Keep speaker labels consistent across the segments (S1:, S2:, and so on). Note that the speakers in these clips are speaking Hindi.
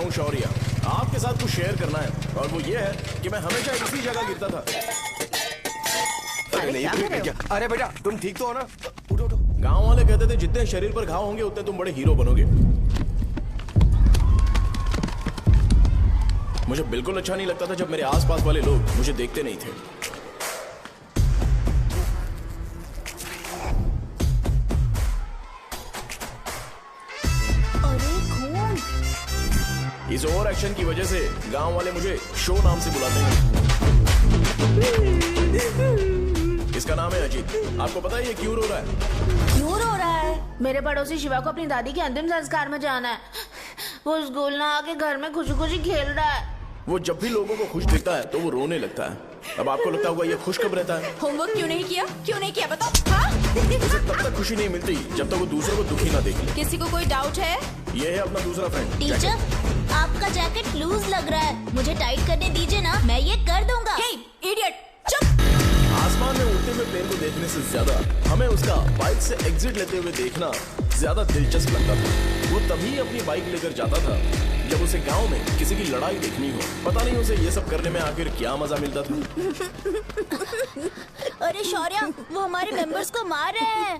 S1: हूँ शौर्य। आपके साथ कुछ शेयर करना है और वो ये है कि मैं हमेशा इसी जगह गिरता था।
S2: अरे नहीं क्या? अरे बेटा तुम ठीक तो हो ना? उठो उठो।
S1: गांव वाले कहते थे जितने शरीर पर घाव होंगे उतने तुम बड़े हीरो बनोगे। मुझे बिल्कुल अच्छा नहीं लगता था जब मेरे आसपास वाले लोग मुझे देखते नहीं थे। इस ओवर एक्शन की वजह से गांव वाले मुझे शो नाम से बुलाते हैं। इसका नाम है अजीत। आपको पता है ये क्यों रो रहा है?
S3: क्यों रो रहा है? मेरे पड़ोसी शिवा को अपनी दादी के अंतिम संस्कार में जाना है। वो स्कूल ना आके घर में खुशी खुशी खेल रहा है।
S1: वो जब भी लोगों को खुश दिखता है तो वो रोने लगता है। अब आपको लगता होगा ये खुश कब रहता है?
S4: होमवर्क क्यों नहीं किया? क्यों नहीं किया बताओ? हाँ?
S1: उसे तब तक खुशी नहीं मिलती जब तक वो दूसरों को दुखी ना देख ले।
S4: किसी को कोई डाउट है?
S1: ये है अपना दूसरा फ्रेंड।
S3: टीचर आपका जैकेट लूज लग रहा है, मुझे टाइट करने दीजिए ना, मैं ये कर दूंगा।
S4: हे इडियट, चुप।
S1: आसमान में उड़ते हुए प्लेन को देखने से ज्यादा हमें उसका बाइक से एग्जिट लेते हुए देखना ज्यादा दिलचस्प लगता था। वो तभी अपनी बाइक लेकर जाता था जब उसे गांव में किसी की लड़ाई देखनी हो। पता नहीं उसे ये सब करने में आखिर क्या मजा मिलता था।
S3: अरे शौर्य, वो हमारे मेंबर्स को मार रहे हैं।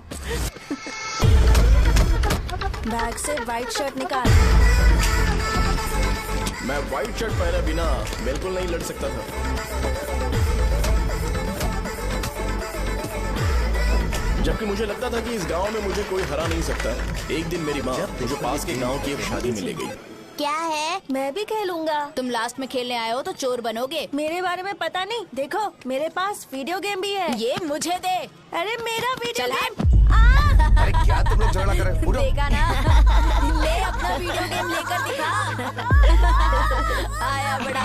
S3: बैग से व्हाइट शर्ट निकाल।
S1: मैं व्हाइट शर्ट पहने बिना बिल्कुल नहीं लड़ सकता था। जबकि मुझे लगता था कि इस गांव में मुझे कोई हरा नहीं सकता। एक दिन मेरी माँ मुझे पास के गांव की एक शादी में ले गई।
S3: क्या है? मैं भी खेलूंगा।
S4: तुम लास्ट में खेलने आए हो तो चोर बनोगे।
S3: मेरे बारे में पता नहीं। देखो मेरे पास वीडियो गेम भी है।
S4: ये मुझे दे।
S3: अरे मेरा वीडियो
S4: चल
S3: गेम।
S2: अरे क्या तुम लोग झगड़ा कर रहे हो? उठो।
S4: देखा ना? ले अपना वीडियो गेम लेकर दिखा। आया बड़ा।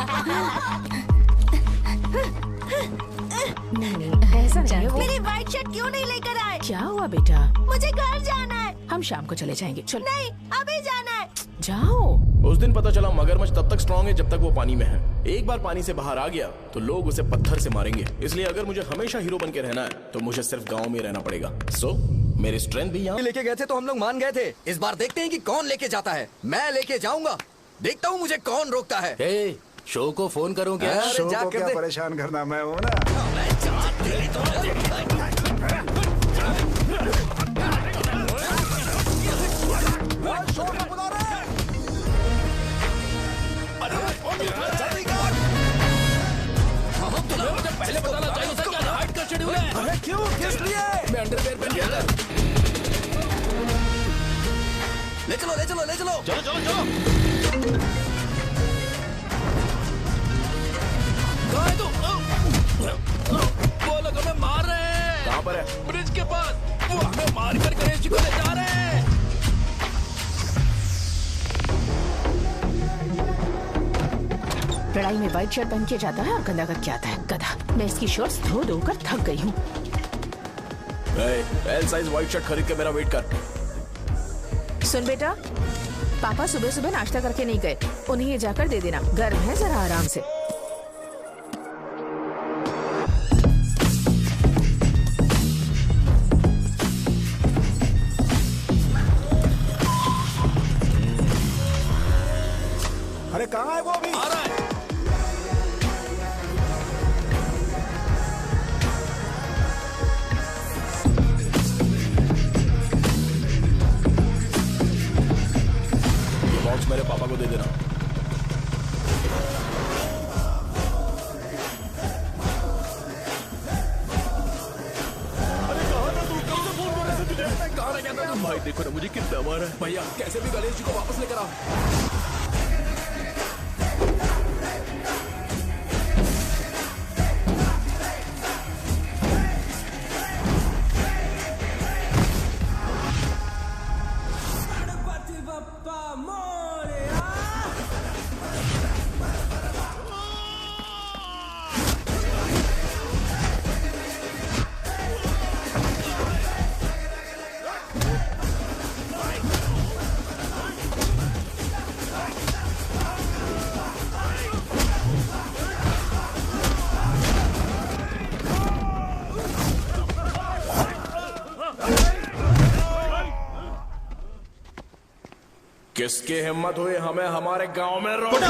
S5: नहीं ऐसा नहीं।
S3: मेरी व्हाइट शर्ट क्यों नहीं लेकर आए?
S5: क्या हुआ बेटा?
S3: मुझे घर जाना है।
S5: हम शाम को चले जाएंगे। चलो।
S3: नहीं अभी जाना है।
S5: जाओ।
S1: उस दिन पता चला मगरमच्छ तब तक स्ट्रांग है जब तक वो पानी में है। एक बार पानी से बाहर आ गया तो लोग उसे पत्थर से मारेंगे। इसलिए अगर मुझे हमेशा हीरो बन के रहना है तो मुझे सिर्फ गांव में रहना पड़ेगा। सो मेरी स्ट्रेंथ भी यहाँ।
S2: लेके गए थे तो हम लोग मान गए थे। इस बार देखते हैं कि कौन लेके जाता है। मैं लेके जाऊंगा। देखता हूँ मुझे कौन रोकता है।
S6: हे, शो को फोन करूं क्या?
S7: शो को क्या परेशान करना, मैं हूँ ना।
S6: पहले बताना चाहिए था क्या नाइट का शेड्यूल है।
S2: अरे क्यों? किस लिए?
S6: मैं अंडरवेयर पहन गया था।
S2: ले चलो ले चलो ले चलो।
S6: चलो चलो चलो। कहाँ है तू? वो लोग हमें मार रहे हैं।
S1: कहाँ पर है?
S6: ब्रिज के पास। वो हमें मार कर गणेश जी को ले जा रहे हैं।
S5: लड़ाई में व्हाइट शर्ट पहन के जाता है और गंदा करके आता है गधा। मैं इसकी शर्ट्स धो धोकर थक गई हूँ।
S1: एल साइज व्हाइट शर्ट खरीद के मेरा वेट कर।
S5: सुन बेटा, पापा सुबह सुबह नाश्ता करके नहीं गए। उन्हें ये जाकर दे देना। गर्म है, जरा आराम से।
S7: अरे कहाँ है वो अभी?
S6: आ रहा है।
S1: ये बॉक्स मेरे पापा को दे देना। अरे कहाँ था तू? कब से फोन कर रहे थे तुझे?
S6: कहाँ रह गया था तुम?
S1: भाई देखो ना मुझे कितना मारा है।
S6: भैया कैसे भी गणेश जी को वापस लेकर आओ।
S1: किसकी हिम्मत हुई हमें हमारे गांव में रोक?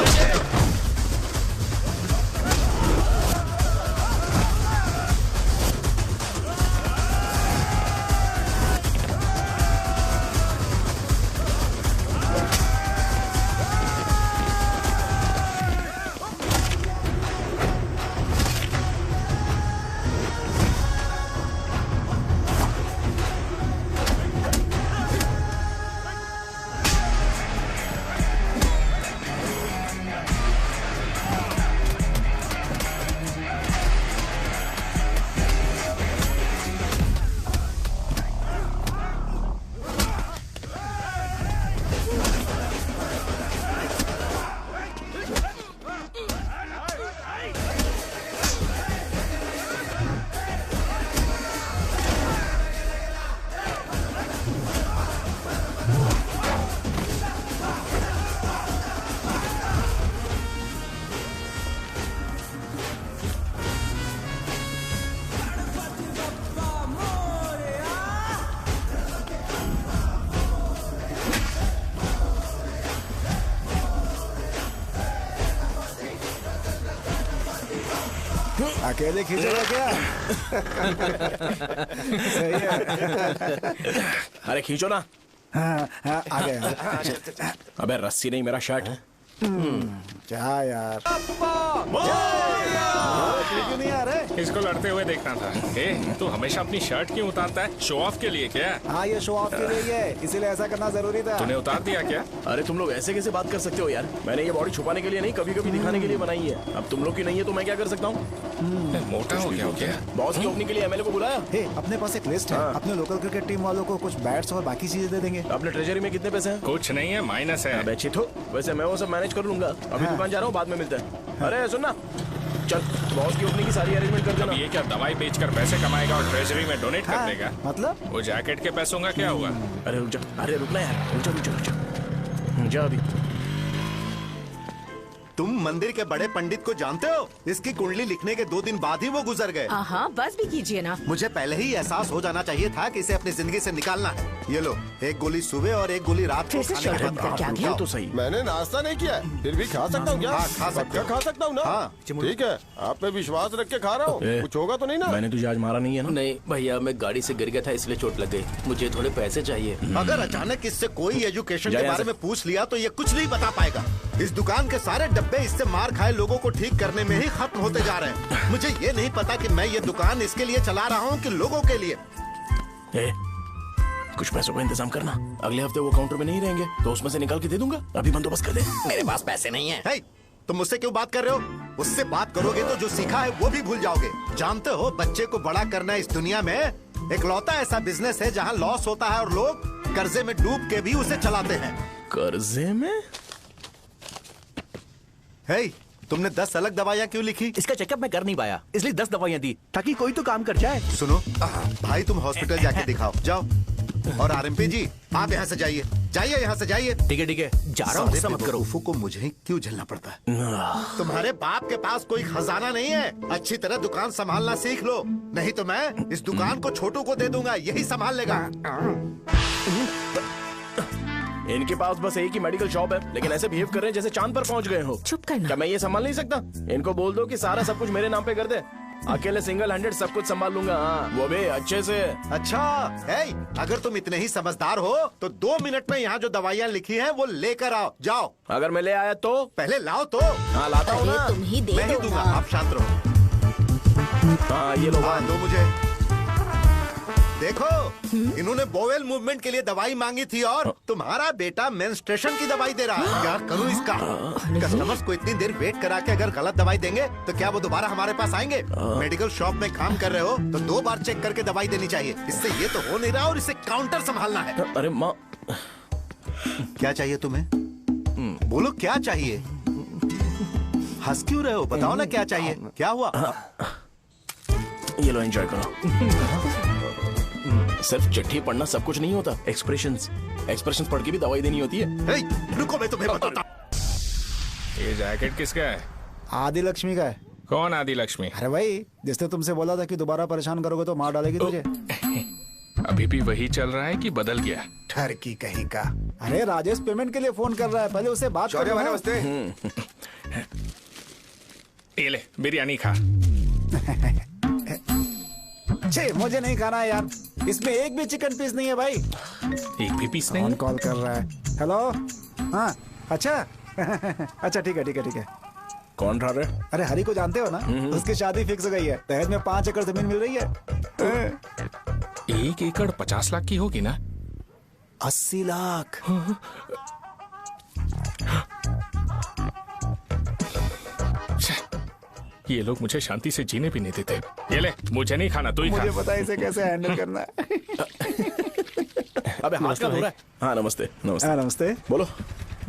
S7: अकेले खींचेगा क्या? सही है।
S1: अरे खींचो ना।
S7: हाँ, हाँ, आ गया।
S1: अबे रस्सी नहीं, मेरा शर्ट।
S7: क्या यार? क्यों नहीं आ रहे?
S8: इसको लड़ते हुए देखना था। ए, तू हमेशा अपनी शर्ट क्यों उतारता है? शो ऑफ के लिए क्या?
S7: हाँ, ये शो ऑफ के लिए ही है, इसीलिए ऐसा करना जरूरी था।
S8: तूने उतार दिया क्या?
S1: अरे तुम लोग ऐसे कैसे बात कर सकते हो यार? मैंने ये बॉडी छुपाने के लिए नहीं, कभी कभी दिखाने के लिए बनाई है। अब तुम लोग की नहीं है तो मैं क्या कर सकता हूँ?
S8: मोटा हो गया हो क्या?
S1: बॉस की ओपनिंग के लिए एमएलए को बुलाया।
S7: हे, अपने पास एक लिस्ट है। अपने लोकल क्रिकेट टीम वालों को कुछ बैट्स और बाकी चीजें दे देंगे।
S1: अपने ट्रेजरी में कितने पैसे हैं?
S8: कुछ नहीं है, माइनस है।
S1: अबे चितो, वैसे मैं वो सब मैनेज कर लूंगा। अभी दुकान जा रहा हूँ, बाद में मिलते हैं। अरे सुन ना, चल बॉस की ओपनिंग की सारी अरेंजमेंट कर देना।
S8: ये क्या दवाई बेचकर पैसे कमाएगा और ट्रेजरी में डोनेट कर देगा?
S7: मतलब?
S8: वो जैकेट के पैसों का क्या हुआ?
S1: अरे रुक जा, अरे रुकना यार, रुक जा। जा अभी।
S9: तुम मंदिर के बड़े पंडित को जानते हो? इसकी कुंडली लिखने के 2 दिन बाद ही वो गुजर गए।
S5: हाँ, बस भी कीजिए ना।
S9: मुझे पहले ही एहसास हो जाना चाहिए था कि इसे अपनी जिंदगी से निकालना है। ये लो, एक गोली सुबह और एक गोली रात को
S5: फिर से
S9: खाने के
S5: शर्ट
S9: बाद।
S5: क्या
S1: ये तो सही।
S10: मैंने नाश्ता नहीं किया है, फिर भी खा सकता हूँ क्या?
S9: हाँ, खा सकते हो।
S10: खा सकता हूँ ना?
S9: हाँ।
S10: ठीक है, आप पे विश्वास रख के खा रहा हूँ।
S1: ए,
S10: कुछ होगा तो नहीं ना?
S1: मैंने तुझे आज मारा नहीं है ना?
S6: नहीं भैया, मैं गाड़ी से गिर गया था इसलिए चोट लग गई। मुझे थोड़े पैसे चाहिए।
S9: अगर अचानक इससे कोई एजुकेशन
S1: जा
S9: के
S1: यहाँ
S9: बारे
S1: से।
S9: में पूछ लिया तो ये कुछ नहीं बता पाएगा। इस दुकान के सारे डब्बे इससे मार खाए लोगों को ठीक करने में ही खत्म होते जा रहे हैं। मुझे ये नहीं पता कि मैं ये दुकान इसके लिए चला रहा हूँ कि लोगों के लिए।
S1: ए, कुछ पैसों का इंतजाम करना। अगले हफ्ते वो काउंटर में नहीं रहेंगे तो उसमें से निकाल के दे दूंगा। अभी बंदोबस्त कर दे।
S2: मेरे पास पैसे नहीं है।
S9: हे, तुम मुझसे क्यों बात कर रहे हो? उससे बात करोगे तो जो सीखा है वो भी भूल जाओगे। जानते हो, बच्चे को बड़ा करना इस दुनिया में इकलौता ऐसा बिजनेस है जहाँ लॉस होता है और लोग कर्जे में डूब के भी उसे चलाते हैं।
S1: कर्जे में?
S9: हे, तुमने 10 अलग दवाइयाँ क्यों लिखी?
S6: इसका चेकअप मैं कर नहीं पाया, इसलिए 10 दवाइयाँ दी ताकि कोई तो काम कर जाए।
S9: सुनो भाई, तुम हॉस्पिटल जाके दिखाओ, जाओ। और आरएमपी जी, आप यहाँ से जाइए, जाइए यहाँ से जाइए।
S6: ठीक है जा रहा हूँ, गुस्सा मत करो।
S9: बेवकूफों को मुझे ही क्यों झेलना पड़ता है? तुम्हारे बाप के पास कोई खजाना नहीं है। अच्छी तरह दुकान संभालना सीख लो, नहीं तो मैं इस दुकान को छोटू को दे दूंगा, यही संभाल लेगा।
S1: इनके पास बस एक ही मेडिकल शॉप है, लेकिन ऐसे बिहेव कर रहे हैं जैसे चांद पर पहुंच गए हो।
S5: चुप करना।
S1: क्या मैं ये संभाल नहीं सकता? इनको बोल दो कि सारा सब कुछ मेरे नाम पे कर दे। अकेले सिंगल हैंडेड सब कुछ संभाल लूंगा। हाँ, वो भी अच्छे से।
S9: अच्छा, हे, अगर तुम इतने ही समझदार हो तो 2 मिनट में यहाँ जो दवाइयाँ लिखी हैं वो लेकर आओ, जाओ।
S1: अगर मैं ले आया तो?
S9: पहले लाओ तो।
S1: हाँ लाता हूँ ना।
S4: तुम ही दे
S9: मैं ही
S4: दो
S9: दूंगा,
S4: ना।
S9: आप शांत रहो।
S1: हाँ ये लो।
S9: हाँ, दो मुझे। देखो, इन्होंने बोवेल मूवमेंट के लिए दवाई मांगी थी और तुम्हारा बेटा मेंस्ट्रुएशन की दवाई दे रहा है। क्या करूं इसका? कस्टमर्स को इतनी देर वेट करा के अगर गलत दवाई देंगे तो क्या वो दोबारा हमारे पास आएंगे? मेडिकल शॉप में काम कर रहे हो तो 2 बार चेक करके दवाई देनी चाहिए। इससे ये तो हो नहीं रहा और इसे काउंटर संभालना है।
S1: अरे माँ,
S9: क्या चाहिए तुम्हें? बोलो क्या चाहिए? हंस क्यों रहे हो? बताओ ना क्या चाहिए? क्या हुआ?
S1: ये लो, एंजॉय करो। सिर्फ चिट्ठी पढ़ना सब कुछ नहीं होता। एक्सप्रेशंस पढ़ के भी दवाई देनी होती है।
S9: हे, रुको, मैं तुम्हें बताता।
S8: ये जैकेट किसका है?
S7: आदि लक्ष्मी का है।
S8: कौन आदि लक्ष्मी?
S7: अरे भाई, जिसने तुमसे बोला था कि दोबारा परेशान करोगे तो मार डालेगी तुझे।
S8: अभी भी वही चल रहा है कि बदल गया?
S7: ठरकी कहीं का। अरे राजेश पेमेंट के लिए फोन कर रहा है, पहले उससे बात करो।
S9: भाई नमस्ते।
S8: ये ले बिरयानी खा।
S7: छे, मुझे नहीं खाना है यार, इसमें एक भी चिकन पीस नहीं है भाई।
S8: एक भी पीस नहीं?
S7: कौन कॉल कर रहा है? हेलो, हाँ अच्छा अच्छा ठीक है ठीक है ठीक है।
S1: कौन रहा रे?
S7: अरे हरी को जानते हो ना, उसकी शादी फिक्स हो गई है, दहेज में 5 एकड़ जमीन मिल रही है।
S8: 1 एकड़ 50 लाख की होगी ना?
S7: 80 लाख।
S8: ये लोग मुझे शांति से जीने भी नहीं देते। ये ले, मुझे नहीं खाना, तू ही खा।
S7: मुझे पता है इसे कैसे हैंडल करना है।
S1: अबे हाथ का हो रहा है। हाँ नमस्ते नमस्ते।
S7: हाँ नमस्ते।
S1: बोलो।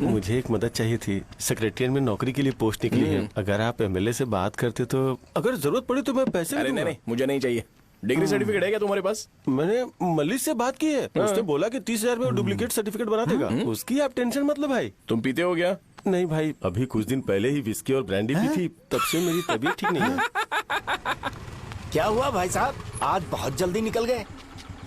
S10: मुझे एक मदद चाहिए थी। सेक्रेटरिएट में नौकरी के लिए पोस्ट निकली है, अगर आप एमएलए से बात करते तो अगर जरूरत पड़ी तो मैं पैसे
S1: अरे नहीं, मुझे नहीं चाहिए। डिग्री सर्टिफिकेट है क्या तुम्हारे पास?
S10: मैंने मलिक से बात की है, उसने बोला कि 30,000 में डुप्लीकेट सर्टिफिकेट बना देगा। उसकी आप टेंशन मत लो भाई।
S1: तुम पीते हो क्या?
S10: नहीं भाई, अभी कुछ दिन पहले ही विस्की और ब्रांडी पी थी, तब से मेरी तबीयत ठीक नहीं है।
S9: क्या हुआ भाई साहब, आज बहुत जल्दी निकल गए?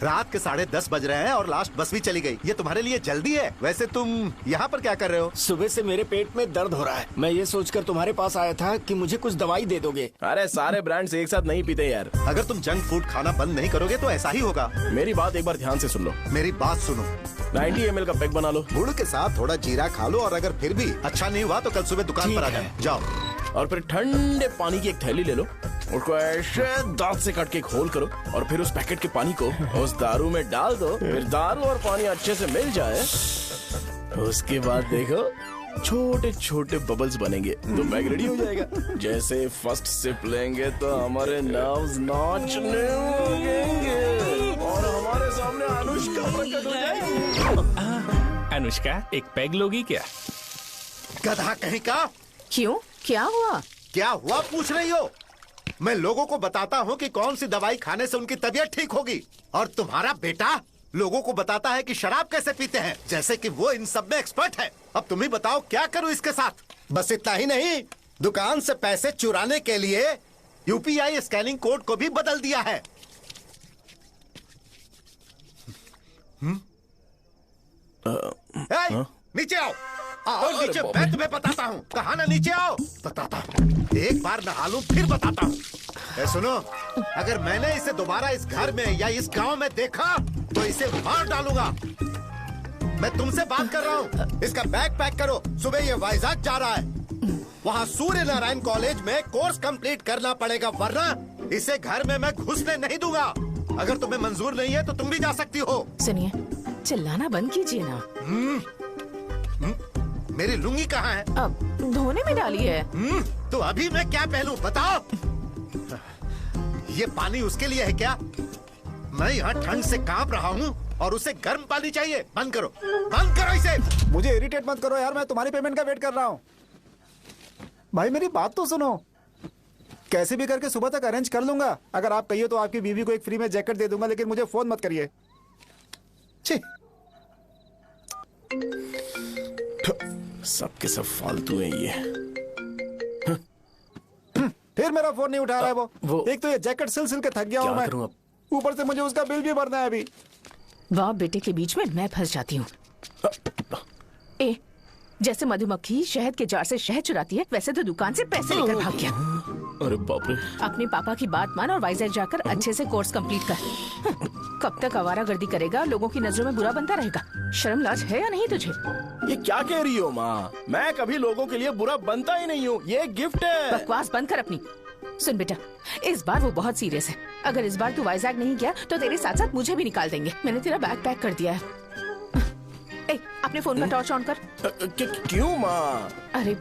S9: रात के 10:30 बज रहे हैं और लास्ट बस भी चली गई। ये तुम्हारे लिए जल्दी है? वैसे तुम यहाँ पर क्या कर रहे हो?
S6: सुबह से मेरे पेट में दर्द हो रहा है, मैं ये सोचकर तुम्हारे पास आया था कि मुझे कुछ दवाई दे दोगे।
S1: अरे सारे ब्रांड्स एक साथ नहीं पीते यार।
S9: अगर तुम जंक फूड खाना बंद नहीं करोगे तो ऐसा ही होगा।
S1: मेरी बात एक बार ध्यान से सुन लो।
S9: मेरी बात सुनो।
S1: 90 ml का पैक बना लो।
S9: गुड़ के साथ थोड़ा जीरा खा लो, और अगर फिर भी अच्छा नहीं हुआ तो कल सुबह दुकान पर आ जाओ।
S1: और फिर ठंडे पानी की एक थैली ले लो, उसको ऐसे दांत से काट के घोल करो, और फिर उस पैकेट के पानी को उस दारू में डाल दो। फिर दारू और पानी अच्छे से मिल जाए, उसके बाद देखो छोटे छोटे बबल्स बनेंगे तो पैक रेडी हो जाएगा। जैसे फर्स्ट सिप लेंगे तो हमारे नर्व्स नाचने लगेंगे और हमारे सामने अनुष्का प्रकट हो जाएगी।
S8: अनुष्का, एक पैग लोगी क्या?
S9: गधा कहीं का।
S5: क्यों, क्या हुआ?
S9: क्या हुआ पूछ रही हो? मैं लोगों को बताता हूँ कि कौन सी दवाई खाने से उनकी तबीयत ठीक होगी, और तुम्हारा बेटा लोगों को बताता है कि शराब कैसे पीते हैं, जैसे कि वो इन सब में एक्सपर्ट है। अब तुम ही बताओ क्या करूँ इसके साथ? बस इतना ही नहीं, दुकान से पैसे चुराने के लिए यूपीआई स्कैनिंग कोड को भी बदल दिया है। नीचे आओ, आओ नीचे, मैं तुम्हें बताता हूँ। कहा ना नीचे आओ, बताता हूँ। एक बार नहा लूं फिर बताता हूँ। सुनो, अगर मैंने इसे दोबारा इस घर में या इस गांव में देखा तो इसे मार डालूंगा। मैं तुमसे बात कर रहा हूँ। इसका बैग पैक करो, सुबह ये वाइजाग जा रहा है। वहाँ सूर्य नारायण कॉलेज में कोर्स कंप्लीट करना पड़ेगा, वरना इसे घर में मैं घुसने नहीं दूंगा। अगर तुम्हें मंजूर नहीं है तो तुम भी जा सकती हो।
S5: सुनिए, चिल्लाना बंद कीजिए ना।
S9: मेरी लुंगी कहाँ है?
S5: अब धोने में डाली है।
S9: तो अभी मैं क्या पहनूं बताओ? ये पानी उसके लिए है क्या? मैं यहाँ ठंड से कांप रहा हूँ और उसे गर्म पानी चाहिए। बंद करो, बंद करो इसे।
S7: मुझे इरिटेट मत करो यार, मैं तुम्हारी पेमेंट का वेट कर रहा हूँ। भाई मेरी बात तो सुनो, कैसे भी करके सुबह तक अरेंज कर लूंगा। अगर आप कहिए तो आपकी बीवी को एक फ्री में जैकेट दे दूंगा, लेकिन मुझे फोन मत करिए।
S1: सबके सब फालतू है ये।
S7: फिर मेरा फोन नहीं उठा रहा है वो। एक तो ये जैकेट सिल सिल के थक गया हूँ मैं, ऊपर से मुझे उसका बिल भी भरना है अभी।
S5: वाह, बेटे के बीच में मैं फंस जाती हूँ। जैसे मधुमक्खी शहद के जार से शहद चुराती है, वैसे तो दुकान से पैसे लेकर भाग गया।
S1: अरे बाप रे।
S5: अपने पापा की बात मान और वाइजैक जाकर अच्छे से कोर्स कंप्लीट कर। कब तक आवारागर्दी करेगा, लोगों की नजरों में बुरा बनता रहेगा। शर्म लाज है या नहीं तुझे?
S1: ये क्या कह रही हो माँ? मैं कभी लोगों के लिए बुरा बनता ही नहीं हूँ, ये गिफ्ट है।
S5: बकवास बंद कर अपनी। सुन बेटा, इस बार वो बहुत सीरियस है। अगर इस बार तू वाइजैक नहीं गया तो तेरे साथ साथ मुझे भी निकाल देंगे। मैंने तेरा बैग पैक कर दिया है। अपने फोन का टॉर्च ऑन कर।
S1: क्यों माँ?
S5: अरे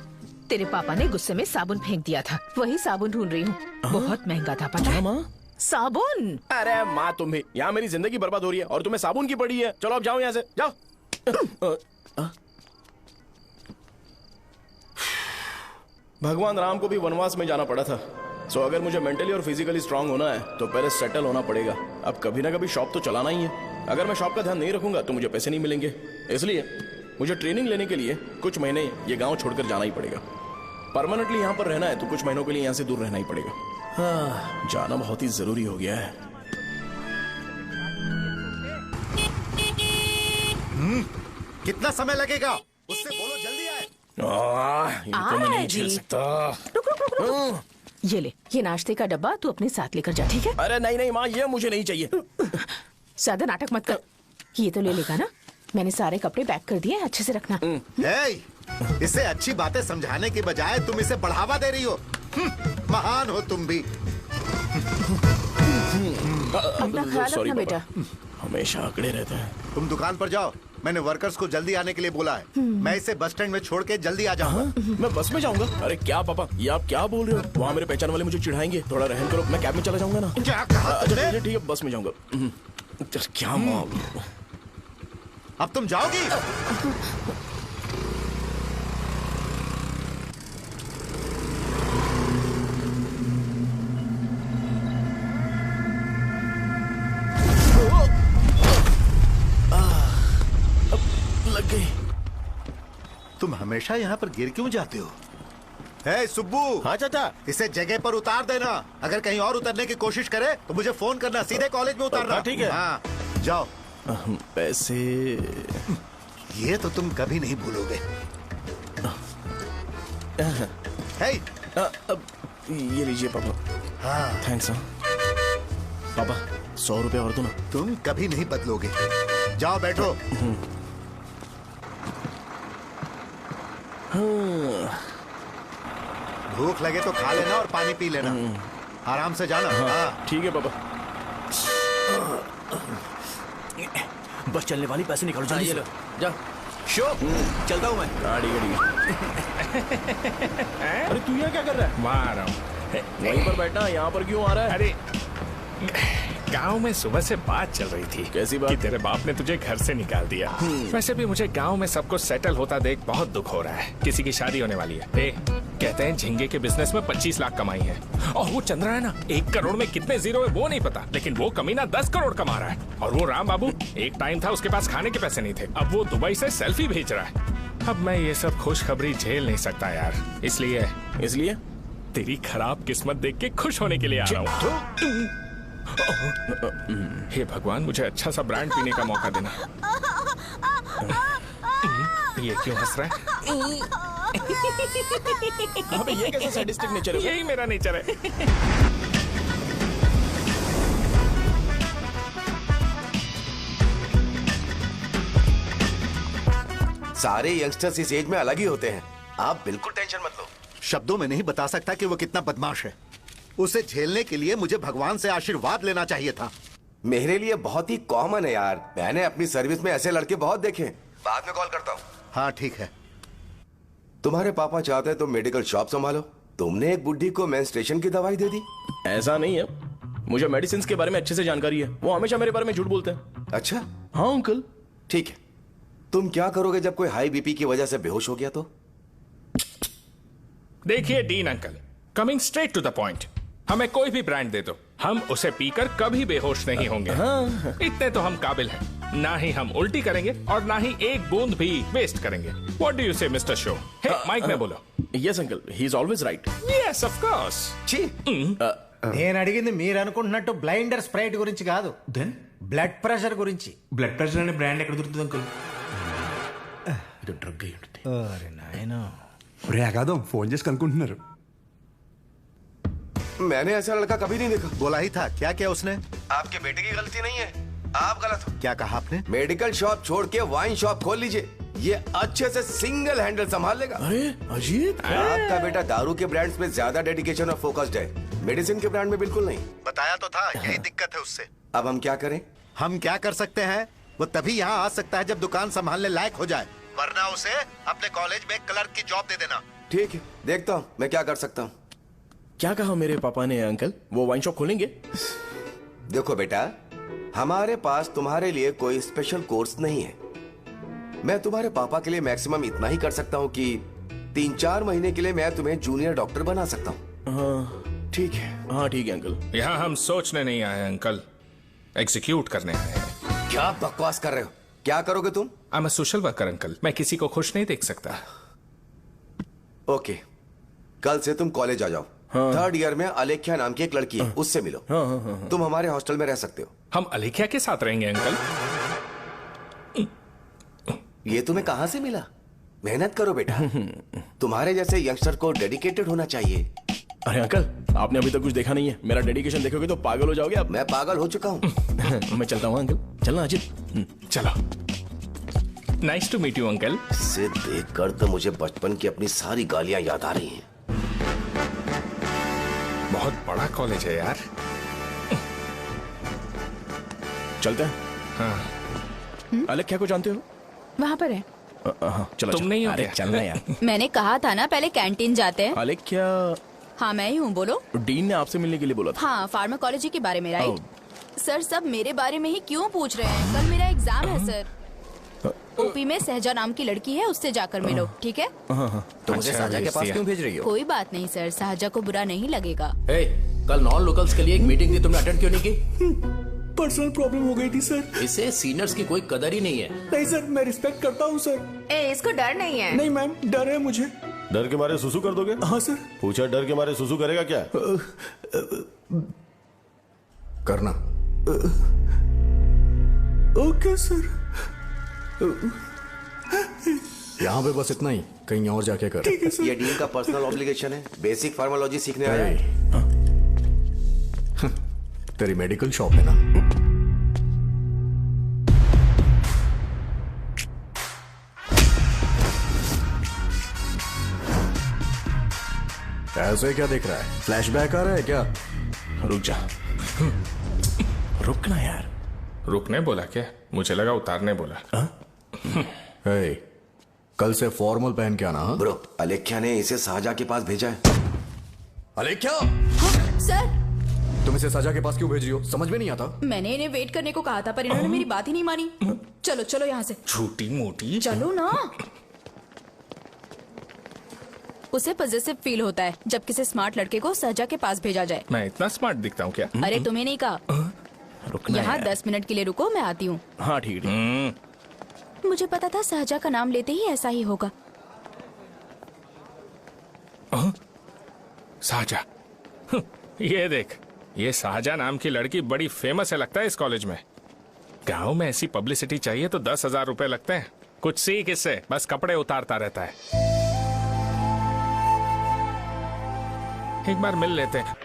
S5: तेरे पापा ने गुस्से में साबुन फेंक दिया था, वही साबुन ढूंढ रही हूँ। बहुत महंगा था, पता है? माँ साबुन।
S1: अरे माँ, तुम भी यहाँ मेरी जिंदगी बर्बाद हो रही है और तुम्हें साबुन की पड़ी है। चलो अब जाओ यहाँ से, जाओ। भगवान राम को भी वनवास में जाना पड़ा था। सो अगर मुझे मेंटली और फिजिकली स्ट्रांग होना है तो पहले सेटल होना पड़ेगा। अब कभी ना कभी शॉप तो चलाना ही है। अगर मैं शॉप का ध्यान नहीं रखूंगा तो मुझे पैसे नहीं मिलेंगे। इसलिए मुझे ट्रेनिंग लेने के लिए कुछ महीने ये गांव छोड़कर जाना ही पड़ेगा। परमानेंटली यहाँ पर रहना है तो कुछ महीनों के लिए यहाँ से दूर रहना ही पड़ेगा। हाँ, जाना बहुत ही जरूरी हो गया है।
S9: कितना समय लगेगा? उससे बोलो जल्दी आए।
S8: इनको मैं नहीं झेल सकता।
S5: रुक। ये ले, ये नाश्ते का डब्बा तू अपने साथ लेकर जा, ठीक है?
S1: अरे नहीं नहीं माँ, ये मुझे नहीं चाहिए।
S5: ज्यादा नाटक मत कर। ये तो ले लेगा ना? मैंने सारे कपड़े पैक कर दिए, अच्छे से रखना।
S9: इसे अच्छी बातें समझाने की बजाय तुम इसे बढ़ावा दे रही हो। महान हो तुम भी।
S5: अपना ख्याल रखना बेटा।
S1: हमेशा अकड़े रहते हैं।
S9: तुम दुकान पर जाओ, मैंने वर्कर्स को जल्दी आने के लिए बोला है। मैं इसे बस स्टैंड में छोड़ के जल्दी आ जाऊंगा।
S1: मैं बस में जाऊंगा? अरे क्या पापा, ये आप क्या बोल रहे हो? वहाँ मेरे पहचान वाले मुझे चिढ़ाएंगे। थोड़ा रहम करो, मैं कैब में चला जाऊंगा ना।
S9: क्या कहा तुमने?
S1: ठीक है, बस में जाऊंगा। क्या माँ,
S9: अब तुम जाओगी?
S1: लग गई।
S9: तुम हमेशा यहाँ पर गिर क्यों जाते हो? हे सुब्बू।
S10: हाँ चाचा।
S9: इसे जगह पर उतार देना। अगर कहीं और उतरने की कोशिश करे तो मुझे फोन करना, सीधे कॉलेज में उतारना।
S10: हाँ, ठीक है।
S9: हाँ, जाओ।
S1: पैसे
S9: ये तो तुम कभी नहीं भूलोगे। हे,
S1: ये लीजिए पापा।
S9: हाँ,
S1: थैंक्स। पापा 100 रुपए और दो ना।
S9: तुम कभी नहीं बदलोगे। जाओ बैठो। भूख लगे तो खा लेना और पानी पी लेना। आराम से जाना। हाँ।
S1: ठीक है पापा।
S6: बस चलने वाली, पैसे निकालो जल्दी से।
S2: जा शो, चलता हूँ मैं।
S1: गाड़ी गाड़ी। अरे तू यहाँ क्या कर रहा है?
S8: वहाँ आ रहा हूँ।
S1: वहीं पर बैठना, यहाँ पर क्यों आ रहा है?
S8: अरे गांव में सुबह से बात चल रही थी।
S1: कैसी बात?
S8: कि तेरे बाप ने तुझे घर से निकाल दिया। वैसे भी मुझे गांव में सबको सेटल होता देख बहुत दुख हो रहा है। किसी की शादी होने वाली है। कहते हैं झींगे के बिजनेस में 25 लाख कमाई है। और वो चंद्रा है ना, 1 करोड़ में कितने जीरो है वो नहीं पता, लेकिन वो कमीना 10 करोड़ कमा रहा है। और वो राम बाबू, एक टाइम था उसके पास खाने के पैसे नहीं थे, अब वो दुबई से सेल्फी भेज रहा है। अब मैं ये सब खुशखबरी झेल नहीं सकता यार। इसलिए तेरी खराब किस्मत देख के खुश होने के लिए आ रहा हूँ। हे भगवान, मुझे अच्छा सा ब्रांड पीने का मौका देना। ये क्यों हंस रहा है?
S1: अबे ये कैसा सैडिस्टिक नेचर है?
S8: यही मेरा नेचर है।
S11: सारे यंगस्टर्स इस एज में अलग ही होते हैं। आप बिल्कुल टेंशन मत लो।
S9: शब्दों में नहीं बता सकता कि वो कितना बदमाश है। उसे झेलने के लिए मुझे भगवान से आशीर्वाद लेना चाहिए था।
S11: मेरे लिए बहुत ही कॉमन है यार। मैंने अपनी सर्विस में ऐसे लड़के बहुत देखे। बाद में कॉल करता हूँ।
S9: हाँ ठीक है।
S11: तुम्हारे पापा चाहते हैं तुम मेडिकल शॉप संभालो। तुमने एक बुढ़ी को मेंस्ट्रुएशन की दवाई दे दी।
S1: ऐसा नहीं है, मुझे मेडिसिन के बारे में अच्छे से जानकारी है। वो हमेशा मेरे बारे में झूठ बोलते हैं।
S11: अच्छा
S1: हाँ अंकल।
S11: ठीक है, तुम क्या करोगे जब कोई हाई बीपी की वजह से बेहोश हो गया तो?
S8: देखिए Dean uncle, coming straight to the point, हमें कोई भी ब्रांड दे दो, हम उसे पीकर कभी बेहोश नहीं होंगे। इतने तो हम काबिल हैं। ना ही हम उल्टी करेंगे और ना ही एक बूंद भी वेस्ट करेंगे। व्हाट डू यू से मिस्टर शो? हे माइक में बोलो।
S1: Yes uncle, he is always right.
S8: Yes of course.
S12: నేను అడిగింది మీరు అనుకుంటున్నట్టు బ్లైండర్ స్ప్రైట్ గురించి కాదు, బ్లడ్ ప్రెషర్ గురించి.
S6: బ్లడ్ ప్రెషర్ అనే బ్రాండ్ ఎక్కడ దొరుకుతుంది అంకుల్? ఇది డ్రగ్ అయి ఉంటుంది.
S12: అరే నాయనా,
S13: రే అగాదం ఫోన్ చేసి కనుక్కుంటున్నారు.
S11: मैंने ऐसा लड़का कभी नहीं देखा।
S9: बोला ही था। क्या क्या उसने?
S11: आपके बेटे की गलती नहीं है, आप गलत हो।
S9: क्या कहा आपने?
S11: मेडिकल शॉप छोड़ के वाइन शॉप खोल लीजिए, ये अच्छे से सिंगल हैंडल संभाल लेगा।
S1: अरे अजीत,
S11: आपका बेटा दारू के ब्रांड्स में ज्यादा डेडिकेशन और फोकस्ड है, मेडिसिन के ब्रांड में बिल्कुल नहीं।
S9: बताया तो था, यही दिक्कत है उससे।
S11: अब हम क्या करें?
S9: हम क्या कर सकते हैं? वो तभी यहाँ आ सकता है जब दुकान संभालने लायक हो जाए, वरना उसे अपने कॉलेज में क्लर्क की जॉब दे देना।
S11: ठीक है, देखता हूँ मैं क्या कर सकता हूँ।
S1: क्या कहा मेरे पापा ने अंकल? वो वाइन शॉप खोलेंगे?
S11: देखो बेटा, हमारे पास तुम्हारे लिए कोई स्पेशल कोर्स नहीं है। मैं तुम्हारे पापा के लिए मैक्सिमम इतना ही कर सकता हूँ कि 3-4 महीने के लिए मैं तुम्हें जूनियर डॉक्टर बना सकता हूँ।
S1: हाँ
S11: ठीक है।
S1: हाँ ठीक है अंकल।
S8: यहाँ हम सोचने नहीं आए अंकल, एग्जीक्यूट करने आए हैं।
S11: क्या बकवास कर रहे हो? क्या करोगे तुम?
S8: I am a social worker uncle, मैं किसी को खुश नहीं देख सकता।
S11: ओके, कल से तुम कॉलेज आ जाओ।
S1: हाँ।
S11: 3rd ईयर में अलेख्या नाम की एक लड़की है, उससे मिलो।
S1: हाँ।
S11: तुम हमारे हॉस्टल में रह सकते हो।
S8: हम अलेख्या के साथ रहेंगे अंकल?
S11: ये तुम्हें कहाँ से मिला? मेहनत करो बेटा। तुम्हारे जैसे यंगस्टर को डेडिकेटेड होना चाहिए।
S1: अरे अंकल, आपने अभी तक कुछ देखा नहीं है। मेरा डेडिकेशन देखोगे तो पागल हो जाओगे आप।
S11: मैं पागल हो चुका हूँ।
S1: मैं चलता हूँ अंकल। चलना अजित।
S8: चलो। Nice to meet you uncle.
S11: इसे देखकर तो मुझे बचपन की अपनी सारी गालियां याद आ रही हैं।
S8: बहुत बड़ा कॉलेज है यार।
S1: चलते हैं।
S8: हाँ।
S1: अलेख्या को जानते हो?
S5: वहाँ पर है।
S1: चलो
S8: तुम नहीं हो
S1: अरे
S8: क्या?
S1: चलना यार।
S4: मैंने कहा था ना पहले कैंटीन जाते हैं।
S1: अलेख्या।
S4: हाँ मैं ही हूँ, बोलो।
S1: डीन ने आपसे मिलने के लिए बोला था।
S4: हाँ, फार्माकोलॉजी के बारे में, राइट? सर सब मेरे बारे में ही क्यों पूछ रहे हैं? कल मेरा एग्जाम है सर। ओपी में सहजा नाम की लड़की है, उससे जाकर मिलो, ठीक है?
S2: तो मुझे साजा के पास क्यों भेज रही हो?
S4: कोई बात नहीं सर, सहजा को बुरा नहीं लगेगा।
S6: कल नॉन लोकल्स के लिए एक मीटिंग थी, तुमने अटेंड क्यों नहीं की?
S14: पर्सनल प्रॉब्लम हो गई थी सर।
S6: इसे सीनियर्स की कोई कदर ही नहीं है।
S14: नहीं सर, मैं रिस्पेक्ट करता हूँ सर।
S3: इसको डर नहीं है।
S14: नहीं मैम, डर है मुझे।
S10: डर के मारे सुसु कर दोगे?
S14: हाँ सर।
S10: पूछा डर के मारे सुसु करेगा क्या?
S13: करना।
S14: Okay sir.
S13: यहाँ पे बस इतना ही, कहीं और जाके कर।
S11: ये डीन का पर्सनल ऑब्लिगेशन है। बेसिक फार्माकोलॉजी सीखने आया है।
S13: तेरी मेडिकल शॉप है ना? ऐसे क्या देख रहा है? फ्लैशबैक आ रहा है क्या?
S8: रुक जा।
S1: रुकना यार।
S8: रुकने बोला क्या? मुझे लगा उतारने बोला।
S13: हे, कल से फॉर्मल पहन के आना। हाँ?
S11: ब्रो, अलेख्या ने इसे साजा के पास भेजा है।
S2: अलेख्या,
S4: सर
S2: तुम इसे साजा के पास क्यों भेज रही हो? समझ में नहीं आता।
S4: मैंने इन्हें वेट करने को कहा था, पर इन्होंने मेरी बात ही नहीं मानी। चलो चलो यहाँ से।
S8: छोटी मोटी।
S4: चलो ना। उसे पॉजिटिव फील होता है जब किसी स्मार्ट लड़के को सहजा के पास भेजा जाए।
S8: मैं इतना स्मार्ट दिखता हूँ क्या?
S4: अरे तुम्हें नहीं कहा।
S1: रुकना
S4: यहाँ
S1: यार।
S4: 10 मिनट के लिए रुको, मैं आती हूँ।
S1: हाँ ठीक है।
S4: मुझे पता था सहजा का नाम लेते ही ऐसा ही होगा।
S8: साजा। ये देख, ये साजा नाम की लड़की बड़ी फेमस है लगता है इस कॉलेज में। गांव में ऐसी पब्लिसिटी चाहिए तो 10,000 रुपए लगते हैं। कुछ सीख इससे, बस कपड़े उतारता रहता है। एक बार मिल लेते हैं।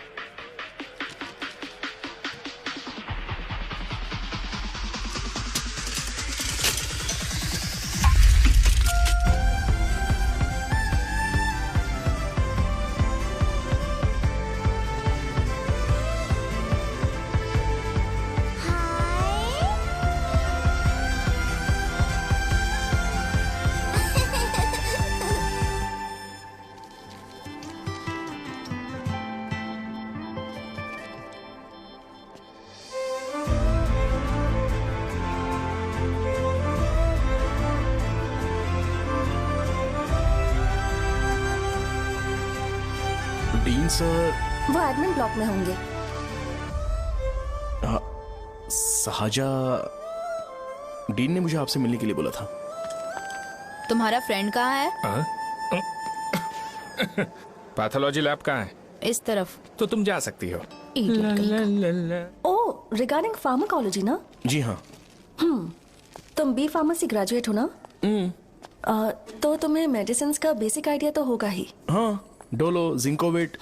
S1: Dean sir.
S15: वो एडमिन ब्लॉक में होंगे।
S1: साजा। डीन ने मुझे आपसे मिलने के लिए बोला था।
S4: तुम्हारा फ्रेंड कहाँ है?
S8: पैथोलॉजी लैब कहाँ है?
S4: इस तरफ।
S8: तो तुम जा सकती हो।
S15: ओ, रिगार्डिंग फार्माकोलॉजी ना?
S1: जी हाँ।
S15: तुम बी फार्मेसी ग्रेजुएट हो ना? तो तुम्हें मेडिसिन का बेसिक आइडिया तो होगा ही।
S1: हाँ, डोलो, जिंकोवेट।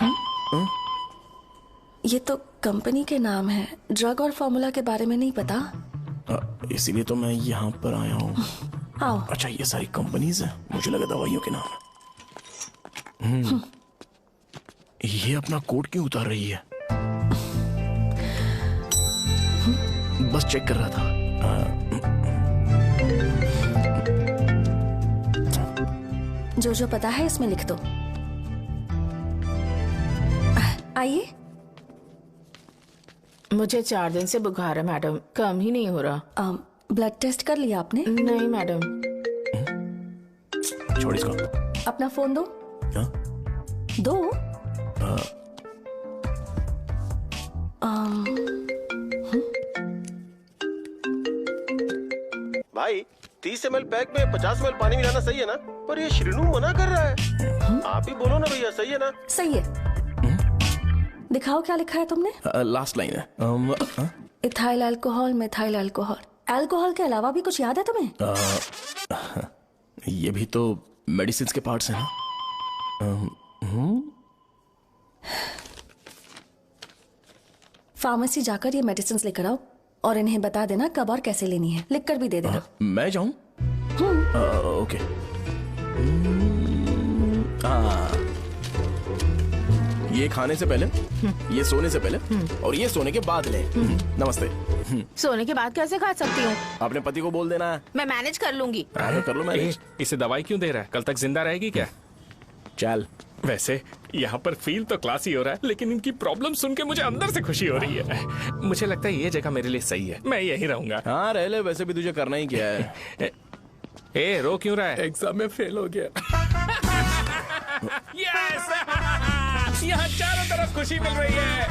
S15: ये तो कंपनी के नाम है, ड्रग और फॉर्मूला के बारे में नहीं पता।
S1: इसीलिए तो मैं यहाँ पर आया हूँ।
S15: आओ।
S1: अच्छा, ये सारी कंपनीज हैं, मुझे लगा दवाइयों के नाम। ये अपना कोट क्यों उतार रही है? बस चेक कर रहा था।
S15: जो जो पता है इसमें लिख दो। आइए।
S5: मुझे 4 दिन से बुखार है मैडम, कम ही नहीं हो रहा।
S15: ब्लड टेस्ट कर लिया आपने?
S5: नहीं मैडम।
S1: छोड़ इसको।
S15: अपना फोन दो। दो।
S10: भाई 30 ml पैक में 50 ml पानी मिलाना सही है ना? पर ये श्रीनू मना कर रहा है। आप ही बोलो ना भैया, सही है ना?
S15: सही है। दिखाओ क्या लिखा है तुमने?
S1: लास्ट लाइन है।
S15: Ethyl alcohol, methyl alcohol, alcohol के अलावा भी कुछ याद है तुम्हें?
S1: ये भी तो मेडिसिन के पार्ट्स हैं ना।
S15: फार्मेसी जाकर ये मेडिसिन लेकर आओ और इन्हें बता देना कब और कैसे लेनी है, लिख कर भी दे देना।
S1: मैं जाऊं? ओके। ये खाने से पहले, ये सोने से पहले और ये सोने के बाद ले। नमस्ते।
S5: सोने के बाद कैसे खा सकती हूँ?
S1: अपने पति को बोल देना।
S5: मैं मैनेज कर लूंगी।
S1: कर लो मैनेज।
S8: इसे दवाई क्यों दे रहा है? कल तक जिंदा रहेगी क्या?
S1: चल।
S8: वैसे यहाँ पर फील तो क्लासी हो रहा है, लेकिन इनकी प्रॉब्लम सुन के मुझे अंदर से खुशी हो रही है। मुझे लगता है ये जगह मेरे लिए सही है, मैं यहीं रहूंगा।
S1: हाँ रह ले, वैसे भी तुझे करना ही क्या है।
S8: ए रो क्यों रहा है?
S14: एग्जाम में फेल हो गया।
S8: यस! यहाँ चारों तरफ खुशी मिल रही है।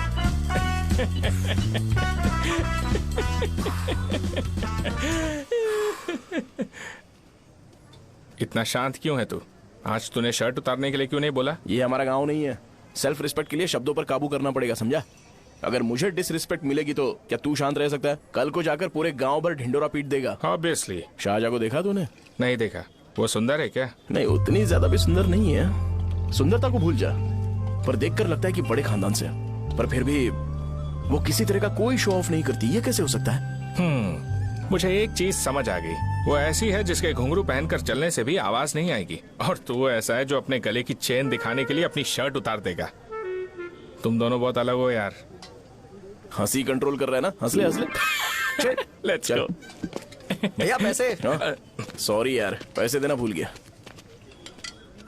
S8: इतना शांत क्यों है तू? आज तूने शर्ट उतारने के लिए क्यों नहीं बोला?
S1: ये हमारा गांव नहीं है। सेल्फ रिस्पेक्ट के लिए शब्दों पर काबू करना पड़ेगा, समझा? अगर मुझे डिसरिस्पेक्ट मिलेगी तो क्या तू शांत रह सकता है? कल को जाकर पूरे गांव भर ढिंडोरा पीट देगा।
S8: ऑब्वियसली।
S1: शाहजहां को देखा तूने?
S8: नहीं देखा। वो सुंदर है क्या?
S1: नहीं, उतनी ज्यादा भी सुंदर नहीं है। सुंदरता को भूल जा, पर देखकर लगता है कि बड़े खानदान से है। पर फिर भी वो किसी तरह का कोई शो ऑफ नहीं करती। ये कैसे हो सकता है?
S8: मुझे एक चीज समझ आ गई। वो ऐसी है जिसके घुंघरू पहनकर चलने से भी आवाज नहीं आएगी, और तू ऐसा है जो अपने गले की चेन दिखाने के लिए अपनी शर्ट उतार देगा। तुम दोनों बहुत अलग हो यार।
S1: हंसी कंट्रोल कर रहा है ना? हंस ले, हंस ले।
S8: Let's go.
S2: भैया पैसे।
S1: सॉरी यार, पैसे देना भूल गया।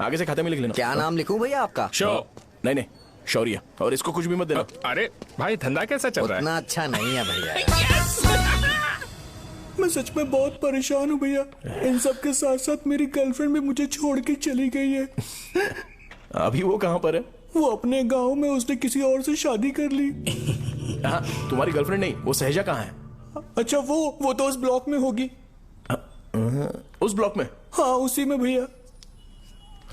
S1: आगे से खाते में लिख लेना।
S2: क्या नाम लिखूं भैया आपका?
S1: शो। नहीं, शौर्य। और इसको कुछ भी मत देना।
S8: अरे भाई, धंधा कैसा चल रहा है?
S2: उतना अच्छा नहीं है भैया।
S14: मैं सच में बहुत परेशान हूँ भैया। इन सब के साथ साथ मेरी गर्लफ्रेंड भी मुझे छोड़ के चली गई है।
S1: अभी वो कहाँ पर है?
S14: वो अपने गांव में, उसने किसी और से शादी कर ली।
S1: हाँ, तुम्हारी गर्लफ्रेंड नहीं, वो सहजा कहाँ है?
S14: अच्छा, वो तो उस ब्लॉक में होगी।
S1: उस ब्लॉक में?
S14: हाँ, उसी में भैया।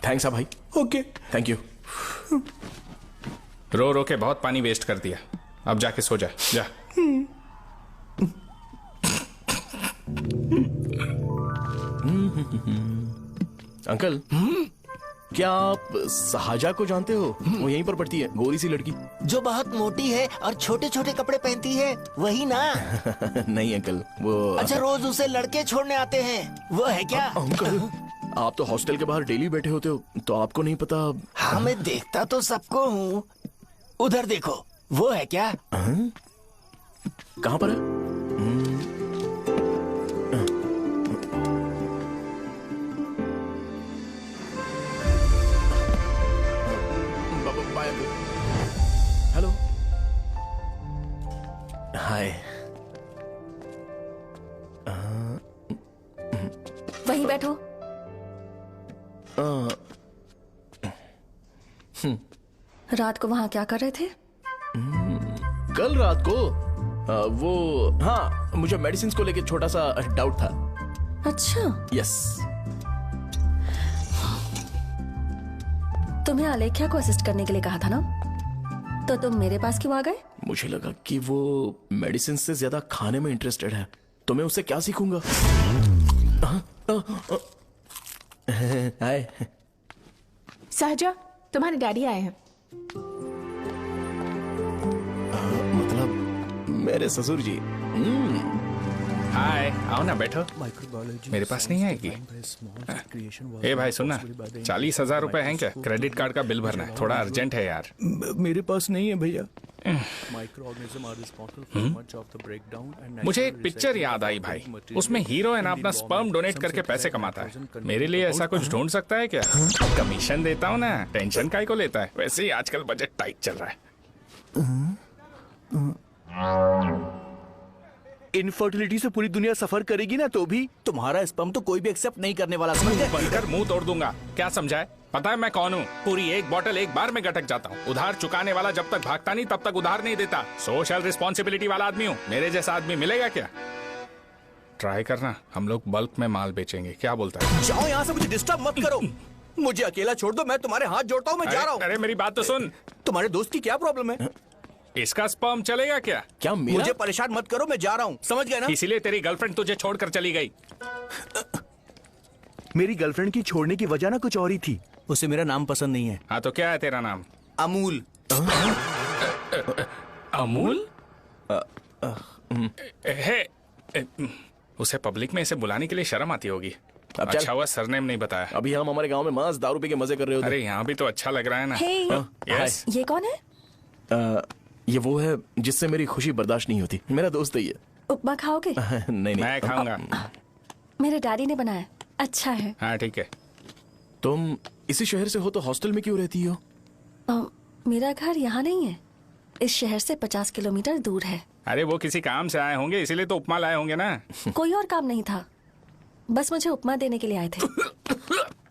S1: थैंक्स भाई।
S14: Okay,
S1: thank you.
S8: रो रो के बहुत पानी वेस्ट कर दिया। अब जाके सो जा। जा।
S1: अंकल, क्या आप शाहजहां को जानते हो? वो यहीं पर पढ़ती है, गोरी सी लड़की
S16: जो बहुत मोटी है और छोटे छोटे कपड़े पहनती है, वही ना?
S1: नहीं अंकल, वो
S16: अच्छा, रोज उसे लड़के छोड़ने आते हैं, वो है क्या?
S1: अंकल, आप तो हॉस्टल के बाहर डेली बैठे होते हो, तो आपको नहीं पता?
S16: हाँ, मैं देखता तो सबको हूँ। उधर देखो, वो है क्या?
S1: कहाँ पर है? हेलो। हाय।
S15: वहीं बैठो। रात को वहां क्या कर रहे थे?
S1: कल रात को वो, हाँ, मुझे मेडिसिन को लेके छोटा सा डाउट था।
S15: अच्छा।
S1: यस।
S15: तुम्हें आलेख्या को असिस्ट करने के लिए कहा था ना, तो तुम मेरे पास क्यों आ गए?
S1: मुझे लगा कि वो मेडिसिन से ज्यादा खाने में इंटरेस्टेड है, तो मैं उससे क्या सीखूंगा? हाय।
S5: सहजा, तुम्हारे डैडी आए हैं।
S1: मतलब मेरे ससुर जी।
S8: हाय, आओ ना, बैठो। मेरे पास नहीं आएगी? ए भाई सुनना, 40,000 रुपए हैं क्या? क्रेडिट कार्ड का बिल भरना है, थोड़ा अर्जेंट है यार।
S14: मेरे पास नहीं है भैया।
S8: मुझे एक पिक्चर याद आई भाई, उसमें हीरो है ना अपना स्पर्म डोनेट करके पैसे कमाता है। मेरे लिए ऐसा कुछ ढूंढ सकता है क्या? कमीशन देता हूँ ना, टेंशन काहे को लेता है? वैसे ही आजकल बजट टाइट चल रहा है।
S17: इनफर्टिलिटी से पूरी दुनिया सफर करेगी ना, तो भी तुम्हारा स्पर्म तो कोई भी एक्सेप्ट नहीं करने वाला।
S8: बनकर मुंह तोड़ दूंगा। क्या समझा है? पता है मैं कौन हूँ? पूरी एक बोतल एक बार में गटक जाता हूँ। उधार चुकाने वाला जब तक भागता नहीं तब तक उधार नहीं देता। सोशल रिस्पॉन्सिबिलिटी वाला आदमी हूँ। मेरे जैसा आदमी मिलेगा क्या? ट्राई करना, हम लोग बल्क में माल बेचेंगे। क्या बोलता है?
S17: जाओ यहाँ से, मुझे डिस्टर्ब मत करो। मुझे अकेला छोड़ दो, मैं तुम्हारे हाथ जोड़ता हूँ, मैं जा रहा हूँ।
S8: अरे मेरी बात तो सुन।
S17: तुम्हारे दोस्त की क्या प्रॉब्लम है?
S8: इसका स्पर्म चलेगा क्या?
S17: क्या मेरा? मुझे परेशान मत करो, मैं जा रहा हूँ, समझ गए ना?
S8: इसीलिए तेरी गर्लफ्रेंड तुझे छोड़कर चली गई।
S17: मेरी गर्लफ्रेंड की छोड़ने की वजह ना कुछ और ही थी। उसे मेरा नाम पसंद नहीं है।
S8: हाँ तो क्या है तेरा नाम?
S17: अमूल।
S8: अमूल? उसे पब्लिक में इसे बुलाने के लिए शर्म आती होगी। अच्छा हुआ सरनेम नहीं बताया।
S17: अभी हम हमारे गांव में मस्त दारू पी के मजे कर रहे होते।
S8: अरे यहाँ भी तो अच्छा लग रहा है ना।
S15: Hey.
S8: यस।
S15: ये कौन है?
S17: ये वो है जिससे मेरी खुशी बर्दाश्त नहीं होती। मेरा दोस्त है ये।
S15: उपमा खाओगे?
S17: नहीं।
S8: मैं खाऊंगा।
S15: मेरे डैडी ने बनाया, अच्छा है।
S8: हाँ ठीक है।
S17: तुम इसी शहर से हो तो हॉस्टल में क्यों रहती हो?
S15: मेरा घर यहाँ नहीं है, इस शहर से 50 किलोमीटर दूर है।
S8: अरे वो किसी काम से आए होंगे, इसीलिए तो उपमा लाए होंगे ना।
S15: कोई और काम नहीं था, बस मुझे उपमा देने के लिए आए थे।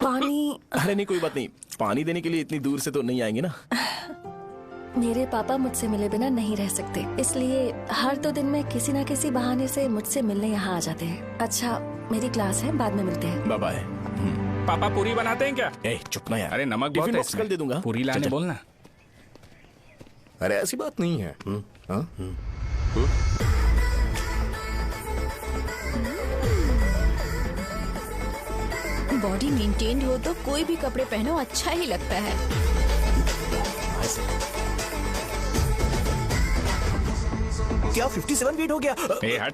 S15: पानी?
S17: अरे नहीं, कोई बात नहीं। पानी देने के लिए इतनी दूर से तो नहीं आएंगे ना।
S15: मेरे पापा मुझसे मिले बिना नहीं रह सकते, इसलिए हर 2 दिन में किसी न किसी बहाने से मुझसे मिलने यहाँ आ जाते हैं। अच्छा, मेरी क्लास है, बाद में मिलते हैं।
S17: Bye bye.
S8: पापा पूरी बनाते हैं क्या?
S17: चुप ना यार।
S8: अरे नमक बहुत है इसमें।
S17: कल दे दूंगा।
S8: पूरी लाने बोलना।
S13: अरे ऐसी बात नहीं है।
S4: बॉडी मेंटेन्ड हो तो कोई भी कपड़े पहनो अच्छा ही लगता है।
S17: क्या 57 वेट हो गया?
S8: ए हट।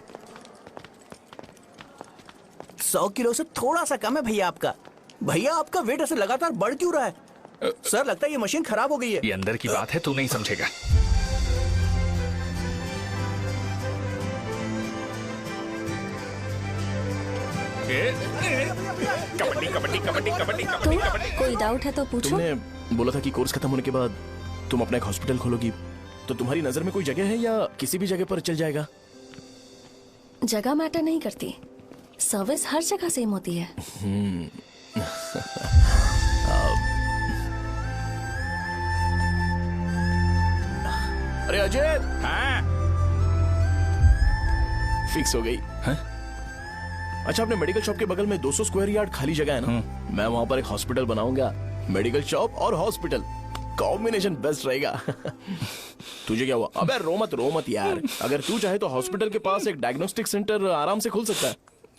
S17: 100 किलो से थोड़ा सा कम है भैया आपका। भैया आपका वेट ऐसे लगातार बढ़ क्यों रहा है? सर लगता है ये मशीन खराब हो गई है।
S8: ये अंदर की बात है, तू नहीं समझेगा। कबड्डी कबड्डी कबड्डी कबड्डी कबड्डी कबड्डी।
S15: कोई डाउट है तो पूछो।
S17: तुमने बोला था कि कोर्स खत्म होने के बाद तुम अपना एक हॉस्पिटल खोलोगी, तो तुम्हारी नजर में कोई जगह है या किसी भी जगह पर चल जाएगा?
S15: जगह मैटर नहीं करती, सर्विस हर जगह सेम होती है।
S17: अरे अजय।
S8: हाँ?
S17: फिक्स हो गई।
S8: हाँ?
S17: अच्छा, अपने मेडिकल शॉप के बगल में 200 स्क्वायर यार्ड खाली जगह है ना? मैं वहाँ पर एक हॉस्पिटल बनाऊंगा। मेडिकल शॉप और हॉस्पिटल कॉम्बिनेशन बेस्ट रहेगा। तुझे क्या हुआ? अबे रो मत यार। अगर तू चाहे तो हॉस्पिटल के पास एक डायग्नोस्टिक सेंटर आराम से खुल सकता है।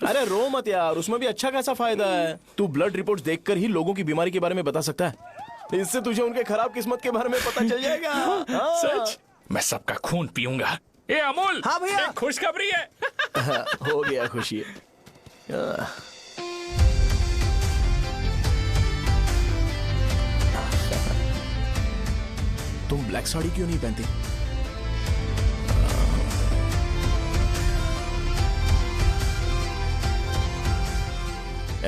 S17: अरे रो मत यार, उसमें भी अच्छा खासा फायदा है। तू ब्लड रिपोर्ट्स देखकर ही लोगों की बीमारी के बारे में बता सकता है। इससे तुझे उनके खराब किस्मत के बारे में पता चल जाएगा। हाँ।
S8: सच? मैं सबका खून पीऊंगा। ए अमूल।
S17: हाँ भैया।
S8: खुशखबरी है।
S17: हो गया खुशी। तुम ब्लैक साड़ी क्यों नहीं पहनती?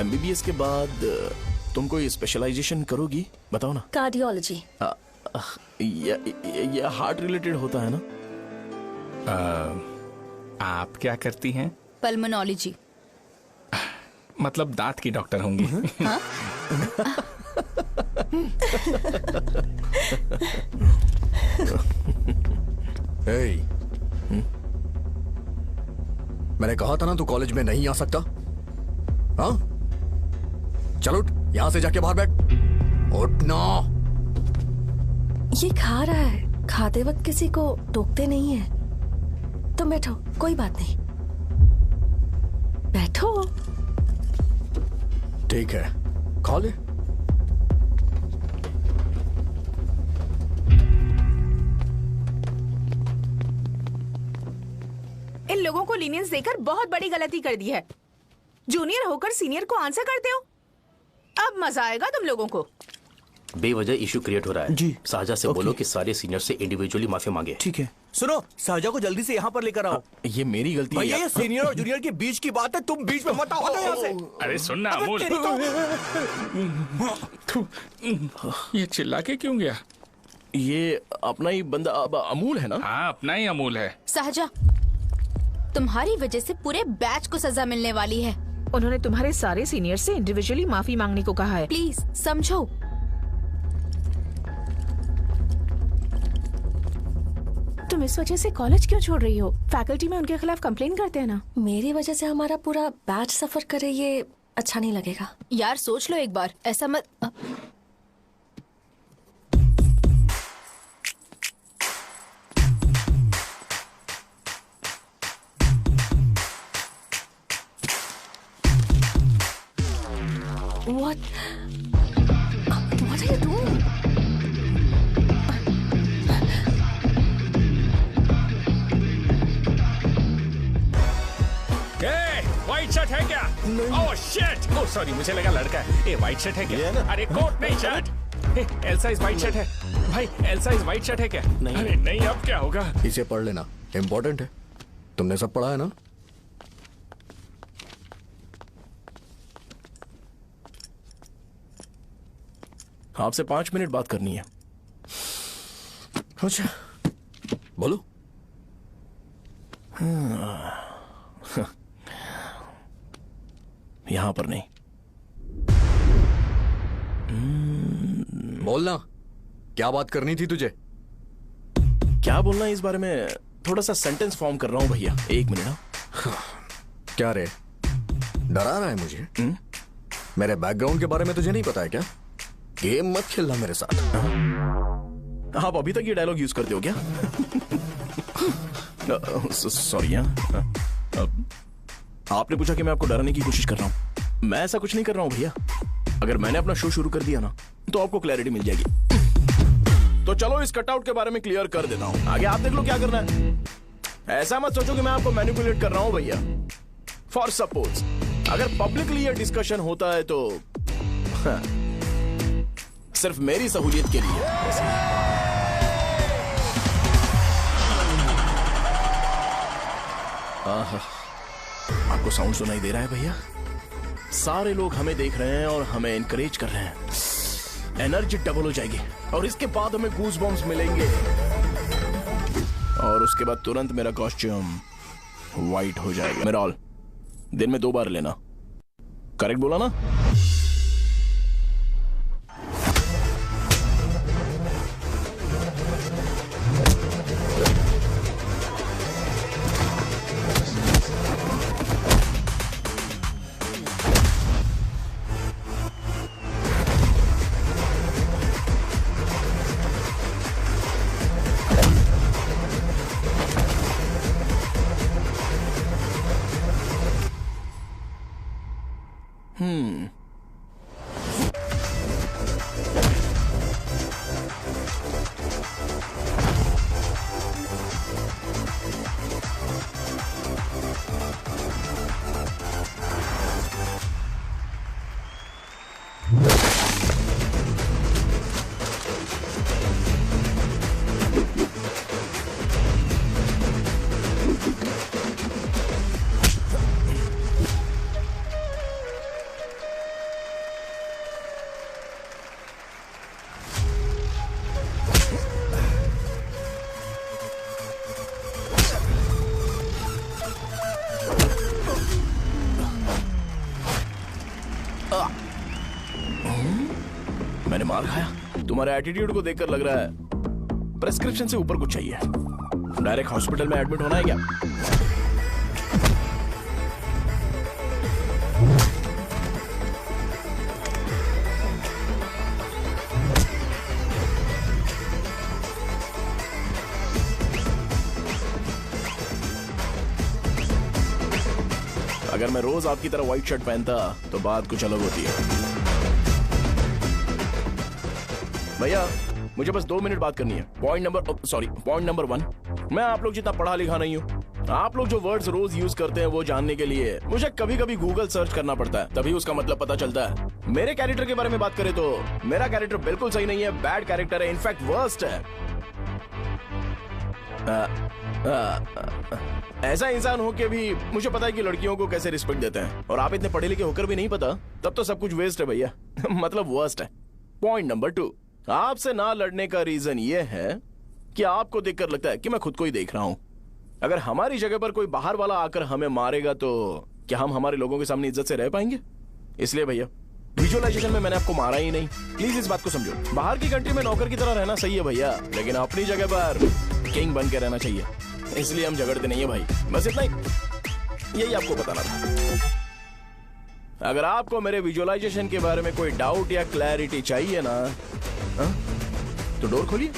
S17: MBBS के बाद तुम कोई स्पेशलाइजेशन करोगी? बताओ ना।
S15: कार्डियोलॉजी।
S17: ये हार्ट रिलेटेड होता है ना?
S8: आप क्या करती हैं?
S4: पल्मोनोलॉजी।
S8: मतलब दांत की डॉक्टर होंगी।
S4: हाँ?
S13: मैंने कहा था ना तू कॉलेज में नहीं आ सकता। हाँ, चलो उठ, यहां से जाके बाहर बैठ। उठना।
S15: ये खा रहा है, खाते वक्त किसी को टोकते नहीं है। तुम बैठो, कोई बात नहीं, बैठो।
S13: ठीक है, खा ले।
S5: इन लोगों को लीनियंस देकर बहुत बड़ी गलती कर दी है। जूनियर होकर सीनियर को आंसर करते हो। अब मजा आएगा तुम लोगों को।
S18: बेवजह इशू क्रिएट हो रहा है जी। साजा से बोलो कि सारे सीनियर से इंडिविजुअली माफी मांगे।
S17: ठीक है। सुनो, साजा को जल्दी से यहाँ पर लेकर आओ। ये मेरी गलती है। भैया ये सीनियर और जूनियर के बीच की बात है, तुम बीच में मत आओ यहाँ से।
S8: अरे सुनना अमूल, ये चिल्ला के क्यों गया?
S17: ये अपना ही बंदा अमूल है ना?
S8: हाँ, अपना ही अमूल है।
S4: साजा, तुम्हारी वजह से पूरे बैच को सजा मिलने वाली है।
S5: उन्होंने तुम्हारे सारे सीनियर से इंडिविजुअली माफी मांगने को कहा है।
S4: प्लीज समझो।
S5: तुम इस वजह से कॉलेज क्यों छोड़ रही हो? फैकल्टी में उनके खिलाफ कंप्लेन करते हैं ना।
S15: मेरी वजह से हमारा पूरा बैच सफर करे, ये अच्छा नहीं लगेगा।
S4: यार सोच लो एक बार, ऐसा मत।
S15: What are you doing?
S8: White shirt है क्या? Oh shit! ओह सॉरी, मुझे लगा लड़का है। ये व्हाइट शर्ट है क्या? अरे कोट नहीं shirt. L size white shirt है भाई। एल साइज व्हाइट शर्ट है क्या? नहीं। अरे नहीं, अब क्या होगा?
S13: इसे पढ़ लेना, इम्पोर्टेंट है। तुमने सब पढ़ा है ना?
S17: आपसे 5 मिनट बात करनी है।
S13: अच्छा, बोलो।
S17: यहां पर नहीं।
S13: बोलना, क्या बात करनी थी तुझे?
S17: क्या बोलना है इस बारे में? थोड़ा सा सेंटेंस फॉर्म कर रहा हूं भैया, 1 मिनट।
S13: क्या रे, डरा रहा है मुझे? मेरे बैकग्राउंड के बारे में तुझे नहीं पता है क्या? गेम मत खेलना मेरे साथ।
S17: आप अभी तक ये डायलॉग यूज करते हो क्या? सॉरी। आपने पूछा कि मैं आपको डराने की कोशिश कर रहा हूं। मैं ऐसा कुछ नहीं कर रहा हूं भैया। अगर मैंने अपना शो शुरू कर दिया ना, तो आपको क्लैरिटी मिल जाएगी। तो चलो इस कटआउट के बारे में क्लियर कर देता हूं। आगे आप देख लो क्या करना है। ऐसा मत सोचो कि मैं आपको मैनिपुलेट कर रहा हूं भैया। फॉर सपोज अगर पब्लिकली ये डिस्कशन होता है तो सिर्फ मेरी सहूलियत के लिए। आपको साउंड सुनाई दे रहा है भैया? सारे लोग हमें देख रहे हैं और हमें एनकरेज कर रहे हैं। एनर्जी डबल हो जाएगी और इसके बाद हमें गूज बम्स मिलेंगे और उसके बाद तुरंत मेरा कॉस्ट्यूम वाइट हो जाएगा। मेरा ऑल दिन में 2 बार लेना। करेक्ट बोला ना? मैंने मार खाया? तुम्हारे एटीट्यूड को देखकर लग रहा है प्रेस्क्रिप्शन से ऊपर कुछ चाहिए। डायरेक्ट हॉस्पिटल में एडमिट होना है क्या? अगर मैं रोज आपकी तरह व्हाइट शर्ट पहनता तो बात कुछ अलग होती है। भैया मुझे बस 2 मिनट बात करनी है। पॉइंट नंबर 1, मैं आप लोग जितना पढ़ा लिखा नहीं हूँ। आप लोग जो वर्ड्स रोज यूज करते हैं वो जानने के लिए मुझे कभी कभी गूगल सर्च करना पड़ता है, तभी उसका मतलब पता चलता है। मेरे कैरेक्टर के बारे में बात करें तो मेरा कैरेक्टर बिल्कुल सही नहीं है, बैड कैरेक्टर है, इनफैक्ट वर्स्ट है। ऐसा इंसान हो के भी मुझे पता है कि लड़कियों को कैसे रिस्पेक्ट देते हैं, और आप इतने पढ़े लिखे होकर भी नहीं पता, तब तो सब कुछ वेस्ट है भैया। मतलब वर्स्ट है। पॉइंट नंबर 2, आपसे ना लड़ने का रीजन ये है कि आपको देखकर लगता है कि मैं खुद को ही देख रहा हूं। अगर हमारी जगह पर कोई बाहर वाला आकर हमें मारेगा तो क्या हम हमारे लोगों के सामने इज्जत से रह पाएंगे? इसलिए भैया विजुअलाइजेशन में मैंने आपको मारा ही नहीं। प्लीज इस बात को समझो। बाहर की कंट्री में नौकर की तरह रहना सही है भैया, लेकिन अपनी जगह पर किंग बन के रहना चाहिए। इसलिए हम झगड़ते नहीं है भाई, बस इतना ही, यही आपको बताना था। अगर आपको मेरे विजुअलाइजेशन के बारे में कोई डाउट या क्लैरिटी चाहिए ना, तो डोर खोलिए।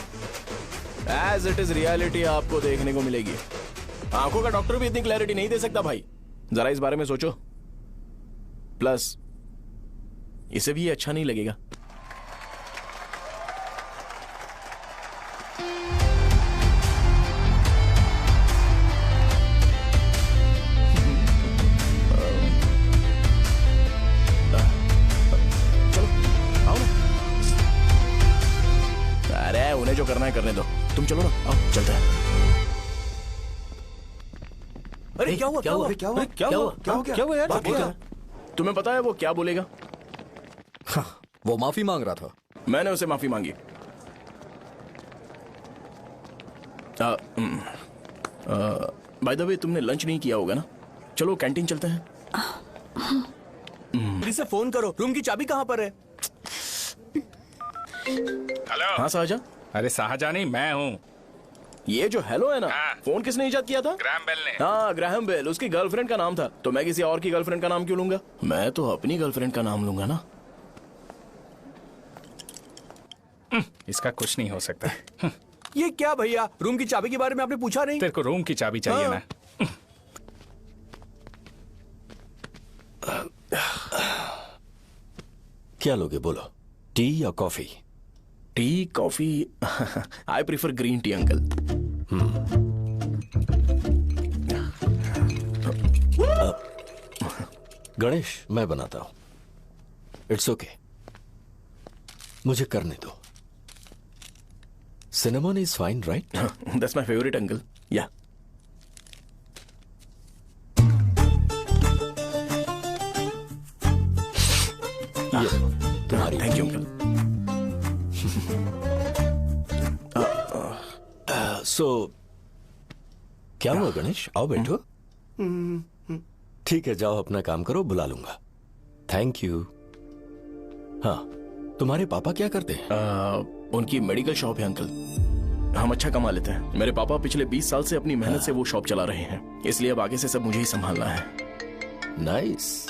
S17: एज इट इज रियलिटी आपको देखने को मिलेगी। आंखों का डॉक्टर भी इतनी क्लैरिटी नहीं दे सकता भाई, जरा इस बारे में सोचो। प्लस इसे भी ये अच्छा नहीं लगेगा। अरे उन्हें जो करना है करने दो, तुम चलो ना, आओ चलते हैं।
S2: अरे क्या हुआ? क्या हुआ? क्या हुआ? क्या हुआ? क्या हुआ यार?
S17: तुम्हें पता है वो क्या बोलेगा?
S2: वो माफी मांग रहा था।
S17: मैंने उसे माफी मांगी। बाय द वे तुमने लंच नहीं किया होगा ना? चलो कैंटीन चलते हैं।
S2: इसे फोन करो, रूम की चाबी कहाँ पर है?
S8: हेलो।
S17: हाँ शाहजहां।
S8: अरे शाहजहां नहीं, मैं हूँ।
S17: ये जो हेलो है ना, फोन किसने इजाद किया था?
S8: ग्राहम बेल ने।
S17: हाँ ग्राहम बेल, उसकी गर्लफ्रेंड का नाम था, तो मैं किसी और की गर्लफ्रेंड का नाम क्यों लूंगा? मैं तो अपनी गर्लफ्रेंड का नाम लूंगा ना।
S8: इसका कुछ नहीं हो सकता।
S2: ये क्या भैया, रूम की चाबी के बारे में आपने पूछा नहीं?
S8: तेरे को रूम की चाबी चाहिए ना?
S13: क्या लोगे बोलो, टी या coffee?
S17: Tea coffee I prefer green tea uncle.
S13: Ganesh मैं बनाता हूं। इट्स ओके, मुझे करने दो। Cinnamon is fine right?
S17: That's my favourite uncle. या
S13: तुम्हारी।
S17: Thank you uncle.
S13: सो क्या हुआ गणेश? आओ बैठो। ठीक है जाओ अपना काम करो, बुला लूंगा। Thank you. हाँ तुम्हारे पापा क्या करते हैं?
S17: उनकी मेडिकल शॉप है अंकल। हम अच्छा कमा लेते हैं। मेरे पापा पिछले 20 साल से अपनी मेहनत से वो शॉप चला रहे हैं, इसलिए अब आगे से सब मुझे ही संभालना है।
S13: Nice.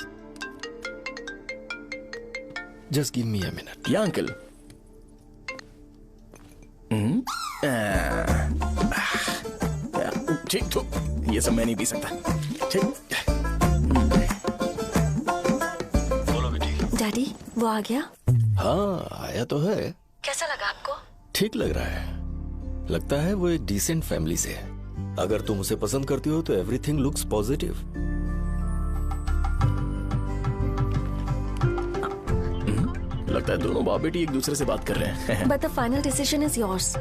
S13: Just give me a minute.
S17: या अंकल। ठीक तो ये सब मैं नहीं पी सकता। ठीक।
S15: डैडी वो आ गया?
S13: हाँ आया तो है।
S15: कैसा लगा आपको?
S13: ठीक लग रहा है। लगता है वो एक डिसेंट फैमिली से है। अगर तुम उसे पसंद करती हो तो एवरीथिंग लुक्स पॉजिटिव।
S17: लगता है दोनों बाप बेटी एक दूसरे से बात कर रहे हैं।
S15: But the final decision is yours.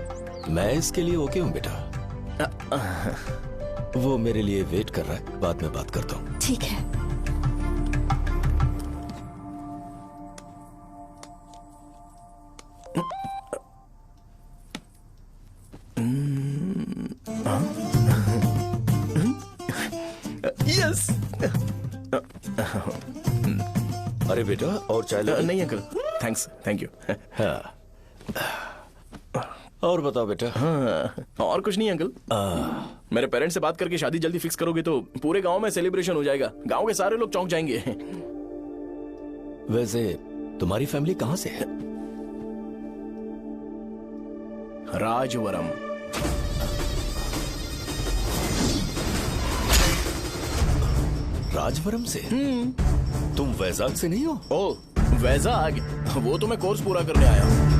S13: मैं इसके लिए ओके हूँ बेटा। वो मेरे लिए वेट कर रहा है, बाद में बात करता हूँ।
S15: ठीक है।
S17: यस।
S13: अरे बेटा और चाय लो।
S17: नहीं अंकल थैंक्स, थैंक यू।
S13: हाँ। और बताओ बेटा।
S17: हाँ, और कुछ नहीं अंकल। मेरे पेरेंट्स से बात करके शादी जल्दी फिक्स करोगे तो पूरे गांव में सेलिब्रेशन हो जाएगा। गांव के सारे लोग चौंक जाएंगे।
S13: वैसे तुम्हारी फैमिली कहाँ से है?
S17: राजवरम।
S13: राजवरम से? तुम वैजाग से नहीं हो?
S17: ओ वैजाग, वो तो मैं कोर्स पूरा करने आया हूँ।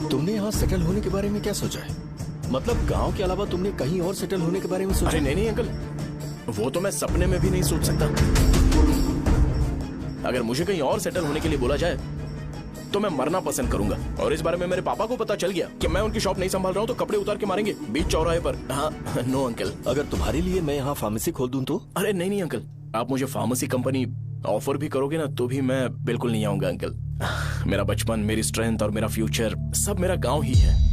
S13: तुमने यहाँ सेटल होने के बारे में क्या सोचा है? मतलब गांव के अलावा तुमने कहीं और सेटल होने के बारे में सोचा?
S17: अरे नहीं अंकल, वो तो मैं सपने में भी नहीं सोच सकता। अगर मुझे कहीं और सेटल होने के लिए बोला जाए तो मैं मरना पसंद करूंगा। और इस बारे में मेरे पापा को पता चल गया कि मैं उनकी शॉप नहीं संभाल रहा हूँ तो कपड़े उतार के मारेंगे बीच चौराहे पर। हाँ नो अंकल।
S13: अगर तुम्हारे लिए मैं यहाँ फार्मेसी खोल दूं तो?
S17: अरे नहीं अंकल, आप मुझे फार्मेसी कंपनी ऑफर भी करोगे ना तो भी मैं बिल्कुल नहीं आऊंगा अंकल। मेरा बचपन, मेरी स्ट्रेंथ और मेरा फ्यूचर सब मेरा गांव ही है।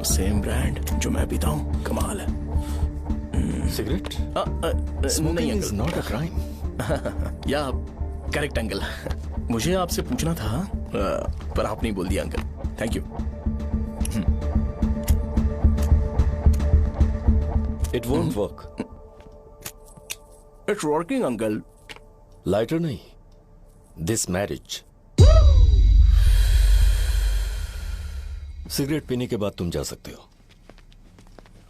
S17: सेम ब्रांड जो मैं पीता हूँ, कमाल है।
S13: सिगरेट?
S17: नहीं
S13: इज नॉट अ क्राइम।
S17: या करेक्ट अंकल। मुझे आपसे पूछना था पर आपने बोल दिया uncle. Thank you.
S13: It won't work.
S17: It's working uncle.
S13: Lighter नहीं, दिस मैरिज। सिगरेट पीने के बाद तुम जा सकते हो।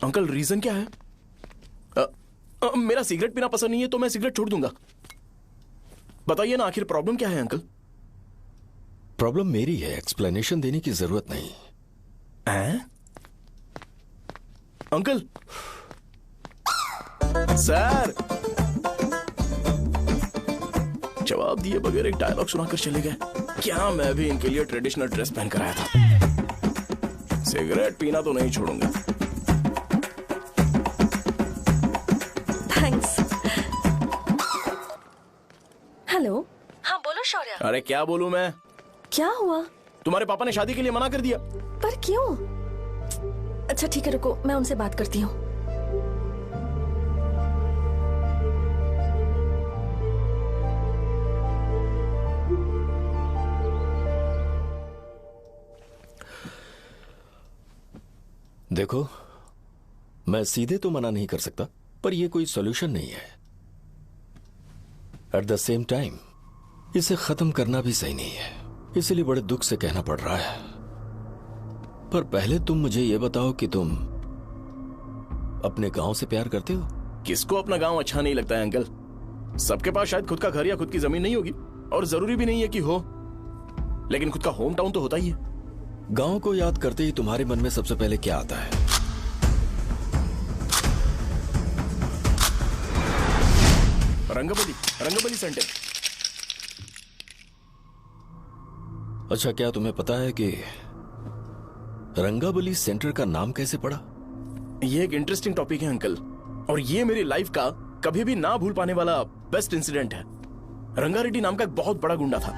S17: अंकल रीजन क्या है? मेरा सिगरेट पीना पसंद नहीं है तो मैं सिगरेट छोड़ दूंगा। बताइए ना आखिर प्रॉब्लम क्या है अंकल?
S13: प्रॉब्लम मेरी है, एक्सप्लेनेशन देने की जरूरत नहीं।
S17: अंकल सर जवाब दिए बगैर एक डायलॉग सुनाकर चले गए। क्या मैं भी इनके लिए ट्रेडिशनल ड्रेस पहन कर आया था। सिगरेट पीना तो नहीं छोड़ूंगा।
S15: थैंक्स। हेलो। हाँ बोलो शौर्य।
S17: अरे क्या बोलूं मैं?
S15: क्या हुआ?
S17: तुम्हारे पापा ने शादी के लिए मना कर दिया।
S15: पर क्यों? अच्छा ठीक है रुको, मैं उनसे बात करती हूँ।
S13: देखो, मैं सीधे तो मना नहीं कर सकता, पर यह कोई सॉल्यूशन नहीं है। एट द सेम टाइम इसे खत्म करना भी सही नहीं है, इसलिए बड़े दुख से कहना पड़ रहा है। पर पहले तुम मुझे यह बताओ कि तुम अपने गांव से प्यार करते हो?
S17: किसको अपना गांव अच्छा नहीं लगता है अंकल? सबके पास शायद खुद का घर या खुद की जमीन नहीं होगी, और जरूरी भी नहीं है कि हो, लेकिन खुद का होम टाउन तो होता ही है।
S13: गांव को याद करते ही तुम्हारे मन में सबसे पहले क्या आता है?
S17: रंगबली सेंटर।
S13: अच्छा, क्या तुम्हें पता है कि रंगाबली सेंटर का नाम कैसे पड़ा?
S17: ये एक इंटरेस्टिंग टॉपिक है अंकल, और ये मेरी लाइफ का कभी भी ना भूल पाने वाला बेस्ट इंसिडेंट है। रंगारेड्डी नाम का एक बहुत बड़ा गुंडा था,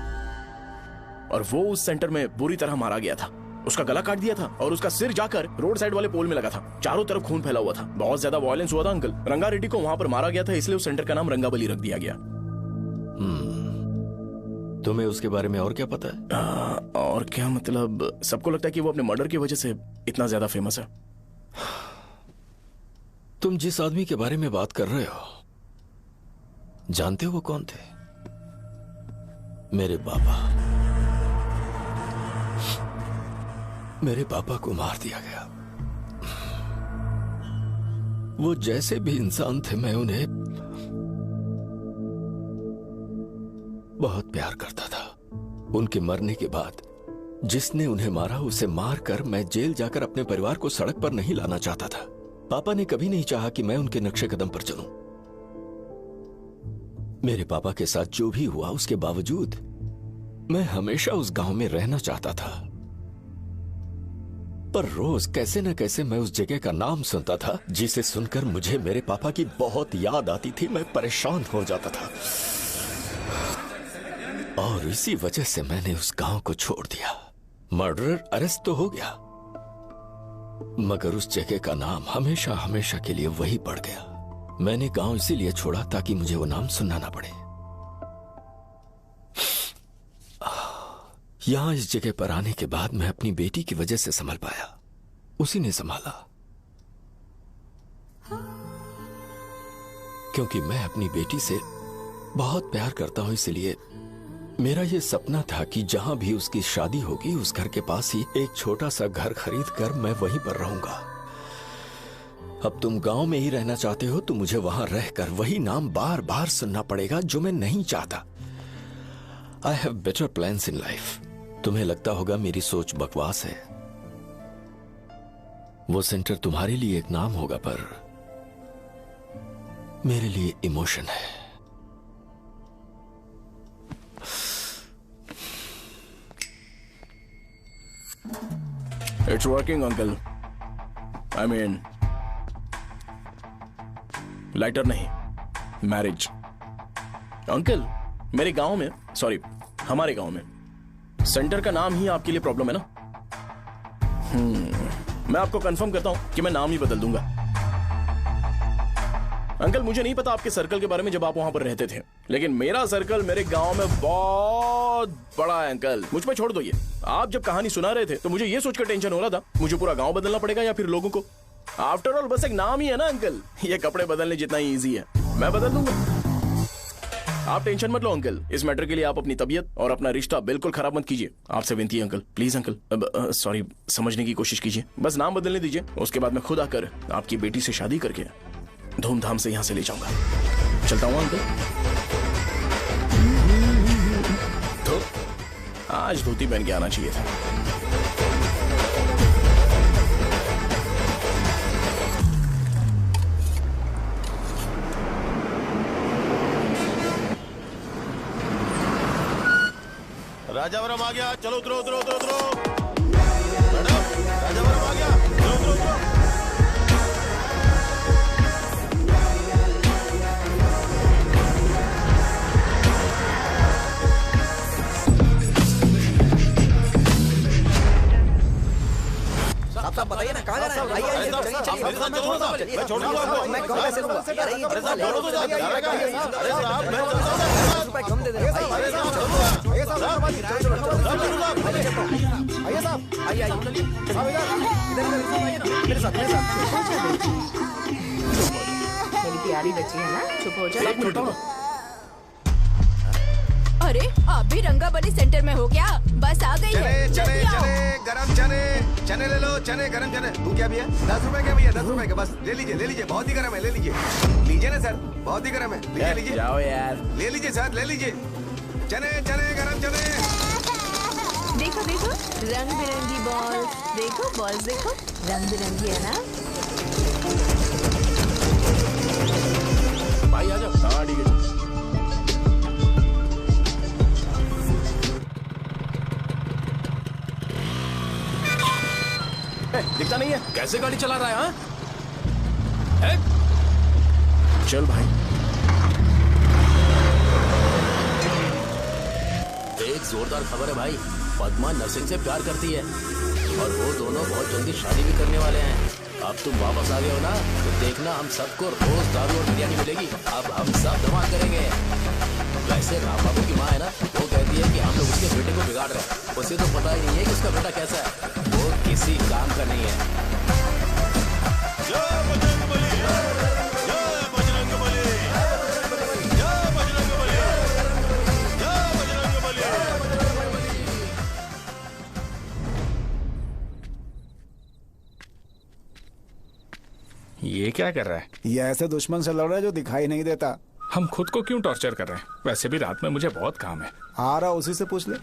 S17: और वो उस सेंटर में बुरी तरह मारा गया था। उसका गला काट दिया था और उसका सिर जाकर रोड साइड वाले पोल में लगा था। चारों तरफ खून फैला हुआ था, बहुत ज्यादा वायलेंस हुआ था अंकल। रंगारेड्डी को वहां पर मारा गया था, इसलिए उस सेंटर का नाम रंगाबली रख दिया गया।
S13: तुम्हें उसके बारे में और क्या पता है?
S17: और क्या मतलब, सबको लगता है कि वो अपने मर्डर की वजह से इतना ज्यादा फेमस है।
S13: तुम जिस आदमी के बारे में बात कर रहे हो, जानते हो वो कौन थे? मेरे पापा। मेरे पापा को मार दिया गया। वो जैसे भी इंसान थे, मैं उन्हें बहुत प्यार करता था। उनके मरने के बाद जिसने उन्हें मारा उसे मारकर मैं जेल जाकर अपने परिवार को सड़क पर नहीं लाना चाहता था। पापा ने कभी नहीं चाहा कि मैं उनके नक्शे कदम पर चलूं। मेरे पापा के साथ जो भी हुआ, उसके बावजूद मैं हमेशा उस गांव में रहना चाहता था। पर रोज कैसे न कैसे मैं उस जगह का नाम सुनता था, जिसे सुनकर मुझे मेरे पापा की बहुत याद आती थी। मैं परेशान हो जाता था, और इसी वजह से मैंने उस गांव को छोड़ दिया। मर्डरर अरेस्ट तो हो गया, मगर उस जगह का नाम हमेशा हमेशा के लिए वही पड़ गया। मैंने गांव इसीलिए छोड़ा ताकि मुझे वो नाम सुनना ना पड़े। यहां इस जगह पर आने के बाद मैं अपनी बेटी की वजह से संभल पाया, उसी ने संभाला। क्योंकि मैं अपनी बेटी से बहुत प्यार करता हूं, इसलिए मेरा यह सपना था कि जहां भी उसकी शादी होगी, उस घर के पास ही एक छोटा सा घर खरीद कर मैं वहीं पर रहूंगा। अब तुम गांव में ही रहना चाहते हो तो मुझे वहां रहकर वही नाम बार बार सुनना पड़ेगा, जो मैं नहीं चाहता। I have better plans in life. तुम्हें लगता होगा मेरी सोच बकवास है। वो सेंटर तुम्हारे लिए एक नाम होगा, पर मेरे लिए इमोशन है।
S17: It's working uncle. I mean lighter नहीं, मैरिज। अंकल मेरे गांव में, सॉरी हमारे गांव में सेंटर का नाम ही आपके लिए प्रॉब्लम है ना? मैं आपको कंफर्म करता हूं कि मैं नाम ही बदल दूंगा। अंकल मुझे नहीं पता आपके सर्कल के बारे में जब आप वहां पर रहते थे, लेकिन मेरा सर्कल मेरे गांव में बहुत बड़ा है अंकल। मुझ पर छोड़ दो ये। आप जब कहानी सुना रहे थे तो मुझे ये सोचकर टेंशन हो रहा था मुझे पूरा गांव बदलना पड़ेगा या फिर लोगों को। आफ्टर ऑल बस एक नाम ही है ना अंकल, ये कपड़े बदलने जितना ही ईजी है। मैं बदल दूंगा। आप टेंशन मत लो अंकल, इस मैटर के लिए आप अपनी तबीयत और अपना रिश्ता बिल्कुल खराब मत कीजिए। आपसे विनती है अंकल, प्लीज अंकल। अब सॉरी, समझने की कोशिश कीजिए, बस नाम बदलने दीजिए, उसके बाद मैं खुद आकर आपकी बेटी से शादी करके धूमधाम से यहाँ से ले जाऊंगा। चलता हूँ अंकल। तो आज धोती पहन के आना चाहिए था।
S9: राजावरम आ गया, चलो उतरो उतरो उतरो उतरो। मैडम, राजावरम आ गया, चलो उतरो उतरो।
S2: साहब बताइए ना कहाँ जाना है? आइए आइए चलिए चलिए।
S9: मैं छोड़ दूंगा आपको।
S2: मैं कम पैसे दूंगा।
S9: अरे साहब छोड़ो तो साहब। अरे साहब मैं
S2: रुपए कम दे देना।
S7: आइए साहब, आइए साहब,
S2: आइए आइए
S7: साहब इधर आइए ना, मेरे साथ
S5: मेरी प्यारी बच्ची है ना, चुप हो जा।
S4: अरे आप भी रंगाबली सेंटर में हो क्या? बस आ गई है,
S11: चने
S4: जल्दी आओ।
S11: चने गरम चने ले लो, चने गरम चने। तू क्या भैया? 10 रुपए का भैया, 10 रुपए का, बस ले लीजिए, बहुत ही गरम है, ले लीजिए ना सर, बहुत ही गरम है, लीजिए
S17: जाओ यार,
S11: ले लीजिए सर, ले लीजिए। चने गरम चने।
S3: देखो देखो रंग बिरंगी बॉल्स, देखो बॉल्स देखो रंग बिरंगी है ना।
S17: भाई आ जाओ। हाँ ठीक है। दिखता नहीं है, कैसे गाड़ी चला रहा है? हाँ चल भाई।
S18: एक जोरदार खबर है भाई, पद्मा नर्सिंग से प्यार करती है और वो दोनों बहुत जल्दी शादी भी करने वाले हैं। अब तुम वापस आ गए हो ना, तो देखना हम सबको रोज दारू और बिरयानी मिलेगी। अब हम सब धमाल करेंगे। वैसे राम बाबू की माँ है ना, वो कहती है कि हम लोग उसके बेटे को बिगाड़ रहे हैं। उसे तो पता ही नहीं है कि उसका बेटा कैसा है, वो किसी काम का नहीं है।
S8: ये क्या कर रहा है?
S7: ये ऐसे दुश्मन से लड़ रहा है जो दिखाई नहीं देता।
S8: हम खुद को क्यों टॉर्चर कर रहे हैं? वैसे भी रात में मुझे बहुत काम है।
S7: आ रहा उसी से पूछ ले।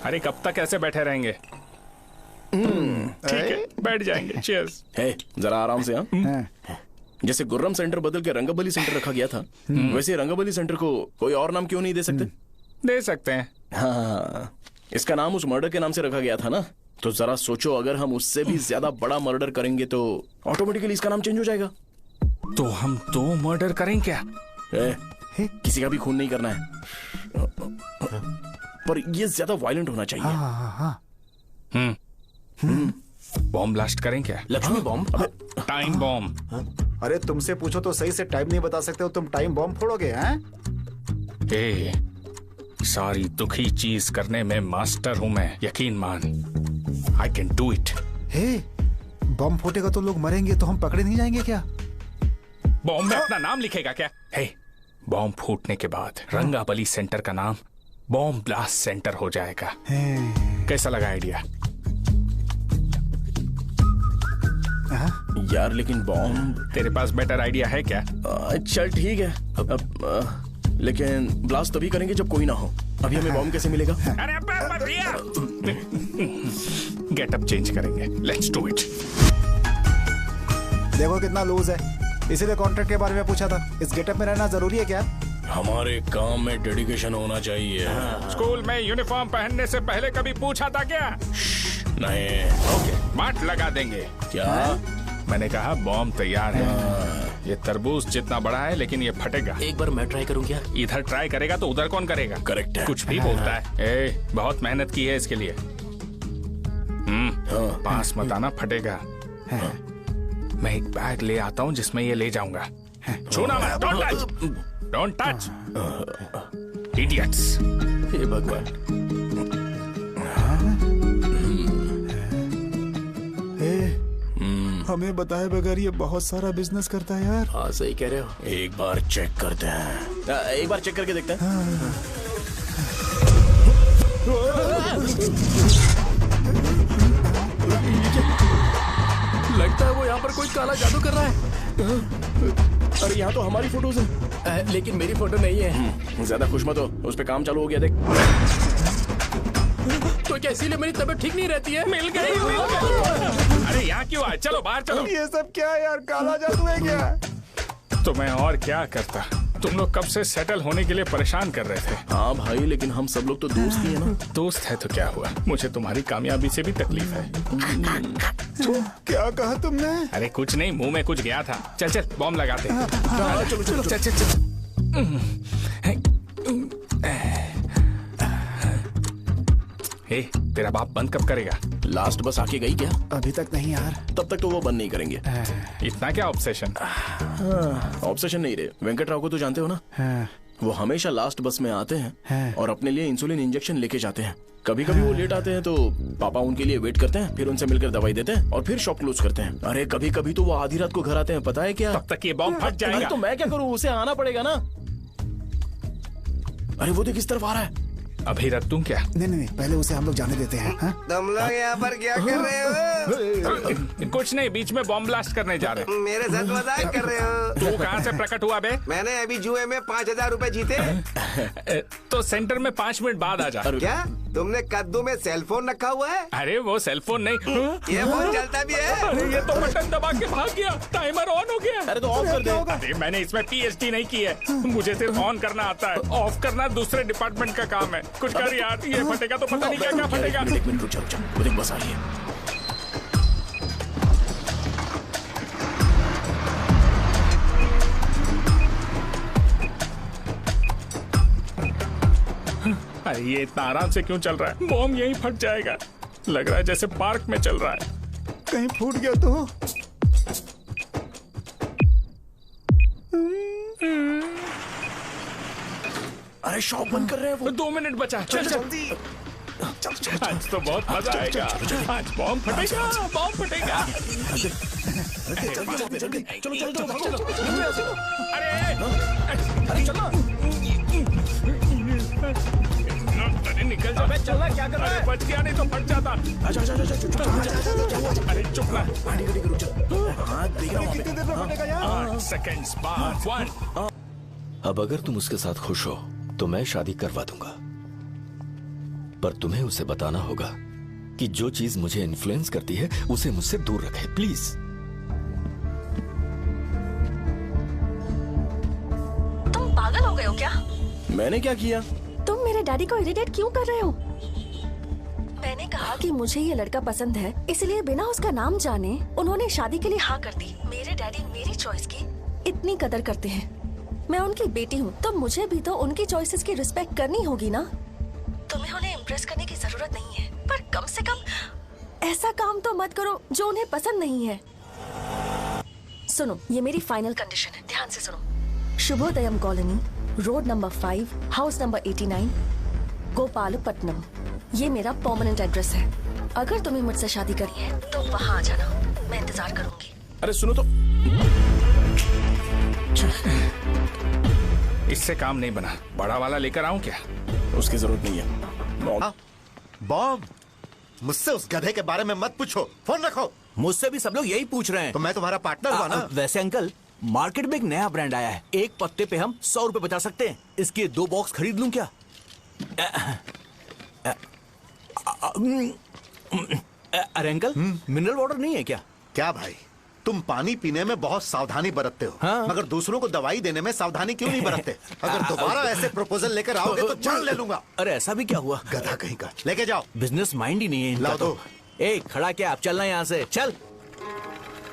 S8: अरे कब तक ऐसे बैठे रहेंगे? ठीक है, बैठ जाएंगे। चीयर्स।
S17: हे, जरा आराम से। हाँ, जैसे गुर्रम सेंटर बदल के रंगाबली सेंटर रखा गया था, वैसे रंगाबली सेंटर को कोई और नाम क्यों नहीं दे सकते?
S8: दे सकते हैं।
S17: हाँ, इसका नाम उस मर्डर के नाम से रखा गया था ना, तो जरा सोचो, अगर हम उससे भी ज्यादा बड़ा मर्डर करेंगे तो ऑटोमेटिकली इसका नाम चेंज हो जाएगा।
S8: तो हम 2 मर्डर करें क्या?
S17: किसी का भी खून नहीं करना है, पर ये ज्यादा वायलेंट होना चाहिए।
S8: बॉम्ब ब्लास्ट करें क्या?
S18: लक्ष्मी बॉम्ब?
S8: Time bomb.
S7: अरे तुमसे पूछो तो सही से टाइम नहीं बता सकते हो, तुम टाइम बॉम्ब फोड़ोगे? हैं?
S8: सारी दुखी चीज करने में मास्टर हूं मैं, यकीन मान। I can do it.
S7: Bomb फूटेगा तो लोग मरेंगे, तो हम पकड़े नहीं जाएंगे क्या?
S8: बॉम्ब में अपना नाम लिखेगा क्या? बॉम्ब फूटने के बाद रंगाबली सेंटर का नाम बॉम्ब ब्लास्ट सेंटर हो जाएगा। कैसा लगा आइडिया?
S17: यार लेकिन बॉम्ब,
S8: तेरे पास बेटर आइडिया है क्या?
S17: चल ठीक है, लेकिन ब्लास्ट तभी करेंगे जब कोई ना हो। अभी हमें बॉम्ब कैसे मिलेगा?
S8: अरे गेटअप चेंज करेंगे। Let's do it.
S7: देखो कितना लूज है, इसीलिए कॉन्ट्रैक्ट के बारे में पूछा था। इस गेटअप में रहना जरूरी है क्या?
S13: हमारे काम में डेडिकेशन होना चाहिए।
S8: स्कूल में यूनिफॉर्म पहनने से पहले कभी पूछा था क्या?
S13: नहीं।
S8: ओके, मार्ट लगा देंगे।
S13: क्या?
S8: मैंने कहा बॉम्ब तैयार है। ये तरबूज जितना बड़ा है, लेकिन ये फटेगा।
S18: एक बार मैं ट्राई करूं क्या?
S8: इधर ट्राई करेगा तो उधर कौन करेगा?
S13: करेक्ट है।
S8: कुछ भी बोलता है। बहुत मेहनत की है इसके लिए। पास मत आना, फटेगा। मैं एक बैग ले आता हूँ जिसमें ये ले जाऊंगा। छूना मत, डोंट टच, इडियट्स।
S18: हे भगवान।
S7: हमें बताए बगैर ये बहुत सारा बिजनेस करता है यार।
S17: हाँ सही कह रहे हो, एक बार चेक करते हैं। एक बार चेक करके देखते हैं। लगता है वो यहाँ पर कोई काला जादू कर रहा है। अरे यहाँ तो हमारी फोटोज हैं, लेकिन मेरी फोटो नहीं है। ज्यादा खुश मत हो, उस पे काम चालू हो गया देख। तो क्या इसीलिए मेरी तबीयत ठीक नहीं रहती है? मिल गई।
S8: अरे यहाँ क्यों आए? चलो बाहर चलो।
S7: ये सब क्या है यार, काला जादू है क्या?
S8: तो मैं और क्या करता? तुम लोग कब से सेटल होने के लिए परेशान कर रहे थे।
S17: हाँ भाई, लेकिन हम सब लोग तो दोस्त ही है ना।
S8: दोस्त है तो क्या हुआ, मुझे तुम्हारी कामयाबी से भी तकलीफ है।
S7: क्या कहा तुमने?
S8: अरे कुछ नहीं, मुंह में कुछ गया था। चल चल बॉम्ब लगाते हैं। चलो चलो चल चल चल। तेरा बाप बंद कब करेगा?
S17: लास्ट बस आके गई क्या?
S7: अभी तक नहीं यार।
S17: तब तक तो वो बंद नहीं करेंगे।
S8: इतना क्या ऑब्सेशन?
S17: ऑब्सेशन नहीं रे, वेंकट राव को तो जानते हो ना। वो हमेशा लास्ट बस में आते हैं और अपने लिए इंसुलिन इंजेक्शन लेके जाते हैं। कभी कभी वो लेट आते हैं तो पापा उनके लिए वेट करते हैं, फिर उनसे मिलकर दवाई देते हैं और फिर शॉप क्लोज करते हैं। अरे कभी कभी तो वो आधी रात को घर आते हैं, पता है क्या?
S8: तब तक ये बॉम्ब फट जाएगा।
S17: तो मैं क्या करूँ, उसे आना पड़ेगा ना। अरे वो देख किस तरफ आ रहा है।
S8: अभी रख दूं क्या?
S7: नहीं, पहले उसे हम लोग जाने देते हैं।
S11: तुम लोग यहाँ पर क्या कर रहे हो?
S8: कुछ नहीं, बीच में बॉम्ब ब्लास्ट करने जा रहे।
S11: मेरे साथ मजाक कर रहे हो?
S8: तू कहाँ से प्रकट हुआ बे?
S11: मैंने अभी जुए में 5,000 रुपए जीते।
S8: तो सेंटर में 5 मिनट बाद आ जा।
S11: क्या तुमने कद्दू में सेलफोन रखा हुआ है?
S8: अरे वो सेलफोन नहीं,
S11: ये फोन चलता भी है।
S8: अरे ये तो बटन दबा के भाग गया, टाइमर ऑन हो गया।
S17: अरे तो ऑफ कर दे।
S8: अरे मैंने इसमें PhD नहीं की है, मुझे सिर्फ ऑन करना आता है। ऑफ करना दूसरे डिपार्टमेंट का काम है। कुछ कर यार, ये फटेगा तो पता नहीं क्या क्या फटेगा।
S17: एक मिनट रुक जा, वो देख बस आई है।
S8: अरे ये इतना आराम से क्यों चल रहा है? बॉम्ब यहीं फट जाएगा। लग रहा है जैसे पार्क में चल रहा है।
S7: कहीं फूट गया तो?
S17: अरे शॉप बंद कर रहे हैं वो।
S8: 2 मिनट बचा, चल जल्दी। आज तो बहुत मजा आएगा। आज बॉम्ब फटेगा, बॉम्ब फटेगा।
S17: चलो।
S8: अरे चलो। अरे निकल जा।
S17: चलना क्या कर रहा है?
S8: बच गया, नहीं तो फट जाता। अरे चुप ना।
S17: रुक जा। हाँ देख रहा हूँ।
S7: कितनी देर में फटेगा यार?
S8: 8 सेकंड्स बाद 1।
S13: अब अगर तुम उसके साथ खुश हो तो मैं शादी करवा दूंगा, पर तुम्हें उसे बताना होगा कि जो चीज मुझे इन्फ्लुएंस करती है उसे मुझसे दूर रखे, प्लीज।
S15: तुम पागल हो गए हो क्या?
S17: मैंने क्या किया?
S15: तुम मेरे डैडी को इरिटेट क्यों कर रहे हो? मैंने कहा कि मुझे ये लड़का पसंद है, इसलिए बिना उसका नाम जाने उन्होंने शादी के लिए हाँ कर दी। मेरे डैडी मेरी चॉइस की इतनी कदर करते हैं। मैं उनकी बेटी हूँ, तो मुझे भी तो उनकी चॉइसेस की रिस्पेक्ट करनी होगी ना। तुम्हें उन्हें इम्प्रेस करने की जरूरत नहीं है, पर कम से कम ऐसा काम तो मत करो जो उन्हें पसंद नहीं है। सुनो, ये मेरी फाइनल कंडीशन है, ध्यान से सुनो। Shubhodayam colony, road number 5, house number 89, Gopalapatnam. ये मेरा परमानेंट एड्रेस है। अगर तुम्हें मुझसे शादी करनी है तो वहाँ आ जाना, मैं इंतजार करूंगी।
S17: अरे सुनो तो।
S8: इससे काम नहीं बना, बड़ा वाला लेकर आऊं क्या?
S17: उसकी जरूरत नहीं है।
S9: बॉम्ब, मुझसे उस गधे के बारे में मत पूछो, फोन रखो।
S19: मुझसे भी सब लोग यही पूछ रहे हैं।
S9: तो मैं तुम्हारा पार्टनर हुआ ना।
S19: वैसे अंकल, मार्केट में एक नया ब्रांड आया है, एक पत्ते पे हम 100 रुपए बचा सकते हैं। इसके 2 बॉक्स खरीद लूं क्या? अरे अंकल, मिनरल वाटर नहीं है क्या?
S9: क्या भाई, तुम पानी पीने में बहुत सावधानी बरतते हो,
S19: हाँ?
S9: मगर दूसरों को दवाई देने में सावधानी क्यों नहीं बरतते? अगर दोबारा ऐसे प्रपोजल लेकर आओगे तो जान ले लूंगा।
S19: अरे ऐसा भी क्या हुआ?
S9: गधा कहीं का, लेके जाओ।
S19: बिजनेस माइंड ही नहीं है इनका।
S9: लाओ दो।
S19: खड़ा क्या, आप चलना यहाँ से, चल।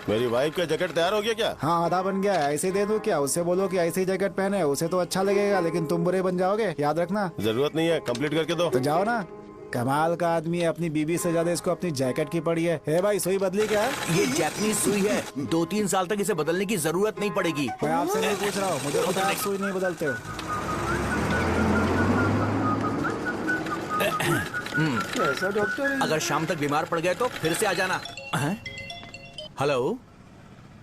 S10: मेरी वाइफ का जैकेट तैयार हो गया क्या?
S7: हाँ, आधा बन गया है। ऐसे दे दो क्या? उससे बोलो कि ऐसे ही जैकेट पहने, उसे तो अच्छा लगेगा, लेकिन तुम बुरे बन जाओगे, याद रखना।
S10: जरूरत नहीं है, कंप्लीट करके दो।
S7: तो जाओ ना। कमाल का आदमी है, अपनी बीबी से ज्यादा इसको अपनी जैकेट की पड़ी है। हे भाई, सुई बदली क्या है?
S19: ये जैपनीज सुई है, 2-3 साल तक इसे बदलने की जरूरत नहीं पड़ेगी।
S7: मैं आपसे नहीं पूछ रहा हूँ, मुझे पता है आप सुई नहीं बदलते हो।
S19: कैसा डॉक्टर? अगर शाम तक बीमार पड़ गए तो फिर से आ जाना। हेलो,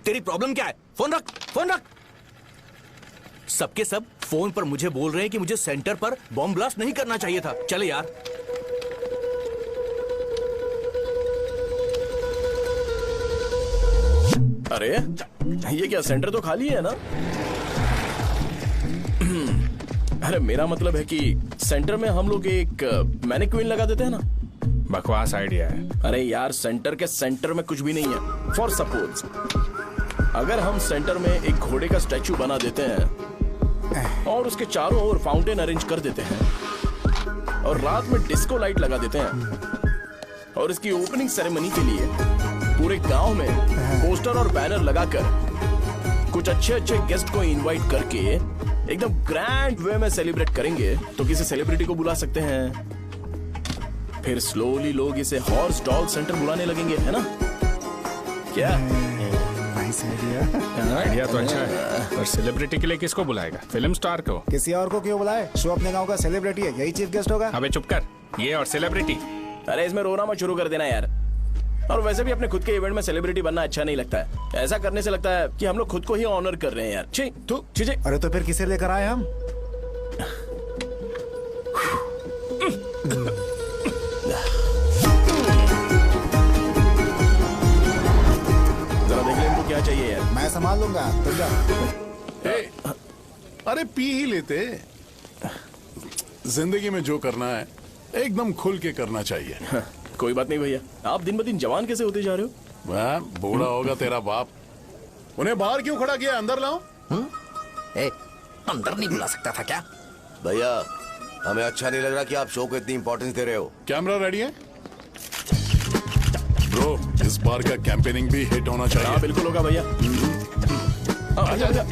S19: तेरी प्रॉब्लम क्या है? फोन रख, फोन रख। सबके सब फोन पर मुझे बोल रहे हैं कि मुझे सेंटर पर बॉम्ब ब्लास्ट नहीं करना चाहिए था। चले यार।
S17: अरे ये क्या, सेंटर तो खाली है ना? अरे मेरा मतलब है कि सेंटर में हम लोग एक मैनिक्विन लगा देते हैं ना।
S8: बकवास आइडिया है।
S17: अरे यार, सेंटर के सेंटर में कुछ भी नहीं है। फॉर सपोज अगर हम सेंटर में एक घोड़े का स्टैचू बना देते हैं और उसके चारों ओर फाउंटेन अरेंज कर देते हैं और रात में डिस्को लाइट लगा देते हैं और इसकी ओपनिंग सेरेमनी के लिए पूरे गांव में पोस्टर और बैनर लगाकर कुछ अच्छे अच्छे गेस्ट को इनवाइट करके एकदम ग्रैंड वे में सेलिब्रेट करेंगे, तो किसी सेलिब्रिटी को बुला सकते हैं। फिर स्लोली लोग इसे हॉर्स डॉल सेंटर बुलाने लगेंगे, है ना? क्या
S8: आइडिया तो अच्छा है, पर सेलिब्रिटी के लिए किसको बुलाएगा? फिल्म स्टार को?
S7: किसी और को क्यों बुलाए? शो अपने गांव का सेलिब्रिटी है, यही चीफ गेस्ट होगा।
S8: अबे चुप कर, ये और सेलिब्रिटी।
S17: अरे इसमें रोना मत शुरू कर देना यार। और वैसे भी अपने खुद के इवेंट में सेलिब्रिटी बनना अच्छा नहीं लगता है। ऐसा करने से लगता है कि हम लोग खुद को ही ऑनर कर रहे हैं यार। छी तू छी।
S7: अरे तो फिर किसे लेकर आए हम?
S17: जरा देख ले इनको क्या चाहिए यार।
S7: मैं संभाल लूंगा, तुम जाओ।
S20: अरे पी ही लेते। जिंदगी में जो करना है एकदम खुल के करना चाहिए।
S17: कोई बात नहीं भैया, आप दिन ब दिन जवान कैसे होते जा रहे हो?
S20: वह बूढ़ा होगा तेरा बाप। उन्हें बाहर क्यों खड़ा किया? अंदर लाओ।
S2: अंदर नहीं बुला सकता था क्या?
S11: भैया हमें अच्छा नहीं लग रहा कि आप शो को इतनी इंपॉर्टेंस दे रहे हो।
S20: कैमरा रेडी है ब्रो? इस बार का कैंपेनिंग भी हिट होना चाहिए।
S17: हाँ बिल्कुल होगा भैया। आजा।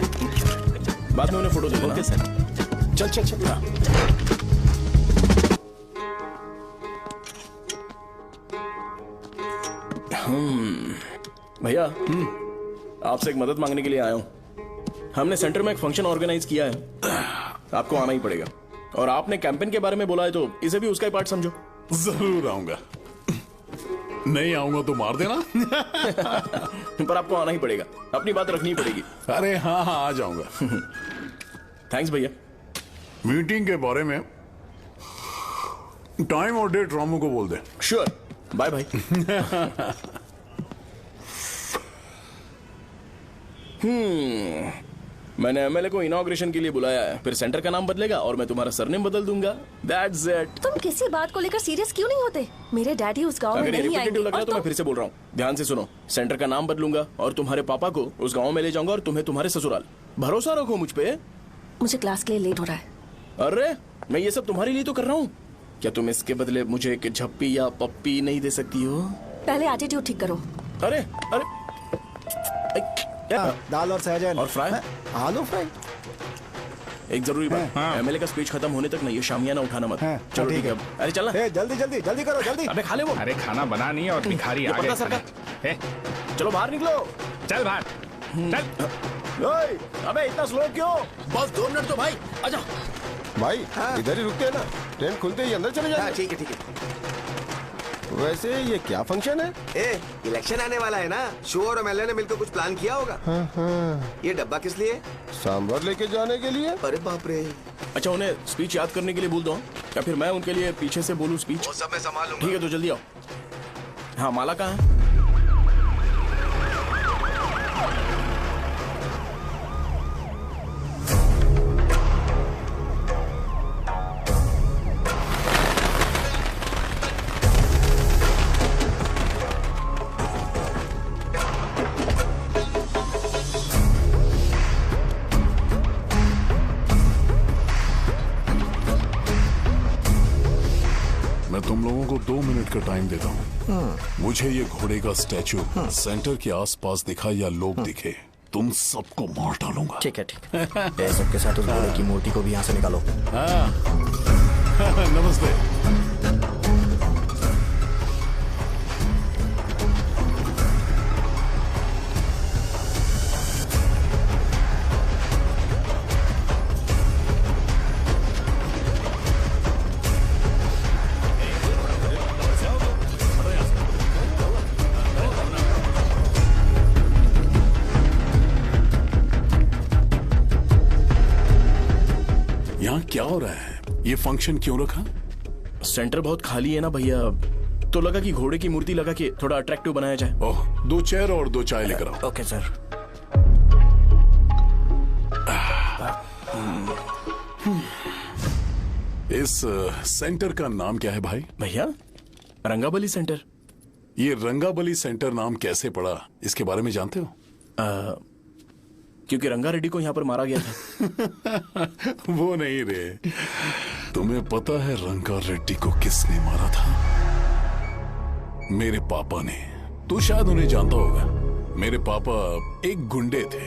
S17: बाद में उन्हें फोटो दे देना।
S20: चल चल चल।
S17: भैया आपसे एक मदद मांगने के लिए आया हूँ। हमने सेंटर में एक फंक्शन ऑर्गेनाइज किया है, आपको आना ही पड़ेगा। और आपने कैंपेन के बारे में बोला है तो इसे भी उसका ही पार्ट समझो।
S20: जरूर आऊंगा। नहीं आऊंगा तो मार देना।
S17: पर आपको आना ही पड़ेगा, अपनी बात रखनी पड़ेगी।
S20: अरे हाँ हाँ आ जाऊंगा।
S17: थैंक्स भैया।
S20: मीटिंग के बारे में टाइम और डेट रामू को बोल दे।
S17: श्योर, बाय भाई। मैंने एमएलए को इनॉग्रेशन के लिए बुलाया है, फिर सेंटर का नाम बदलेगा और मैं तुम्हारा सरनेम बदल दूंगा। That's it।
S15: तुम किसी बात को लेकर सीरियस क्यों नहीं होते? मेरे डैडी उस गांव में नहीं आएंगे।
S17: लग रहा है तो मैं फिर से बोल रहा हूँ, ध्यान से सुनो। सेंटर का नाम बदलूंगा और तुम्हारे पापा को उस गाँव में ले जाऊंगा और तुम्हें तुम्हारे ससुराल। भरोसा रखो मुझ पे।
S15: मुझे क्लास के लिए लेट हो रहा है।
S17: अरे मैं ये सब तुम्हारे लिए तो कर रहा हूँ। क्या तुम इसके बदले मुझे एक झप्पी या पप्पी नहीं दे सकती हो?
S15: पहले एटीट्यूड ठीक करो।
S17: अरे अरे
S7: दाल और सहजन
S17: और फ्राई,
S7: आलू फ्राई।
S17: एक जरूरी बात, एमएलए का स्पीच खत्म होने तक ना ये शामियाना उठाना मत। चलो ठीक है। अरे चलना।
S7: जल्दी जल्दी जल्दी करो जल्दी।
S17: अबे खा ले वो।
S8: अरे खाना बना नहीं और भिखारी आ गए।
S17: चलो बाहर निकलो।
S8: चल बाहर
S17: चल। अबे इतना स्लो क्यों?
S19: बस 2 मिनट तो भाई। आजा
S10: भाई इधर ही रुकते हैं ना, ट्रेन खुलते ही अंदर चले जाएंगे।
S11: ठीक है ठीक है।
S10: वैसे ये क्या फंक्शन है?
S11: इलेक्शन आने वाला है ना, शो और एमएलए ने मिलकर कुछ प्लान किया होगा। ये डब्बा किस लिए?
S10: सांभर लेके जाने के लिए।
S11: अरे बाप रे।
S17: अच्छा उन्हें स्पीच याद करने के लिए बोल दो या फिर मैं उनके लिए पीछे से बोलूं स्पीच?
S11: वो सब मैं संभालूंगा।
S17: ठीक है तो जल्दी आओ। हाँ माला कहाँ है?
S20: मैं तुम लोगों को 2 मिनट का टाइम देता हूँ। मुझे ये घोड़े का स्टैचू सेंटर के आसपास दिखा या लोग दिखे, तुम सबको मार डालूंगा।
S2: ठीक है ठीक है। सबके साथ उस घोड़े की मूर्ति को भी यहाँ से निकालो।
S20: नमस्ते। हो रहा है? ये फंक्शन क्यों रखा?
S17: सेंटर बहुत खाली है ना भैया, तो लगा कि घोड़े की मूर्ति लगा के थोड़ा अट्रैक्टिव बनाया जाए।
S20: ओह, 2 चेयर और 2 चाय लेकर आओ।
S17: Okay sir.
S20: इस सेंटर का नाम क्या है भाई?
S17: भैया रंगाबली सेंटर।
S20: ये रंगाबली सेंटर नाम कैसे पड़ा, इसके बारे में जानते हो?
S17: क्योंकि रंगा रेड्डी को यहाँ पर मारा गया था।
S20: वो नहीं रे, तुम्हें पता है रंगा रेड्डी को किसने मारा था? मेरे पापा ने। तू शायद उन्हें जानता होगा। मेरे पापा एक गुंडे थे।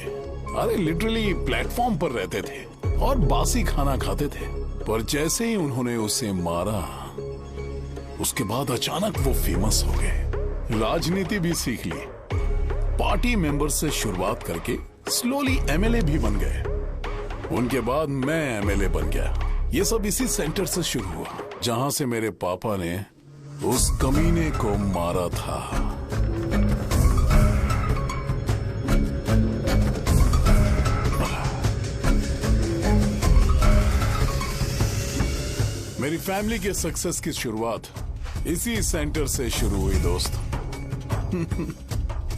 S20: अरे लिटरली प्लेटफॉर्म पर रहते थे और बासी खाना खाते थे। पर जैसे ही उन्होंने उसे मारा, उसके बाद अचानक वो फेमस हो गए। राजनीति भी सीख ली, पार्टी मेंबर से शुरुआत करके स्लोली एमएलए भी बन गए। उनके बाद मैं एमएलए बन गया। ये सब इसी सेंटर से शुरू हुआ, जहां से मेरे पापा ने उस कमीने को मारा था। मेरी फैमिली के सक्सेस की शुरुआत इसी सेंटर से शुरू हुई दोस्त।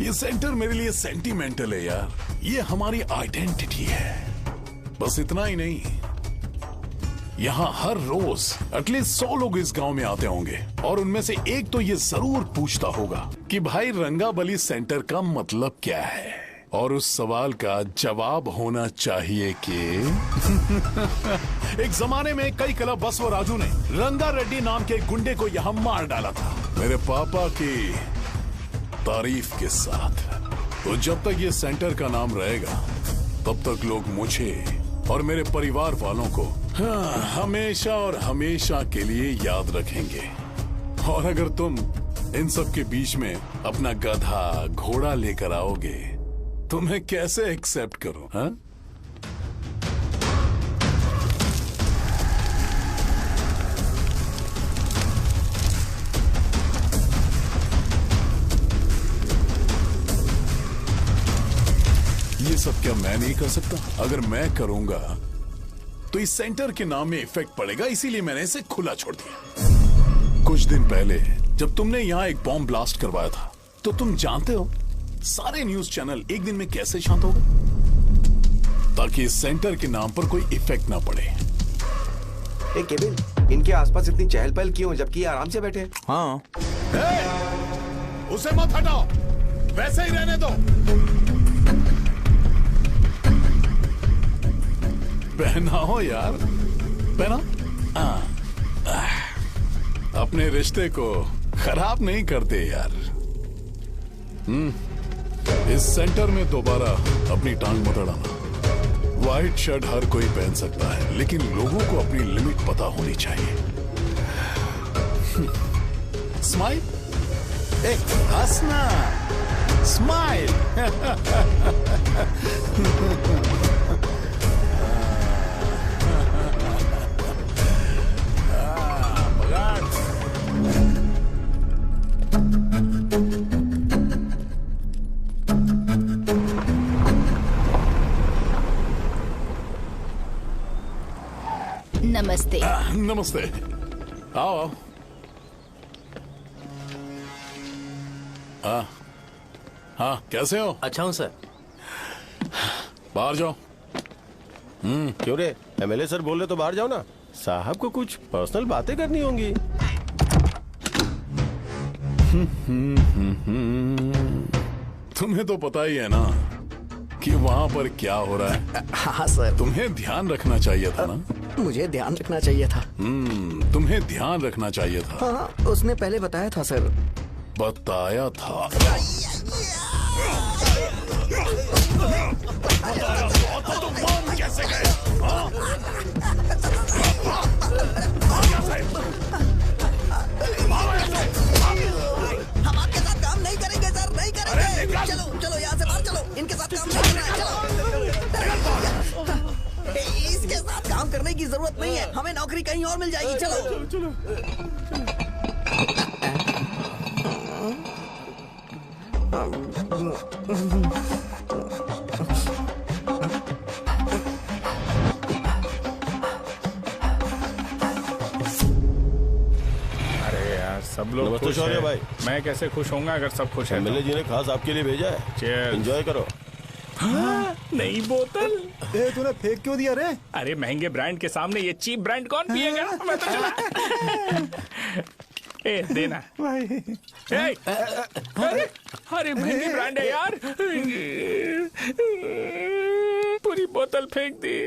S20: ये सेंटर मेरे लिए सेंटिमेंटल है यार। ये हमारी आइडेंटिटी है। बस इतना ही नहीं, यहाँ हर रोज एटलीस्ट 100 लोग इस गांव में आते होंगे और उनमें से एक तो ये जरूर पूछता होगा कि भाई रंगाबली सेंटर का मतलब क्या है, और उस सवाल का जवाब होना चाहिए कि एक जमाने में कई क्लब बसवराजू ने रंगा रेड्डी नाम के गुंडे को यहाँ मार डाला था, मेरे पापा की तारीफ के साथ। तो जब तक ये सेंटर का नाम रहेगा, तब तक लोग मुझे और मेरे परिवार वालों को हमेशा और हमेशा के लिए याद रखेंगे। और अगर तुम इन सब के बीच में अपना गधा घोड़ा लेकर आओगे तो मैं कैसे एक्सेप्ट करूं? हाँ? ये सब क्या मैं नहीं कर सकता? अगर मैं करूंगा तो इस सेंटर के नाम में इफेक्ट पड़ेगा, इसीलिए मैंने इसे खुला छोड़ दिया। कुछ दिन पहले जब तुमने यहाँ एक बॉम्ब ब्लास्ट करवाया था, तो तुम जानते हो सारे न्यूज चैनल एक दिन में कैसे शांत हो गए? ताकि इस सेंटर के नाम पर कोई इफेक्ट ना पड़े।
S11: केविन, इनके आसपास इतनी चहल पहल क्यों, जबकि आराम से बैठे?
S19: हाँ।
S20: उसे मत हटाओ, वैसे ही रहने दो। पहनाओ यार, पहना। अपने रिश्ते को खराब नहीं करते यार। इस सेंटर में दोबारा अपनी टांग मत अड़ाना। व्हाइट शर्ट हर कोई पहन सकता है, लेकिन लोगों को अपनी लिमिट पता होनी चाहिए। स्माइल, एक हंसना, स्माइल।
S4: नमस्ते।
S20: नमस्ते, आओ। हाँ, कैसे हो?
S18: अच्छा हूँ सर।
S20: बाहर जाओ।
S10: क्यों रे, एमएलए सर बोल रहे तो बाहर जाओ ना। साहब को कुछ पर्सनल बातें करनी होंगी।
S20: तुम्हें तो पता ही है ना कि वहाँ पर क्या हो रहा है।
S2: हाँ सर।
S20: तुम्हें ध्यान रखना चाहिए था ना।
S2: मुझे ध्यान रखना चाहिए था।
S20: तुम्हें ध्यान रखना चाहिए था।
S2: हाँ, उसने पहले बताया था सर।
S20: बताया था? तो मान कैसे गए?
S2: हम आपके साथ काम नहीं करेंगे सर, नहीं करेंगे। चलो चलो यहाँ से बाहर चलो, इनके साथ काम नहीं करना है। चलो, इसके साथ काम करने की जरूरत नहीं है, हमें नौकरी कहीं और मिल जाएगी। चलो चलो।
S8: सब लोग
S10: नमस्ते
S8: खुश
S10: शौर्य
S8: हैं।
S10: भाई।
S8: मैं कैसे खुश होऊंगा अगर सब खुश हैं
S10: एमएलए जी ने खास आपके लिए भेजा है।
S8: Cheers।
S10: एंजॉय करो।
S8: नई बोतल।
S7: तूने फेंक क्यों दिया रे?
S8: अरे महंगे ब्रांड के सामने ये चीप ब्रांड कौन पिएगा? मैं तो चला। ए देना
S7: भाई।
S8: अरे महंगी ब्रांड है यार। पूरी बोतल फेंक दी।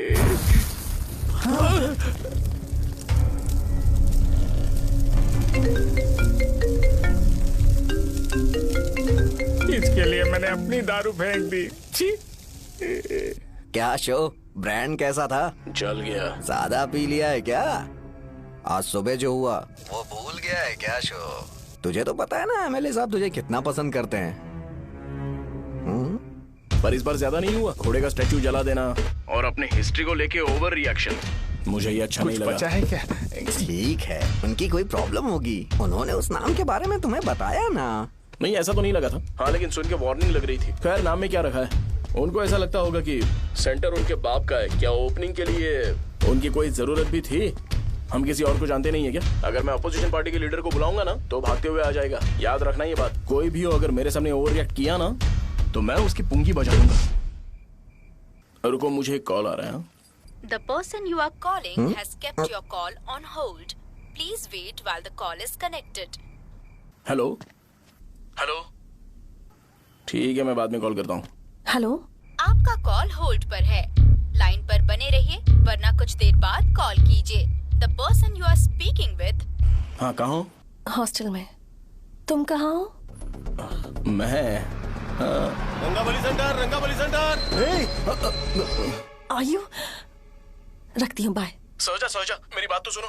S8: इसके लिए मैंने अपनी दारू फेंक दी। छी।
S2: क्या शो, ब्रांड कैसा था?
S17: चल गया।
S2: सादा पी लिया है क्या? आज सुबह जो हुआ वो भूल गया है क्या शो? तुझे तो पता है ना एमएलए साहब तुझे कितना पसंद करते हैं।
S17: पर इस बार ज्यादा नहीं हुआ। घोड़े का स्टैचू जला देना और अपने हिस्ट्री को लेके ओवर रिएक्शन, मुझे ये अच्छा नहीं लगा।
S8: बचा है क्या?
S2: ठीक है, उनकी कोई प्रॉब्लम होगी। उन्होंने उस नाम के बारे में तुम्हें बताया ना?
S17: नहीं, ऐसा तो नहीं लगा था। हाँ, लेकिन सुन के वार्निंग लग रही थी। खैर, नाम में क्या रखा है? उनको ऐसा लगता होगा कि सेंटर उनके बाप का है। क्या ओपनिंग के लिए उनकी कोई जरूरत भी थी? हम किसी और को जानते नहीं है क्या? अगर मैं अपोजिशन पार्टी के लीडर को बुलाऊंगा ना तो भागते हुए आ जाएगा। याद रखना ये बात। कोई भी हो अगर मेरे सामने ओवर रिएक्ट किया ना तो मैं उसकी पुंगी बजा दूंगा। रुको, मुझे एक कॉल आ रहा है।
S4: The person you are calling has kept your call on hold. Please wait while the call is connected.
S17: Hello hello, ठीक है, मैं बाद में कॉल करता हूँ।
S15: हेलो,
S4: आपका कॉल होल्ड पर है। लाइन पर बने रहिए वरना कुछ देर बाद कॉल कीजिए। The person you are speaking with।
S17: हाँ, कहाँ हो?
S15: हॉस्टल में। तुम कहाँ हो?
S17: मैं
S10: रंगाबली सेंटर, रंगाबली सेंटर।
S15: आयु, रखती हूँ, बाय।
S17: सोचा, मेरी बात तो सुनो।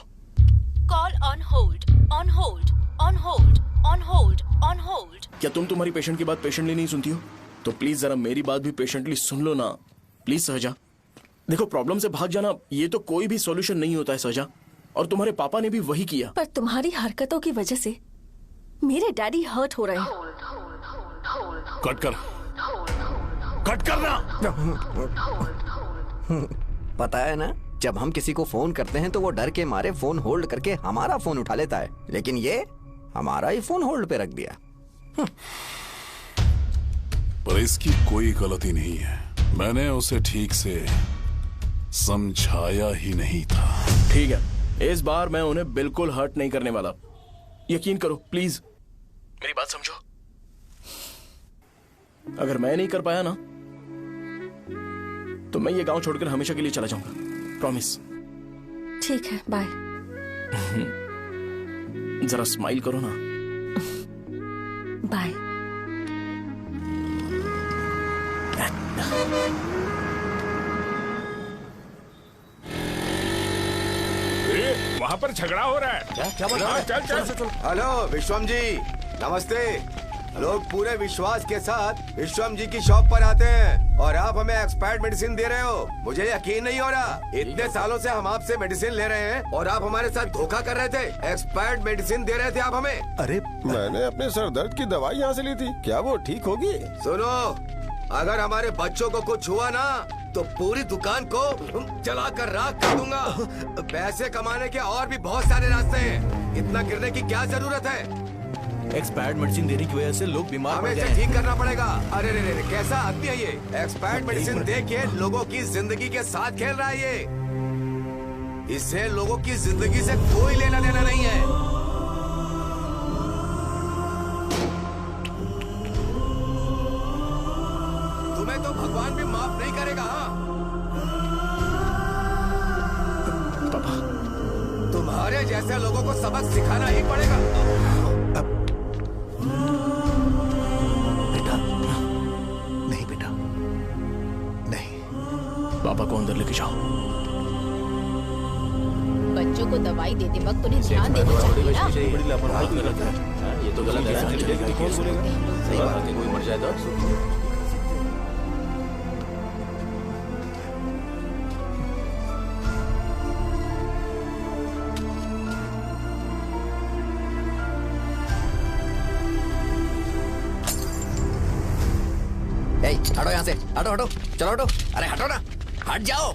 S4: Call on hold, on hold, on hold, on hold, on hold।
S17: क्या तुम तुम्हारी पेशेंट की बात पेशेंटली नहीं सुनती हो? तो प्लीज जरा मेरी बात भी पेशेंटली सुन लो ना। प्लीज सहजा, देखो, प्रॉब्लम से भाग जाना ये तो कोई भी सॉल्यूशन नहीं होता है सहजा, और तुम्हारे पापा ने भी वही किया।
S15: पर तुम्हारी हरकतों की वजह से मेरे डैडी हर्ट हो रहे हैं।
S20: कट करना।
S2: पता है ना, जब हम किसी को फोन करते हैं तो वो डर के मारे फोन होल्ड करके हमारा फोन उठा लेता है, लेकिन ये हमारा ही फोन होल्ड पे रख दिया।
S20: पर इसकी कोई गलती नहीं है। मैंने उसे ठीक से समझाया ही नहीं था।
S17: ठीक है, इस बार मैं उन्हें बिल्कुल हर्ट नहीं करने वाला। यकीन करो प्लीज, मेरी बात समझो। अगर मैं नहीं कर पाया ना तो मैं ये गांव छोड़कर हमेशा के लिए चला जाऊंगा। प्रॉमिस।
S15: ठीक है, बाय।
S17: जरा स्माइल करो ना।
S15: बाय।
S8: वहाँ पर झगड़ा हो रहा है।
S11: क्या बोल रहा है?
S8: चल।
S11: हेलो विश्वम जी, नमस्ते। लोग पूरे विश्वास के साथ विश्वम जी की शॉप पर आते हैं और आप हमें एक्सपायर्ड मेडिसिन दे रहे हो। मुझे यकीन नहीं हो रहा। इतने सालों से हम आपसे मेडिसिन ले रहे हैं और आप हमारे साथ धोखा कर रहे थे। एक्सपायर्ड मेडिसिन दे रहे थे आप हमें।
S10: अरे मैंने अपने सर दर्द की दवाई यहाँ से ली थी, क्या वो ठीक होगी?
S11: सुनो, अगर हमारे बच्चों को कुछ हुआ ना तो पूरी दुकान को जला कर राख कर दूंगा। पैसे कमाने के और भी बहुत सारे रास्ते हैं, इतना गिरने की क्या जरूरत है?
S19: एक्सपायर्ड मेडिसिन देने की वजह से लोग बीमार पड़
S11: हमें
S19: गए
S11: इसे ठीक करना पड़ेगा। अरे रे, कैसा आदमी है ये? एक्सपायर्ड मेडिसिन दे के लोगों की जिंदगी के साथ खेल रहा है ये। इससे लोगों की जिंदगी से कोई लेना देना नहीं है। तुम्हें तो भगवान भी माफ नहीं करेगा।
S17: पापा,
S11: तुम्हारे जैसे लोगों को सबक सिखाना ही पड़ेगा।
S17: पापा को अंदर लेके जाओ।
S4: बच्चों को दवाई देते वक्त उन्हें ध्यान देना चाहिए ना।
S18: ये तो गलत है। सही बात है, कोई मर जाए तो।
S2: हटो यहाँ से, हटो, चलो हटो। अरे हटो ना, हट जाओ।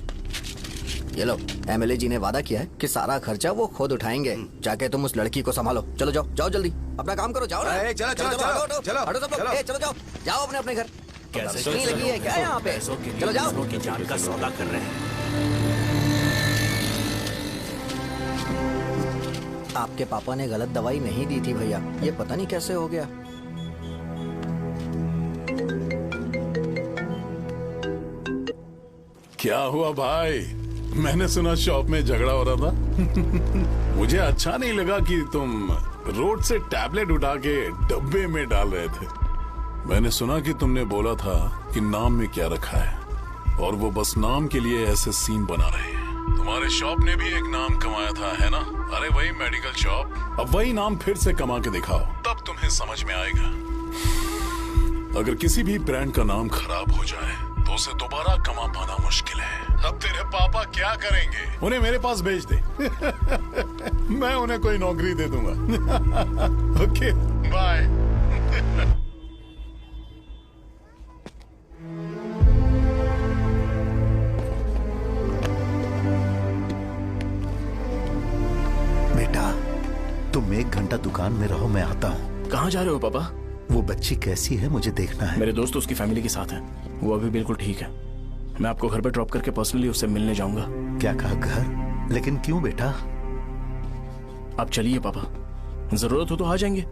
S2: ये लो, एमएलए जी ने वादा किया है कि सारा खर्चा वो खुद उठाएंगे। जाके तुम उस लड़की को संभालो। चलो जाओ, जाओ जल्दी, अपना काम करो, जाओ ना।
S11: चलो चलो चलो
S2: हटो,
S11: चलो
S2: हटो सब लोग, चलो जाओ, जाओ अपने अपने घर।
S19: कैसे
S2: नहीं लगी है क्या यहाँ पे? चलो जाओ।
S19: दूसरों की जान का सौदा कर रहे हैं।
S2: आपके पापा ने गलत दवाई नहीं दी थी भैया, ये पता नहीं कैसे हो गया।
S20: क्या हुआ भाई? मैंने सुना शॉप में झगड़ा हो रहा था। मुझे अच्छा नहीं लगा कि तुम रोड से टैबलेट उठा के डब्बे में डाल रहे थे। मैंने सुना कि तुमने बोला था कि नाम में क्या रखा है, और वो बस नाम के लिए ऐसे सीन बना रहे हैं। तुम्हारे शॉप ने भी एक नाम कमाया था, है ना? अरे वही मेडिकल शॉप। अब वही नाम फिर से कमा के दिखाओ, तब तुम्हें समझ में आएगा। अगर किसी भी ब्रांड का नाम खराब हो जाए तो उसे दोबारा कमा पाना मुश्किल है। अब तेरे पापा क्या करेंगे? उन्हें मेरे पास भेज दे। मैं उन्हें कोई नौकरी दे दूंगा। Okay bye.
S9: बेटा, तुम 1 घंटा दुकान में रहो, मैं आता हूँ।
S17: कहाँ जा रहे हो पापा?
S9: वो बच्ची कैसी है मुझे देखना है।
S17: मेरे दोस्त उसकी फैमिली के साथ हैं, वो अभी बिल्कुल ठीक है। मैं आपको घर पे ड्रॉप करके पर्सनली उससे मिलने जाऊंगा।
S9: क्या कहा, घर? लेकिन क्यों बेटा?
S17: आप चलिए पापा, जरूरत हो तो आ जाएंगे।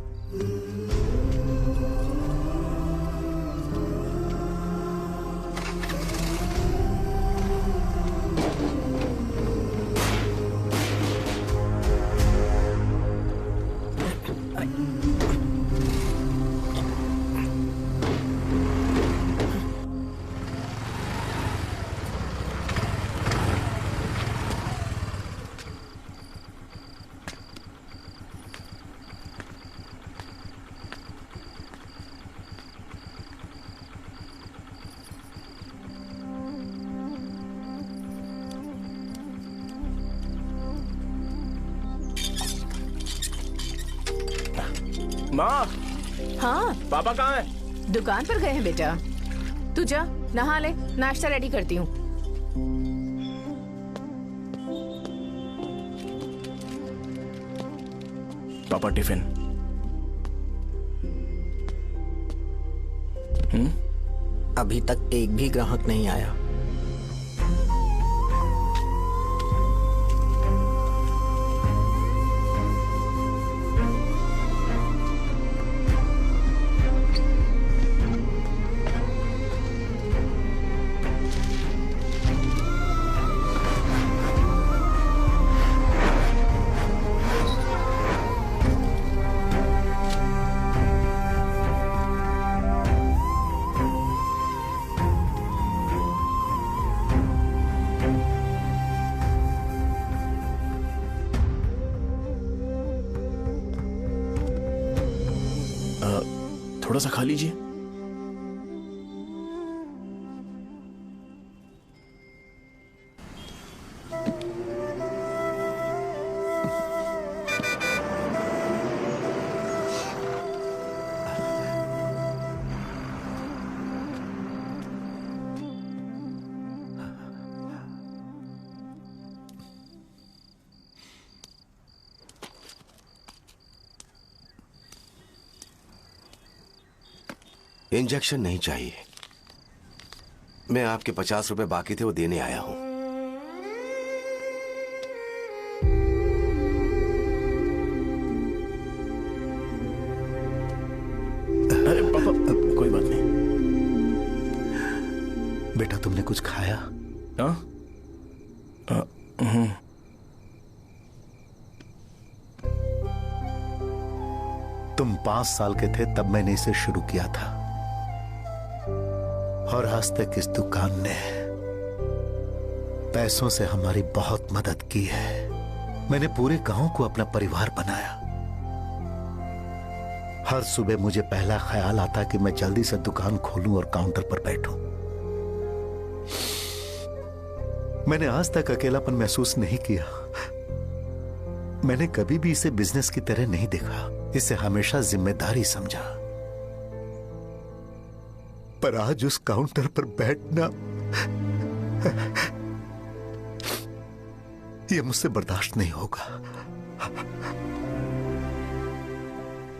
S17: माँ,
S5: हाँ
S17: पापा कहाँ हैं?
S5: दुकान पर गए हैं बेटा। तू जा, नहा ले, नाश्ता रेडी करती हूँ।
S17: पापा टिफिन।
S2: अभी तक एक भी ग्राहक नहीं आया।
S17: थोड़ा सा खा लीजिए।
S11: इंजेक्शन नहीं चाहिए। मैं आपके 50 रुपए बाकी थे, वो देने आया हूं।
S17: अरे पापा, कोई बात नहीं।
S9: बेटा, तुमने कुछ खाया?
S17: हाँ?
S9: तुम 5 साल के थे तब मैंने इसे शुरू किया था, और आज तक इस दुकान ने पैसों से हमारी बहुत मदद की है। मैंने पूरे गांव को अपना परिवार बनाया। हर सुबह मुझे पहला ख्याल आता कि मैं जल्दी से दुकान खोलूं और काउंटर पर बैठूं। मैंने आज तक अकेलापन महसूस नहीं किया। मैंने कभी भी इसे बिजनेस की तरह नहीं देखा, इसे हमेशा जिम्मेदारी समझा। पर आज उस काउंटर पर बैठना ये मुझसे बर्दाश्त नहीं होगा।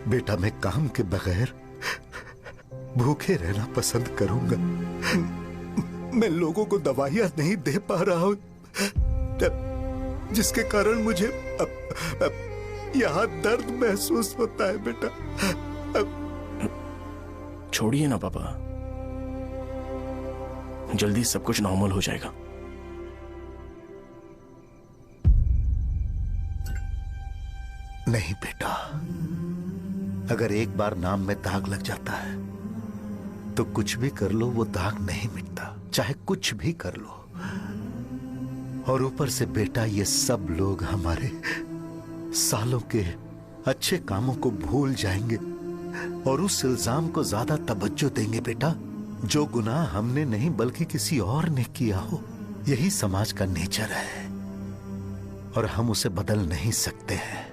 S9: बेटा, मैं काम के बगैर भूखे रहना पसंद करूंगा। मैं लोगों को दवाइयां नहीं दे पा रहा हूं, जिसके कारण मुझे यहां दर्द महसूस होता है। बेटा,
S17: छोड़िए ना पापा, जल्दी सब कुछ नॉर्मल हो जाएगा।
S9: नहीं बेटा, अगर एक बार नाम में दाग लग जाता है तो कुछ भी कर लो वो दाग नहीं मिटता, चाहे कुछ भी कर लो। और ऊपर से बेटा, ये सब लोग हमारे सालों के अच्छे कामों को भूल जाएंगे और उस इल्जाम को ज्यादा तवज्जो देंगे बेटा, जो गुनाह हमने नहीं बल्कि किसी और ने किया हो। यही समाज का नेचर है और हम उसे बदल नहीं सकते हैं।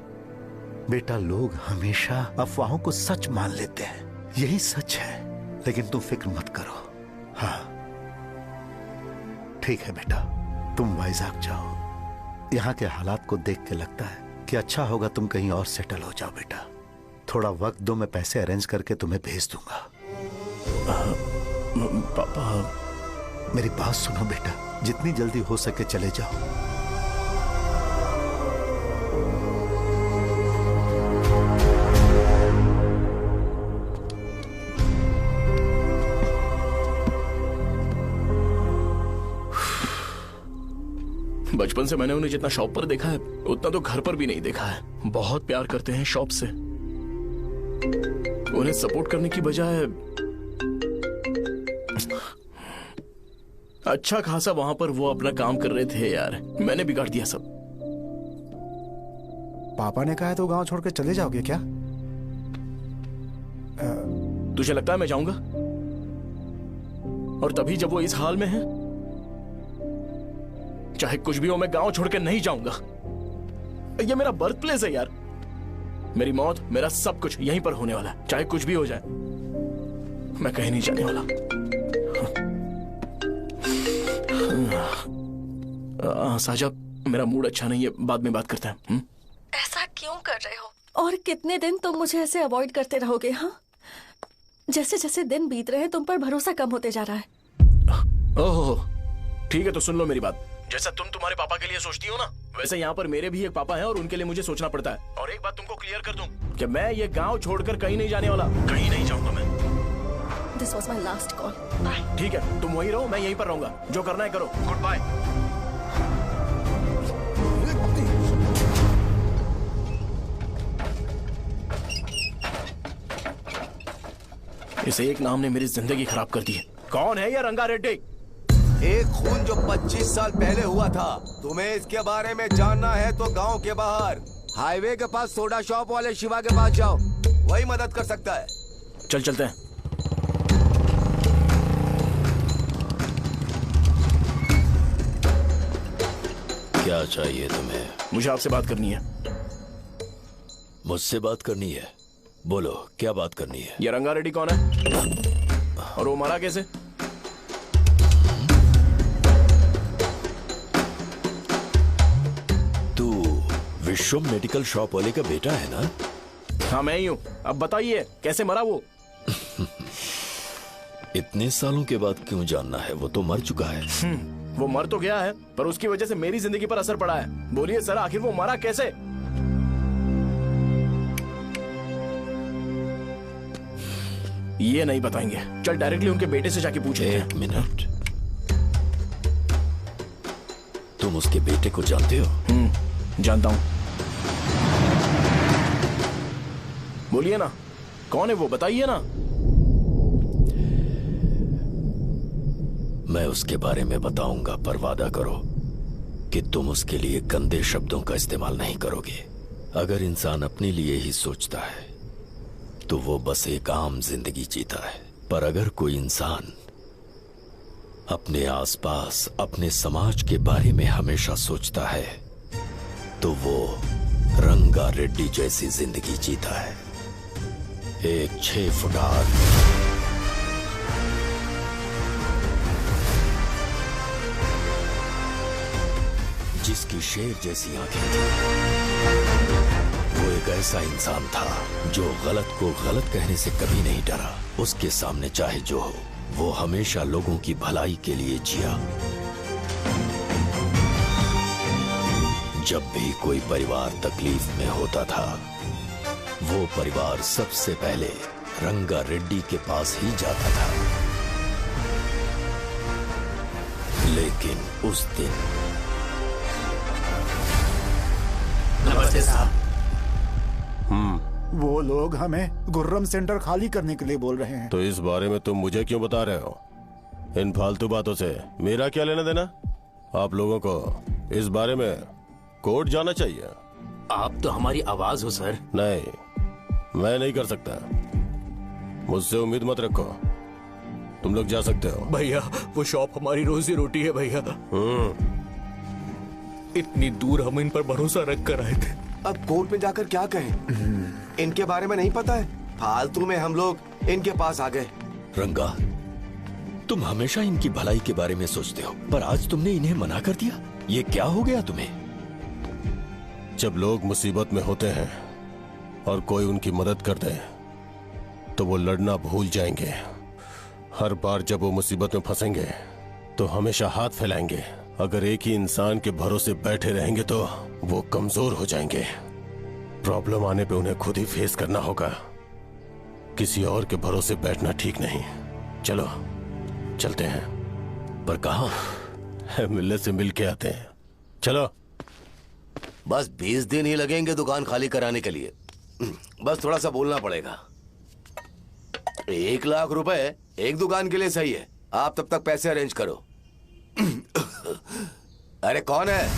S9: बेटा, लोग हमेशा अफवाहों को सच मान लेते हैं, यही सच है। लेकिन तुम फिक्र मत करो। हाँ ठीक है बेटा, तुम वाइजाग जाओ। यहाँ के हालात को देख के लगता है कि अच्छा होगा तुम कहीं और सेटल हो जाओ। बेटा, थोड़ा वक्त दो, मैं पैसे अरेंज करके तुम्हें भेज दूंगा।
S17: पापा,
S9: मेरी बात सुनो बेटा, जितनी जल्दी हो सके चले जाओ।
S17: बचपन से मैंने उन्हें जितना शॉप पर देखा है उतना तो घर पर भी नहीं देखा है। बहुत प्यार करते हैं शॉप से। उन्हें सपोर्ट करने की बजाय अच्छा खासा वहां पर वो अपना काम कर रहे थे। यार, मैंने बिगाड़ दिया सब।
S7: पापा ने कहा है तो गांव छोड़ के चले जाओगे क्या?
S17: तुझे लगता है मैं जाऊंगा? और तभी जब वो इस हाल में है, चाहे कुछ भी हो मैं गांव छोड़ के नहीं जाऊंगा। ये मेरा बर्थ प्लेस है यार। मेरी मौत, मेरा सब कुछ यहीं पर होने वाला है। चाहे कुछ भी हो जाए, मैं कहीं नहीं जाने वाला। साजा, मेरा मूड अच्छा नहीं है, बाद में बात करते हैं।
S15: ऐसा क्यों कर रहे हो? और कितने दिन तुम मुझे ऐसे अवॉइड करते रहोगे? हाँ, जैसे जैसे दिन बीत रहे हैं तुम पर भरोसा कम होते जा रहा है।
S17: ओह, ठीक है तो सुन लो मेरी बात। जैसा तुम तुम्हारे पापा के लिए सोचती हो ना, वैसे यहाँ पर मेरे भी एक पापा हैं और उनके लिए मुझे सोचना पड़ता है। और एक बात तुमको क्लियर कर दूं कि मैं ये गांव छोड़कर कहीं नहीं जाने वाला, कहीं नहीं जाऊंगा मैं।
S15: This was my last call. Bye.
S17: ठीक है, तुम वहीं रहो, मैं यहीं पर रहूंगा। जो करना है करो। Goodbye. इसे एक नाम ने मेरी जिंदगी खराब कर दी है। कौन है ये रंगा रेड्डी?
S11: एक खून जो 25 साल पहले हुआ था। तुम्हें इसके बारे में जानना है तो गांव के बाहर हाईवे के पास सोडा शॉप वाले शिवा के पास जाओ, वही मदद कर सकता है।
S17: चल चलते हैं।
S13: क्या चाहिए तुम्हें?
S17: मुझे आपसे बात करनी है।
S13: मुझसे बात करनी है? बोलो, क्या बात करनी है?
S17: ये रंगा रेड्डी कौन है और वो मरा कैसे?
S13: तू विश्वम मेडिकल शॉप वाले का बेटा है ना?
S17: हाँ, मैं ही हूँ। अब बताइए कैसे मरा वो?
S13: इतने सालों के बाद क्यों जानना है? वो तो मर चुका है।
S17: वो मर तो गया है, पर उसकी वजह से मेरी जिंदगी पर असर पड़ा है। बोलिए सर, आखिर वो मरा कैसे? ये नहीं बताएंगे। चल डायरेक्टली उनके बेटे से जाके पूछे।
S13: एक मिनट, तुम उसके बेटे को जानते हो?
S17: जानता हूं। बोलिए ना, कौन है वो? बताइए ना।
S13: मैं उसके बारे में बताऊंगा, पर वादा करो कि तुम उसके लिए गंदे शब्दों का इस्तेमाल नहीं करोगे। अगर इंसान अपने लिए ही सोचता है तो वो बस एक आम जिंदगी जीता है, पर अगर कोई इंसान अपने आसपास, अपने समाज के बारे में हमेशा सोचता है तो वो रंगा रेड्डी जैसी जिंदगी जीता है। एक 6 फुट आदमी जिसकी शेर जैसी आंखें थी। वो एक ऐसा इंसान था जो गलत को गलत कहने से कभी नहीं डरा। उसके सामने चाहे जो हो, वो हमेशा लोगों की भलाई के लिए जिया। जब भी कोई परिवार तकलीफ में होता था, वो परिवार सबसे पहले रंगा रेड्डी के पास ही जाता था। लेकिन उस दिन
S2: नमस्ते साहब।
S7: वो लोग हमें गुर्रम सेंटर खाली करने के लिए बोल रहे हैं।
S10: तो इस बारे में तुम मुझे क्यों बता रहे हो? इन फालतू बातों से मेरा क्या लेना देना? आप लोगों को इस बारे में कोर्ट जाना चाहिए।
S18: आप तो हमारी आवाज हो सर।
S10: नहीं, मैं नहीं कर सकता। मुझसे उम्मीद मत रखो। तुम लोग जा सकते हो।
S19: भैया वो शॉप हमारी रोजी रोटी है भैया। इतनी दूर हम इन पर भरोसा रख कर आए थे।
S11: अब कोर्ट में जाकर क्या कहें? इनके बारे में नहीं पता है। फालतू में हम लोग इनके पास आ गए।
S13: रंगा, तुम हमेशा इनकी भलाई के बारे में सोचते हो, पर आज तुमने इन्हें मना कर दिया। ये क्या हो गया तुम्हें?
S10: जब लोग मुसीबत में होते हैं और कोई उनकी मदद कर दे तो वो लड़ना भूल जाएंगे। हर बार जब वो मुसीबत में फंसेंगे तो हमेशा हाथ फैलाएंगे। अगर एक ही इंसान के भरोसे बैठे रहेंगे तो वो कमजोर हो जाएंगे। प्रॉब्लम आने पे उन्हें खुद ही फेस करना होगा। किसी और के भरोसे बैठना ठीक नहीं। चलो चलते हैं।
S13: पर कहाँ?
S10: मिलने से मिल के आते हैं। चलो।
S11: बस 20 दिन ही लगेंगे दुकान खाली कराने के लिए। बस थोड़ा सा बोलना पड़ेगा। 1 लाख रुपए एक दुकान के लिए सही है। आप तब तक पैसे अरेंज करो। अरे कौन है?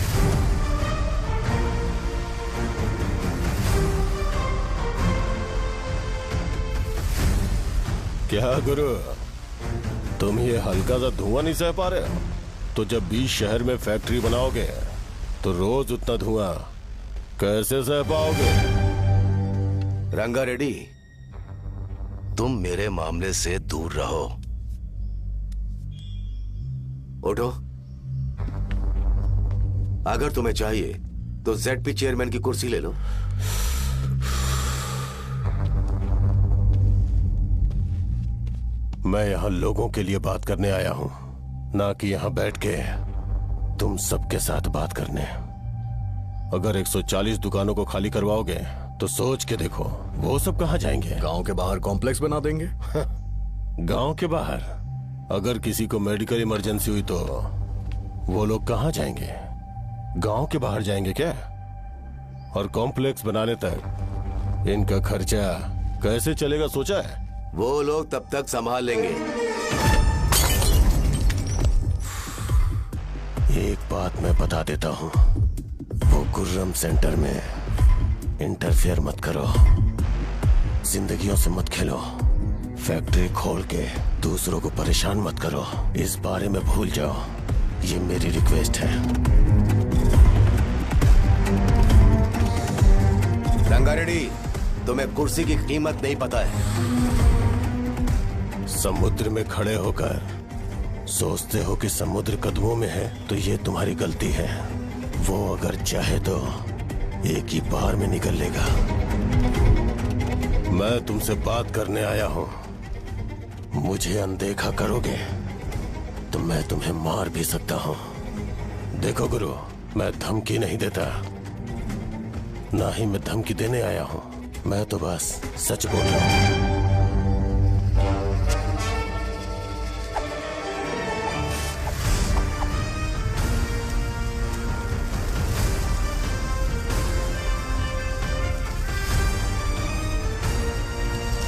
S10: क्या गुरु, तुम ये हल्का सा धुआं नहीं सह पा रहे हो? तो जब 20 शहर में फैक्ट्री बनाओगे तो रोज उतना धुआं कैसे सह पाओगे?
S11: रंगा रेड्डी, तुम मेरे मामले से दूर रहो। उठो। अगर तुम्हें चाहिए तो ZP चेयरमैन की कुर्सी ले लो।
S10: मैं यहां लोगों के लिए बात करने आया हूं, ना कि यहां बैठ के तुम सबके साथ बात करने। अगर 140 दुकानों को खाली करवाओगे तो सोच के देखो वो सब कहां जाएंगे?
S19: गांव के बाहर कॉम्प्लेक्स बना देंगे।
S10: गांव के बाहर? अगर किसी को मेडिकल इमरजेंसी हुई तो वो लोग कहां जाएंगे? गांव के बाहर जाएंगे क्या? और कॉम्प्लेक्स बनाने तक इनका खर्चा कैसे चलेगा सोचा है?
S11: वो लोग तब तक संभाल लेंगे।
S10: एक बात मैं बता देता हूं, वो गुर्रम सेंटर में इंटरफेयर मत करो। जिंदगियों से मत खेलो। फैक्ट्री खोल के दूसरों को परेशान मत करो। इस बारे में भूल जाओ। ये मेरी रिक्वेस्ट है।
S11: रंगा रेड्डी, तुम्हें कुर्सी की कीमत नहीं पता है।
S10: समुद्र में खड़े होकर सोचते हो कि समुद्र कदमों में है, तो ये तुम्हारी गलती है। वो अगर चाहे तो एक ही बार में निकल लेगा। मैं तुमसे बात करने आया हूं। मुझे अनदेखा करोगे तो मैं तुम्हें मार भी सकता हूं। देखो गुरु, मैं धमकी नहीं देता, ना ही मैं धमकी देने आया हूं। मैं तो बस सच बोल रहा हूं।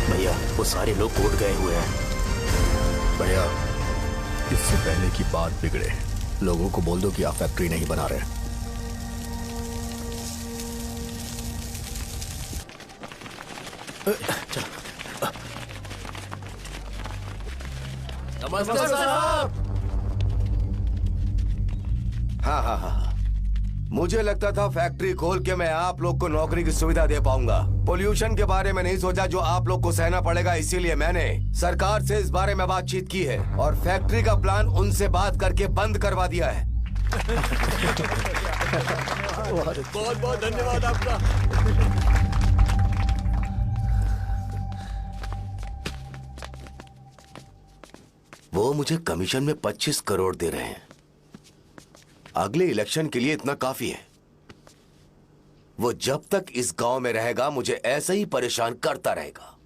S18: भैया वो सारे लोग कोर्ट गए हुए हैं।
S19: भैया इससे पहले की बात बिगड़े, लोगों को बोल दो कि आप फैक्ट्री नहीं बना रहे।
S18: नमस्ते साहब।
S11: हाँ। मुझे लगता था फैक्ट्री खोल के मैं आप लोग को नौकरी की सुविधा दे पाऊंगा। पोल्यूशन के बारे में नहीं सोचा जो आप लोग को सहना पड़ेगा, इसीलिए मैंने सरकार से इस बारे में बातचीत की है और फैक्ट्री का प्लान उनसे बात करके बंद करवा दिया है।
S19: बहुत बहुत धन्यवाद आपका।
S11: वो मुझे कमीशन में 25 करोड़ दे रहे हैं। अगले इलेक्शन के लिए इतना काफी है। वो जब तक इस गांव में रहेगा मुझे ऐसे ही परेशान करता रहेगा।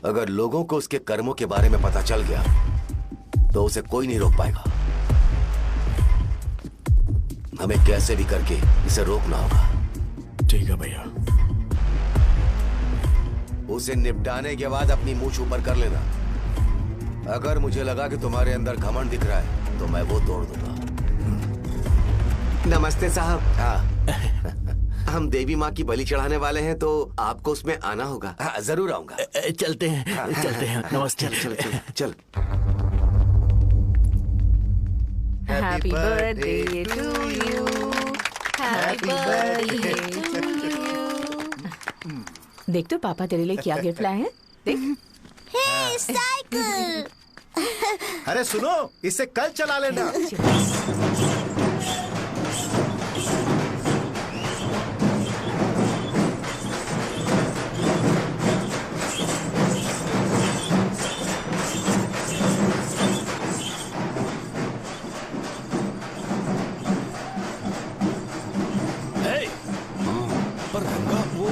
S11: अगर लोगों को उसके कर्मों के बारे में पता चल गया तो उसे कोई नहीं रोक पाएगा। हमें कैसे भी करके इसे रोकना होगा।
S19: ठीक है भैया।
S11: उसे निपटाने के बाद अपनी मूंछ ऊपर कर लेना। अगर मुझे लगा कि तुम्हारे अंदर घमंड दिख रहा है तो मैं वो तोड़ दूंगा। नमस्ते साहब। हाँ हम देवी माँ की बलि चढ़ाने वाले हैं तो आपको उसमें आना होगा। हाँ जरूर आऊंगा।
S19: चलते हैं।
S11: हाँ,
S19: चलते हैं। नमस्ते।
S11: चल चल चल।
S5: Happy birthday to you, happy birthday to you. देख तो पापा तेरे लिए क्या गिफ्ट लाए हैं। देख।
S2: हे साइकिल।
S9: अरे सुनो, इसे कल चला लेना।
S13: पर रंगा वो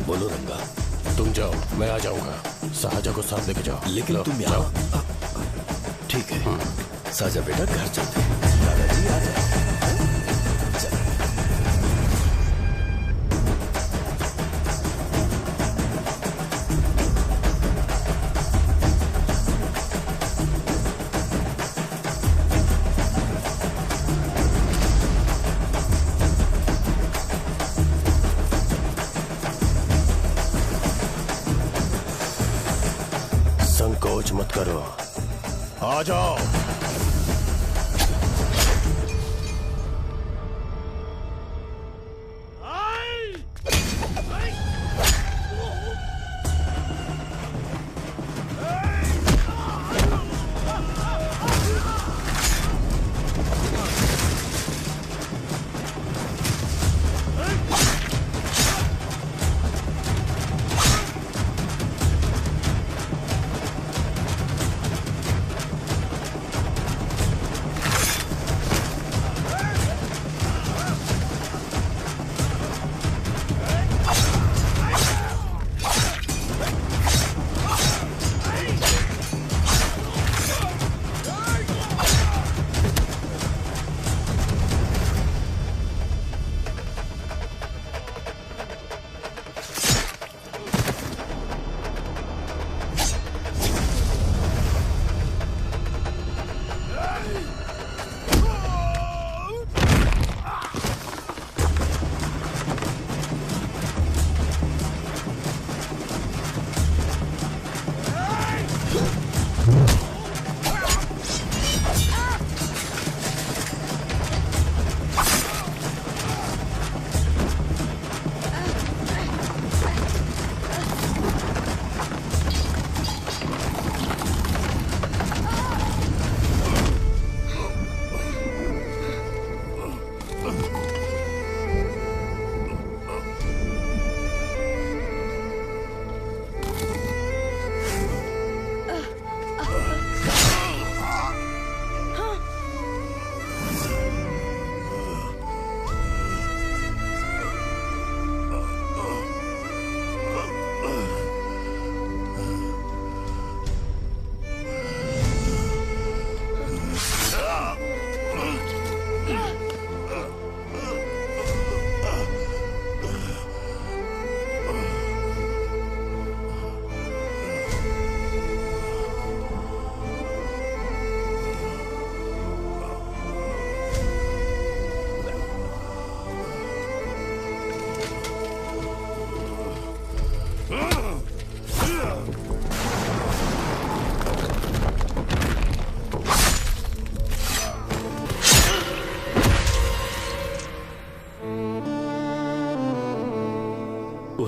S10: बोलो रंगा, तुम जाओ, मैं आ जाऊंगा। साजा को साथ लेके जाओ।
S13: लेकिन तुम यहाँ। ठीक है साजा बेटा, घर चलते हैं। दादाजी आ जाओ।
S10: संकोच मत करो, आ जाओ।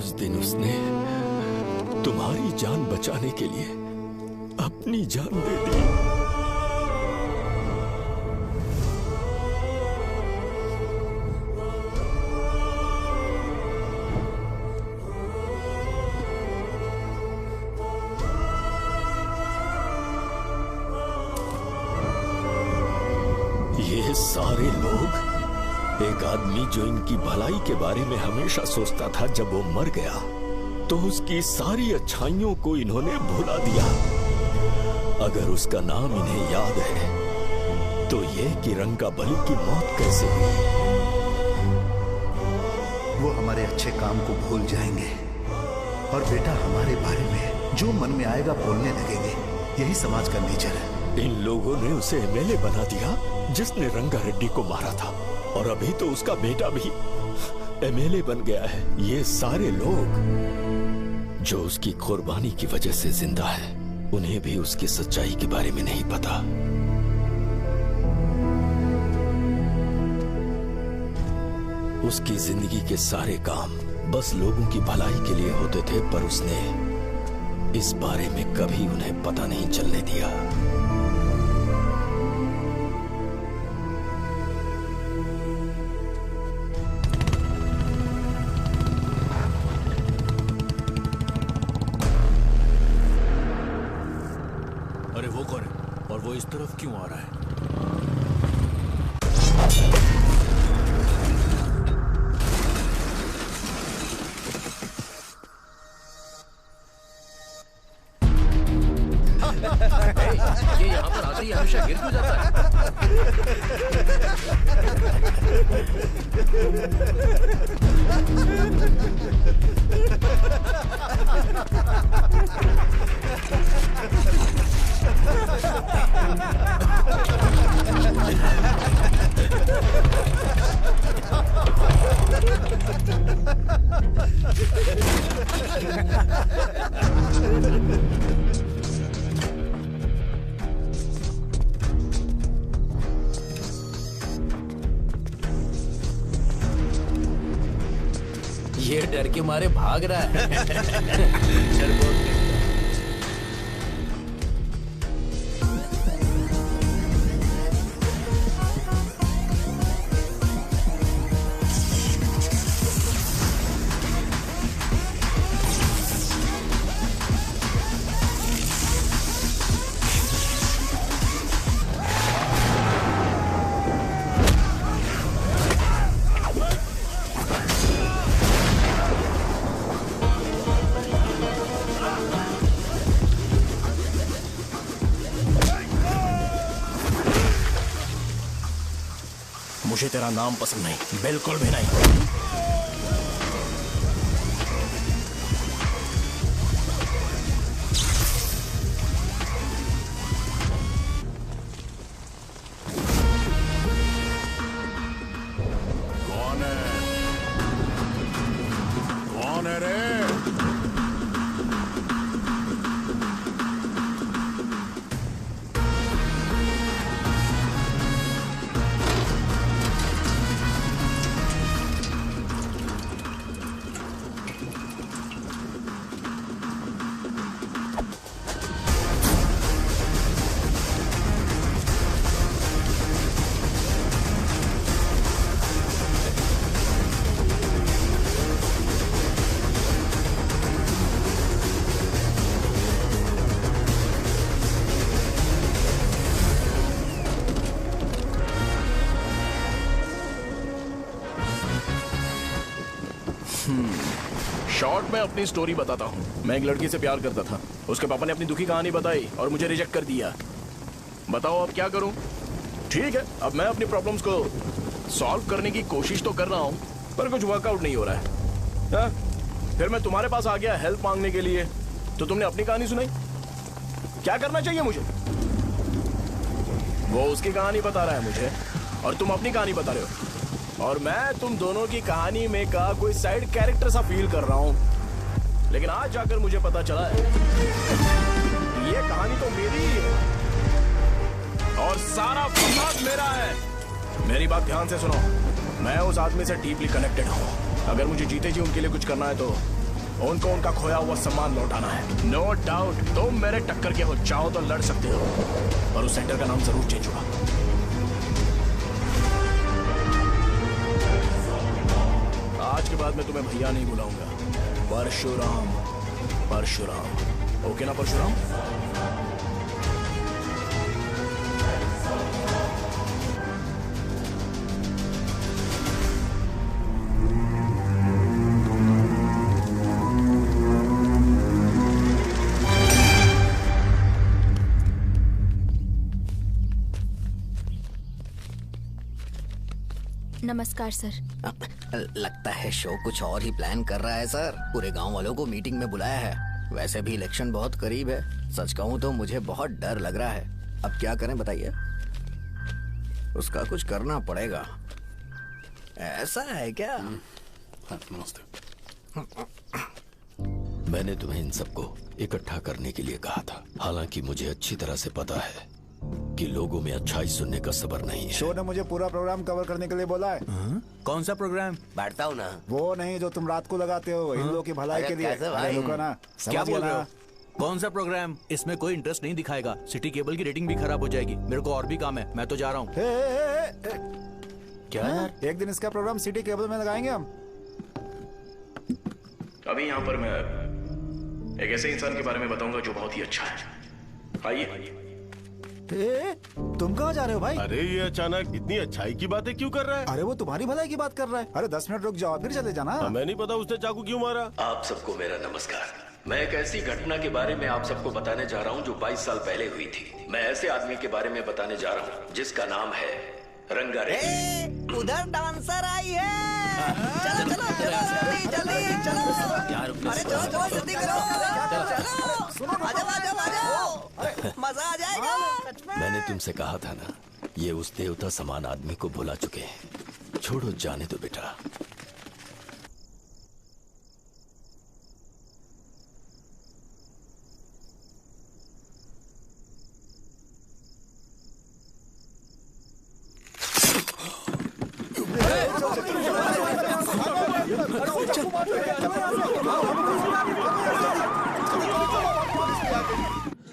S13: उस दिन उसने तुम्हारी जान बचाने के लिए अपनी जान दे दी। ये सारे लोग, एक आदमी जो इनकी भलाई के बारे में हमेशा सोचता था, जब वो मर गया तो उसकी सारी अच्छाइयों को इन्होंने भुला दिया। अगर उसका नाम इन्हें याद है तो ये कि रंगाबली की मौत कैसे हुई।
S21: वो हमारे अच्छे काम को भूल जाएंगे और बेटा हमारे बारे में जो मन में आएगा बोलने लगेंगे। यही समाज का नेचर है।
S13: इन लोगों ने उसे एमएलए बना दिया जिसने रंगा रेड्डी को मारा था, और अभी तो उसका बेटा भी एमएलए बन गया है। ये सारे लोग जो उसकी कुर्बानी की वजह से जिंदा है, उन्हें भी उसकी सच्चाई के बारे में नहीं पता। उसकी जिंदगी के सारे काम बस लोगों की भलाई के लिए होते थे, पर उसने इस बारे में कभी उन्हें पता नहीं चलने दिया।
S19: अरे वो कौन है और वो इस तरफ क्यों आ रहा है?
S18: ये यहाँ पर आते ही हमेशा गिर क्यों जाता है? ये डर के मारे भाग रहा है। चल बोल।
S17: मुझे तेरा नाम पसंद नहीं, बिल्कुल भी नहीं।
S20: कौन है? कौन है रे?
S17: शॉर्ट में अपनी स्टोरी बताता हूँ। मैं एक लड़की से प्यार करता था। उसके पापा ने अपनी दुखी कहानी बताई और मुझे रिजेक्ट कर दिया। बताओ अब क्या करूँ? ठीक है, अब मैं अपनी प्रॉब्लम्स को सॉल्व करने की कोशिश तो कर रहा हूँ, पर कुछ वर्कआउट नहीं हो रहा है। फिर मैं तुम्हारे पास आ गया हेल्प मांगने के लिए, तो तुमने अपनी कहानी सुनाई। क्या करना चाहिए मुझे? वो उसकी कहानी बता रहा है मुझे, और तुम अपनी कहानी बता रहे हो, और मैं तुम दोनों की कहानी में का कोई साइड कैरेक्टर सा फील कर रहा हूं। लेकिन आज जाकर मुझे पता चला है ये कहानी तो मेरी ही है और सारा फसाद मेरा है। मेरी बात ध्यान से सुनो, मैं उस आदमी से डीपली कनेक्टेड हूँ। अगर मुझे जीते जी उनके लिए कुछ करना है तो उनको उनका खोया हुआ सम्मान लौटाना है। नो डाउट तुम मेरे टक्कर के हो, चाहो तो लड़ सकते हो, पर उस सेंटर का नाम जरूर चेंज होगा। आज के बाद मैं तुम्हें भैया नहीं बुलाऊंगा, परशुराम। परशुराम, ओके ना परशुराम?
S4: नमस्कार सर।
S2: लगता है शो कुछ और ही प्लान कर रहा है सर। पूरे गांव वालों को मीटिंग में बुलाया है। वैसे भी इलेक्शन बहुत करीब है। सच कहूँ तो मुझे बहुत डर लग रहा है। अब क्या करें बताइए? उसका कुछ करना पड़ेगा। ऐसा है क्या?
S20: नमस्ते।
S13: मैंने तुम्हें इन सबको इकट्ठा करने के लिए कहा था। हालांकि मुझे अच्छी तरह से पता है कि लोगों में अच्छाई सुनने का सब्र नहीं है।
S7: शो ने मुझे पूरा प्रोग्राम कवर करने के लिए बोला है।
S19: कौन सा प्रोग्राम?
S2: बैठता हूँ ना।
S7: वो नहीं जो तुम रात को लगाते हो, इन लोगों की भलाई के लिए। रुको ना,
S19: क्या बोल रहे हो? कौन सा प्रोग्राम? इसमें कोई इंटरेस्ट नहीं दिखाएगा। सिटी केबल की रेटिंग भी खराब हो जाएगी। मेरे को और भी काम है, मैं तो जा रहा हूँ।
S7: क्या यार? एक दिन इसका प्रोग्राम सिटी केबल में लगाएंगे हम।
S1: अभी यहाँ पर मैं एक ऐसे इंसान के बारे में बताऊंगा जो बहुत ही अच्छा है। आइए।
S7: तुम कहाँ जा रहे हो भाई?
S10: अरे ये अचानक इतनी अच्छाई की बातें क्यों कर रहा है?
S7: अरे वो तुम्हारी भलाई की बात कर रहा है। अरे 10 मिनट रुक जाओ फिर चले जाना।
S10: हमें नहीं पता उसने चाकू क्यों मारा।
S13: आप सबको मेरा नमस्कार। मैं एक ऐसी घटना के बारे में आप सबको बताने जा रहा हूँ जो 22 साल पहले हुई थी। मैं ऐसे आदमी के बारे में बताने जा रहा हूँ जिसका नाम है रंगारेड्डी।
S2: उधर डांसर आई है। चलो चलो जल्दी जल्दी चलो। अरे चलो चलो जल्दी करो। आ जाओ मजा आ जाएगा।
S13: मैंने तुमसे कहा था ना, ये उस देवता समान आदमी को भुला चुके हैं। छोड़ो, जाने दो बेटा।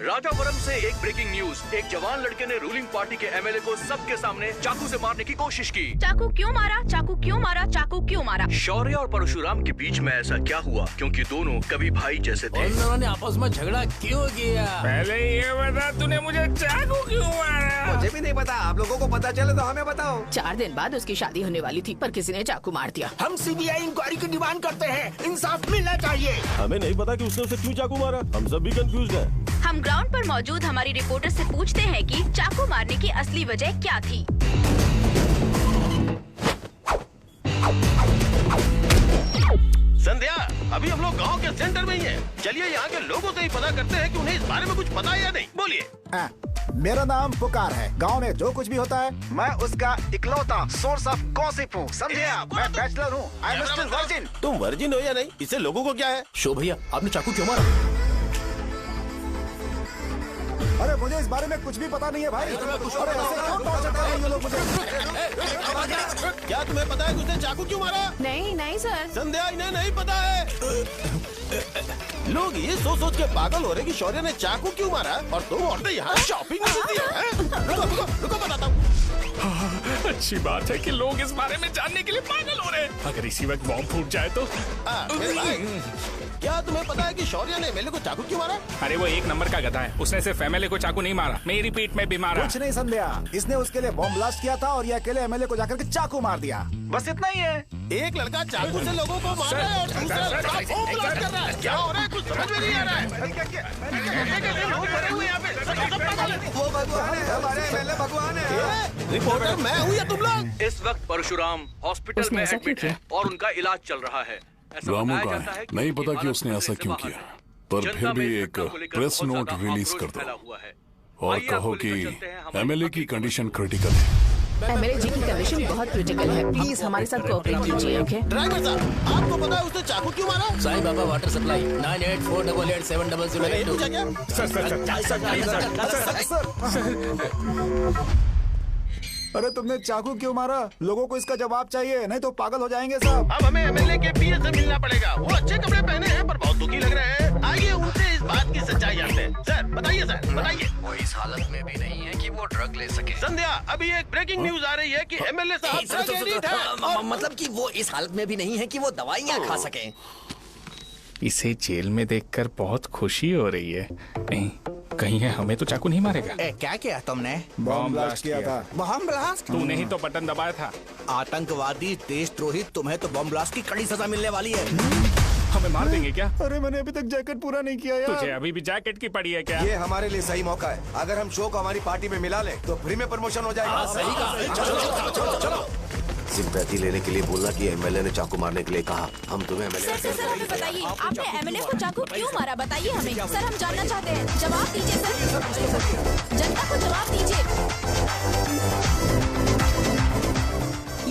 S19: राजापुरम से एक ब्रेकिंग न्यूज। एक जवान लड़के ने रूलिंग पार्टी के एमएलए को सबके सामने चाकू से मारने की कोशिश की।
S4: चाकू क्यों मारा? चाकू क्यों मारा? चाकू क्यों मारा?
S19: शौर्य और परशुराम के बीच में ऐसा क्या हुआ? क्योंकि दोनों कभी भाई जैसे थे।
S18: उन दोनों ने आपस में झगड़ा क्यों किया?
S8: पहले ये बता, तूने मुझे चाकू क्यों मारा?
S11: मुझे भी नहीं पता। आप लोगों को पता चले तो हमें बताओ।
S5: 4 दिन बाद उसकी शादी होने वाली थी, पर किसी ने चाकू मार दिया।
S16: हम सीबीआई इंक्वायरी की डिमांड करते हैं। इंसाफ मिलना चाहिए।
S10: हमें नहीं पता कि उसने उसे क्यों चाकू मारा। हम सब भी कंफ्यूज हैं।
S4: हम ग्राउंड पर मौजूद हमारी रिपोर्टर से पूछते हैं कि चाकू मारने की असली वजह क्या थी।
S10: संध्या, अभी हम लोग गांव के सेंटर में ही हैं। चलिए यहाँ के लोगों से ही पता करते हैं कि उन्हें इस बारे में कुछ पता है या नहीं। बोलिए।
S7: मेरा नाम पुकार है। गांव में जो कुछ भी होता है मैं उसका इकलौता सोर्स ऑफ गॉसिप हूँ। समझे आप? मैं बैचलर हूँ। I am still virgin.
S10: तुम वर्जिन हो या नहीं, इससे लोगों को क्या है?
S19: शो भैया, आपने चाकू क्यों मारा?
S7: अरे मुझे इस बारे में कुछ भी पता नहीं है भाई। अरे ऐसे क्यों टॉर्चर कर रहे हैं ये लोग मुझे?
S10: क्या तुम्हें पता है कि उसने चाकू क्यों मारा?
S5: नहीं नहीं सर।
S10: संध्या, इन्हें नहीं पता है। लोग ये सोच सोच के पागल हो रहे कि शौर्य ने चाकू क्यों मारा और तुम औरतें यहाँ शॉपिंग में होती हैं। रुको बताता हूँ।
S8: अच्छी बात है कि लोग इस बारे में जानने के लिए पागल हो रहे हैं। अगर इसी वक्त बॉम्ब फूट जाए तो।
S10: क्या तुम्हें पता है कि शौर्य ने एमएलए को चाकू क्यों मारा?
S8: अरे वो एक नंबर का गधा है। उसने सिर्फ एमएलए को चाकू नहीं मारा, मेरी पीठ में भी मारा।
S7: कुछ नहीं संध्या, इसने उसके लिए बॉम्ब ब्लास्ट किया था और ये अकेले एमएलए को जाकर के चाकू मार दिया। बस इतना ही है।
S10: एक लड़का चाकू से लोगों को मार रहा है और दूसरा लड़का बॉम्ब ब्लास्ट कर रहा है। क्या हो रहा है? कुछ समझ में नहीं आ रहा है। लोग भरे हुए यहाँ पे। वो भगवान है, हमारे एमएलए भगवान है। रिपोर्टर मैं हूँ या तुम लोग?
S19: इस वक्त परशुराम हॉस्पिटल में एडमिट है और उनका इलाज चल रहा है।
S20: रामू का है, नहीं पता कि उसने ऐसा क्यों किया, पर फिर भी एक प्रेस नोट रिलीज कर दो और कहो कि एमएलए की कंडीशन क्रिटिकल है।
S5: एमएलए जी की कंडीशन बहुत क्रिटिकल है। प्लीज हमारे साथ कोऑपरेट कीजिए। ओके
S10: ड्राइवर साहब, आपको पता है उसने चाकू क्यों मारा?
S18: Sai Baba water supply 9848870082।
S10: Sir
S7: अरे तुमने चाकू क्यों मारा? लोगों को इसका जवाब चाहिए, नहीं तो पागल हो जाएंगे साहब।
S12: अब हमें एमएलए के पीए से मिलना पड़ेगा। वो अच्छे कपड़े पहने हैं पर बहुत दुखी लग रहे हैं। आइए उनसे इस बात की सच्चाई जानते हैं। सर बताइए, सर बताइए।
S22: वो इस हालत में भी नहीं है कि वो ड्रग ले सके।
S12: संध्या, अभी एक ब्रेकिंग न्यूज आ रही है कि एमएलए साहब ड्रग एडिक्ट हैं।
S22: मतलब कि वो इस हालत में भी नहीं है कि वो दवाइयाँ खा सके।
S8: इसे जेल में देखकर बहुत खुशी हो रही है। नहीं, कहीं है हमें तो चाकू नहीं मारेगा।
S19: क्या किया तुमने?
S7: बॉम्ब ब्लास्ट किया था।
S19: Bomb blast?
S8: तूने ही तो बटन दबाया था।
S19: आतंकवादी, देशद्रोही, तुम्हें तो बॉम्ब ब्लास्ट की कड़ी सजा मिलने वाली है।
S8: हमें मार देंगे क्या?
S7: अरे मैंने अभी तक जैकेट पूरा नहीं किया यार।
S8: तुझे अभी भी जैकेट की पड़ी है क्या?
S11: ये हमारे लिए सही मौका है। अगर हम शो को हमारी पार्टी में मिला ले तो फ्री में प्रमोशन हो जाएगा।
S19: सही कहा। चलो।
S11: सिंपैथी लेने के लिए बोला कि एमएलए ने चाकू मारने के लिए कहा। हम तुम्हें
S4: सर हमें बताइए, आपने एमएलए को चाकू क्यों मारा? बताइए हमें सर, हम जानना चाहते हैं। जवाब दीजिए सर, जनता को जवाब दीजिए।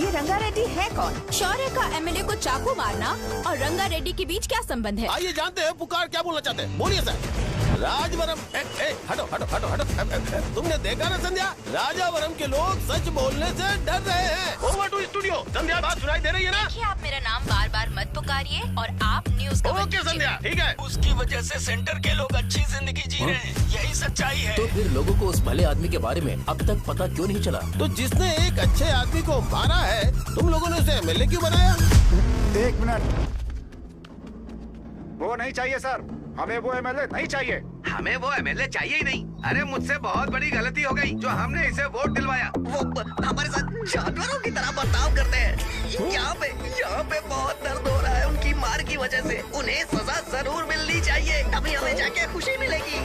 S5: ये रंगा रेड्डी है कौन?
S4: शौर्य का एमएलए को चाकू मारना और रंगा रेड्डी के बीच क्या संबंध है?
S12: आइए जानते हैं पुकार क्या बोलना चाहते हैं। बोलिए सर। राजवरम हटो। तुमने देखा ना संध्या, राजावरम के लोग सच बोलने से डर रहे हैं। Over to studio. संध्या बात सुनाई दे रही है ना?
S4: देखिए, आप मेरा नाम बार बार मत पुकारिए और आप न्यूज कवर
S12: ओके संध्या, ठीक है।
S16: उसकी वजह से सेंटर के लोग अच्छी जिंदगी जी रहे हैं, यही सच्चाई है।
S18: तो फिर लोगों को उस भले आदमी के बारे में अब तक पता क्यों नहीं चला?
S12: तो जिसने एक अच्छे आदमी को मारा है, तुम लोगों ने उसे एमएलए क्यों बनाया?
S7: 1 मिनट। वो नहीं चाहिए सर, हमें वो एमएलए नहीं चाहिए।
S11: हमें वो एमएलए चाहिए ही नहीं। अरे मुझसे बहुत बड़ी गलती हो गई जो हमने इसे वोट दिलवाया।
S2: वो हमारे साथ जानवरों की तरह बर्ताव करते हैं। यहाँ पे बहुत दर्द हो रहा है उनकी मार की वजह से। उन्हें सजा जरूर मिलनी चाहिए, तभी हमें जाके खुशी मिलेगी।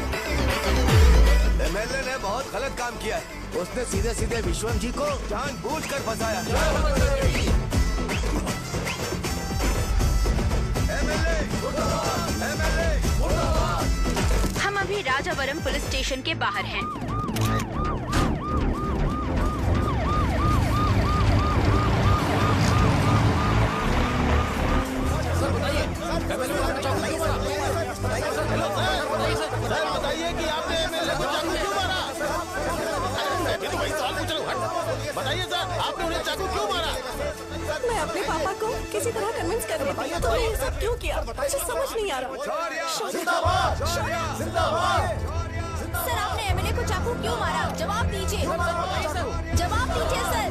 S11: एमएलए ने बहुत गलत काम किया है। उसने सीधे विश्वम जी को जानबूझकर फंसाया।
S4: हम अभी राजावरम पुलिस स्टेशन के बाहर हैं।
S12: सर बताइए कि आपने एमएलए को चाकू क्यों मारा? मैं तो वही सवाल पूछ रहा हूँ। बताइए सर, आपने उन्हें चाकू क्यों मारा?
S15: मैं अपने पापा को किसी तरह कन्विंस कर रही थी। तो ये सब क्यों किया मुझे समझ नहीं आ रहा।
S2: जिंदाबाद।
S4: सर आपने एमएलए को चाकू क्यों मारा? जवाब दीजिए। जवाब दीजिए सर।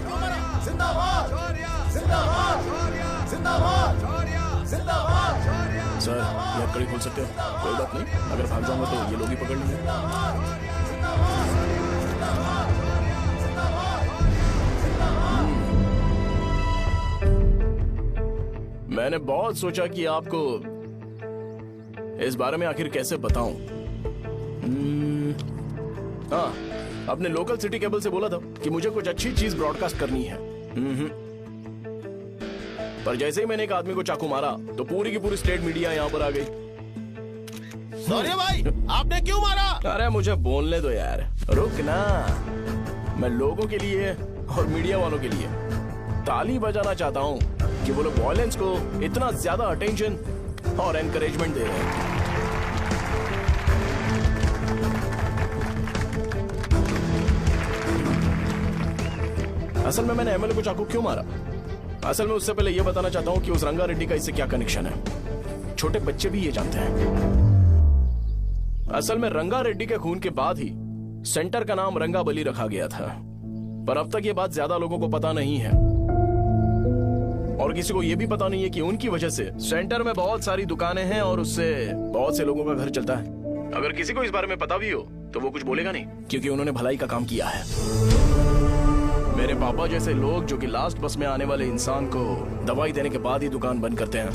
S17: सर ये आप कड़ी खोल सकते हो? कोई बात नहीं, अगर भाग जाऊंगा तो ये लोग ही पकड़ लेंगे। मैंने बहुत सोचा कि आपको इस बारे में आखिर कैसे बताऊं। हाँ, अपने लोकल सिटी केबल से बोला था कि मुझे कुछ अच्छी चीज ब्रॉडकास्ट करनी है। पर जैसे ही मैंने एक आदमी को चाकू मारा तो पूरी की पूरी स्टेट मीडिया यहाँ पर आ गई।
S12: सॉरी भाई, आपने क्यों मारा?
S17: अरे मुझे बोलने दो यार, रुक ना। मैं लोगों के लिए और मीडिया वालों के लिए ताली बजाना चाहता हूँ कि वो लोग वायलेंस को इतना ज्यादा अटेंशन और एनकरेजमेंट दे रहे हैं। असल में मैंने एमएलए को चाकू क्यों मारा? असल में उससे पहले यह बताना चाहता हूं कि उस रंगा रेड्डी का इससे क्या कनेक्शन है। छोटे बच्चे भी ये जानते हैं। असल में रंगा रेड्डी के खून के बाद ही सेंटर का नाम रंगाबली रखा गया था, पर अब तक ये बात ज्यादा लोगों को पता नहीं है और किसी को यह भी पता नहीं है कि उनकी वजह से सेंटर में बहुत सारी दुकानें हैं और उससे बहुत से लोगों का घर चलता है। अगर किसी को इस बारे में पता भी हो तो वो कुछ बोलेगा नहीं, क्योंकि उन्होंने भलाई का काम किया है। मेरे पापा जैसे लोग जो कि लास्ट बस में आने वाले इंसान को दवाई देने के बाद ही दुकान बंद करते हैं,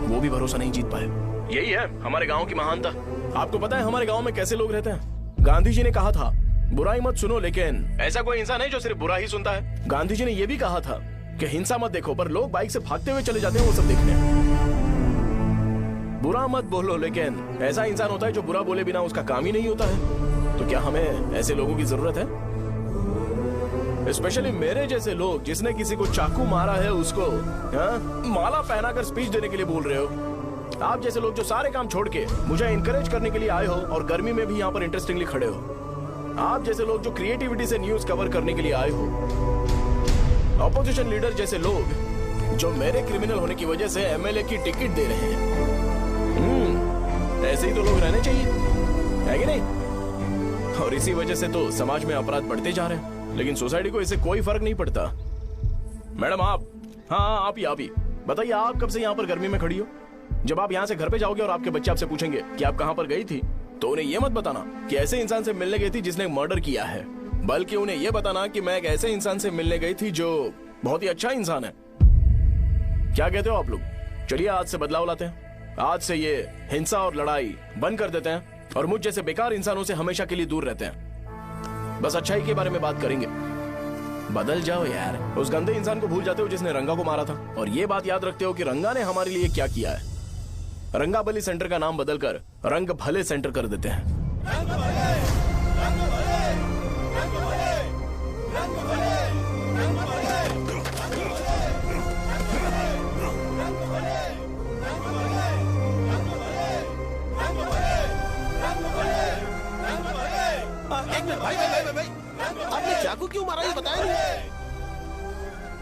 S17: वो भी भरोसा नहीं जीत पाए। यही है हमारे गांव की महानता। आपको पता है हमारे गांव में कैसे लोग रहते हैं? गांधी जी ने कहा था बुराई मत सुनो, लेकिन ऐसा कोई इंसान है जो सिर्फ बुरा ही सुनता है। गांधी जी ने यह भी कहा था कि हिंसा मत देखो, पर लोग बाइक से भागते हुए चले जाते हैं वो सब देखने। बुरा मत बोलो, लेकिन ऐसा इंसान होता है जो बुरा बोले बिना उसका काम ही नहीं होता है। तो क्या हमें ऐसे लोगों की जरूरत है? स्पेशली मेरे जैसे लोग जिसने किसी को चाकू मारा है उसको माला पहनाकर स्पीच देने के लिए बोल रहे हो। आप जैसे लोग जो सारे काम छोड़ के मुझे इनकरेज करने के लिए आए हो और गर्मी में भी यहाँ पर इंटरेस्टिंगली खड़े हो।
S1: आप जैसे लोग जो क्रिएटिविटी से न्यूज कवर करने के लिए आए हो, ऑपोजिशन लीडर जैसे लोग जो मेरे क्रिमिनल होने की वजह से एमएलए की टिकट दे रहे हैं, ऐसे ही तो लोग रहने चाहिए, है कि नहीं? और इसी वजह से तो समाज में अपराध बढ़ते जा रहे हैं, लेकिन सोसाइटी को इससे कोई फर्क नहीं पड़ता। मैडम आप, हाँ आप ही बताइए, आप कब से यहाँ पर गर्मी में खड़ी हो? जब आप यहाँ से घर पे जाओगे और आपके बच्चे आपसे पूछेंगे कि आप कहाँ पर गई थी, तो उन्हें यह मत बताना कि ऐसे इंसान से मिलने गई थी जिसने मर्डर किया है, बल्कि उन्हें यह बताना कि मैं एक ऐसे इंसान से मिलने गई थी जो बहुत ही अच्छा इंसान है। क्या कहते हो आप लोग? चलिए आज से बदलाव लाते हैं। आज से ये हिंसा और लड़ाई बंद कर देते हैं और मुझ जैसे बेकार इंसानों से हमेशा के लिए दूर रहते हैं। बस अच्छाई के बारे में बात करेंगे। बदल जाओ यार, उस गंदे इंसान को भूल जाते हो जिसने रंगा को मारा था, और ये बात याद रखते हो कि रंगा ने हमारे लिए क्या किया है। रंगाबली सेंटर का नाम बदलकर रंग भले सेंटर कर देते हैं।
S12: एक मिनट भाई, आपने चाकू क्यों मारा ये बताया नहीं?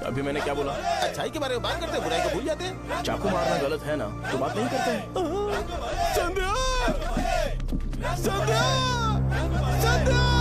S1: अभी मैंने क्या बोला?
S12: अच्छाई के बारे में बात करते हैं, बुराई को भूल जाते हैं।
S1: चाकू मारना गलत है ना, तो बात नहीं करते हैं।
S12: संध्या! संध्या! संध्या!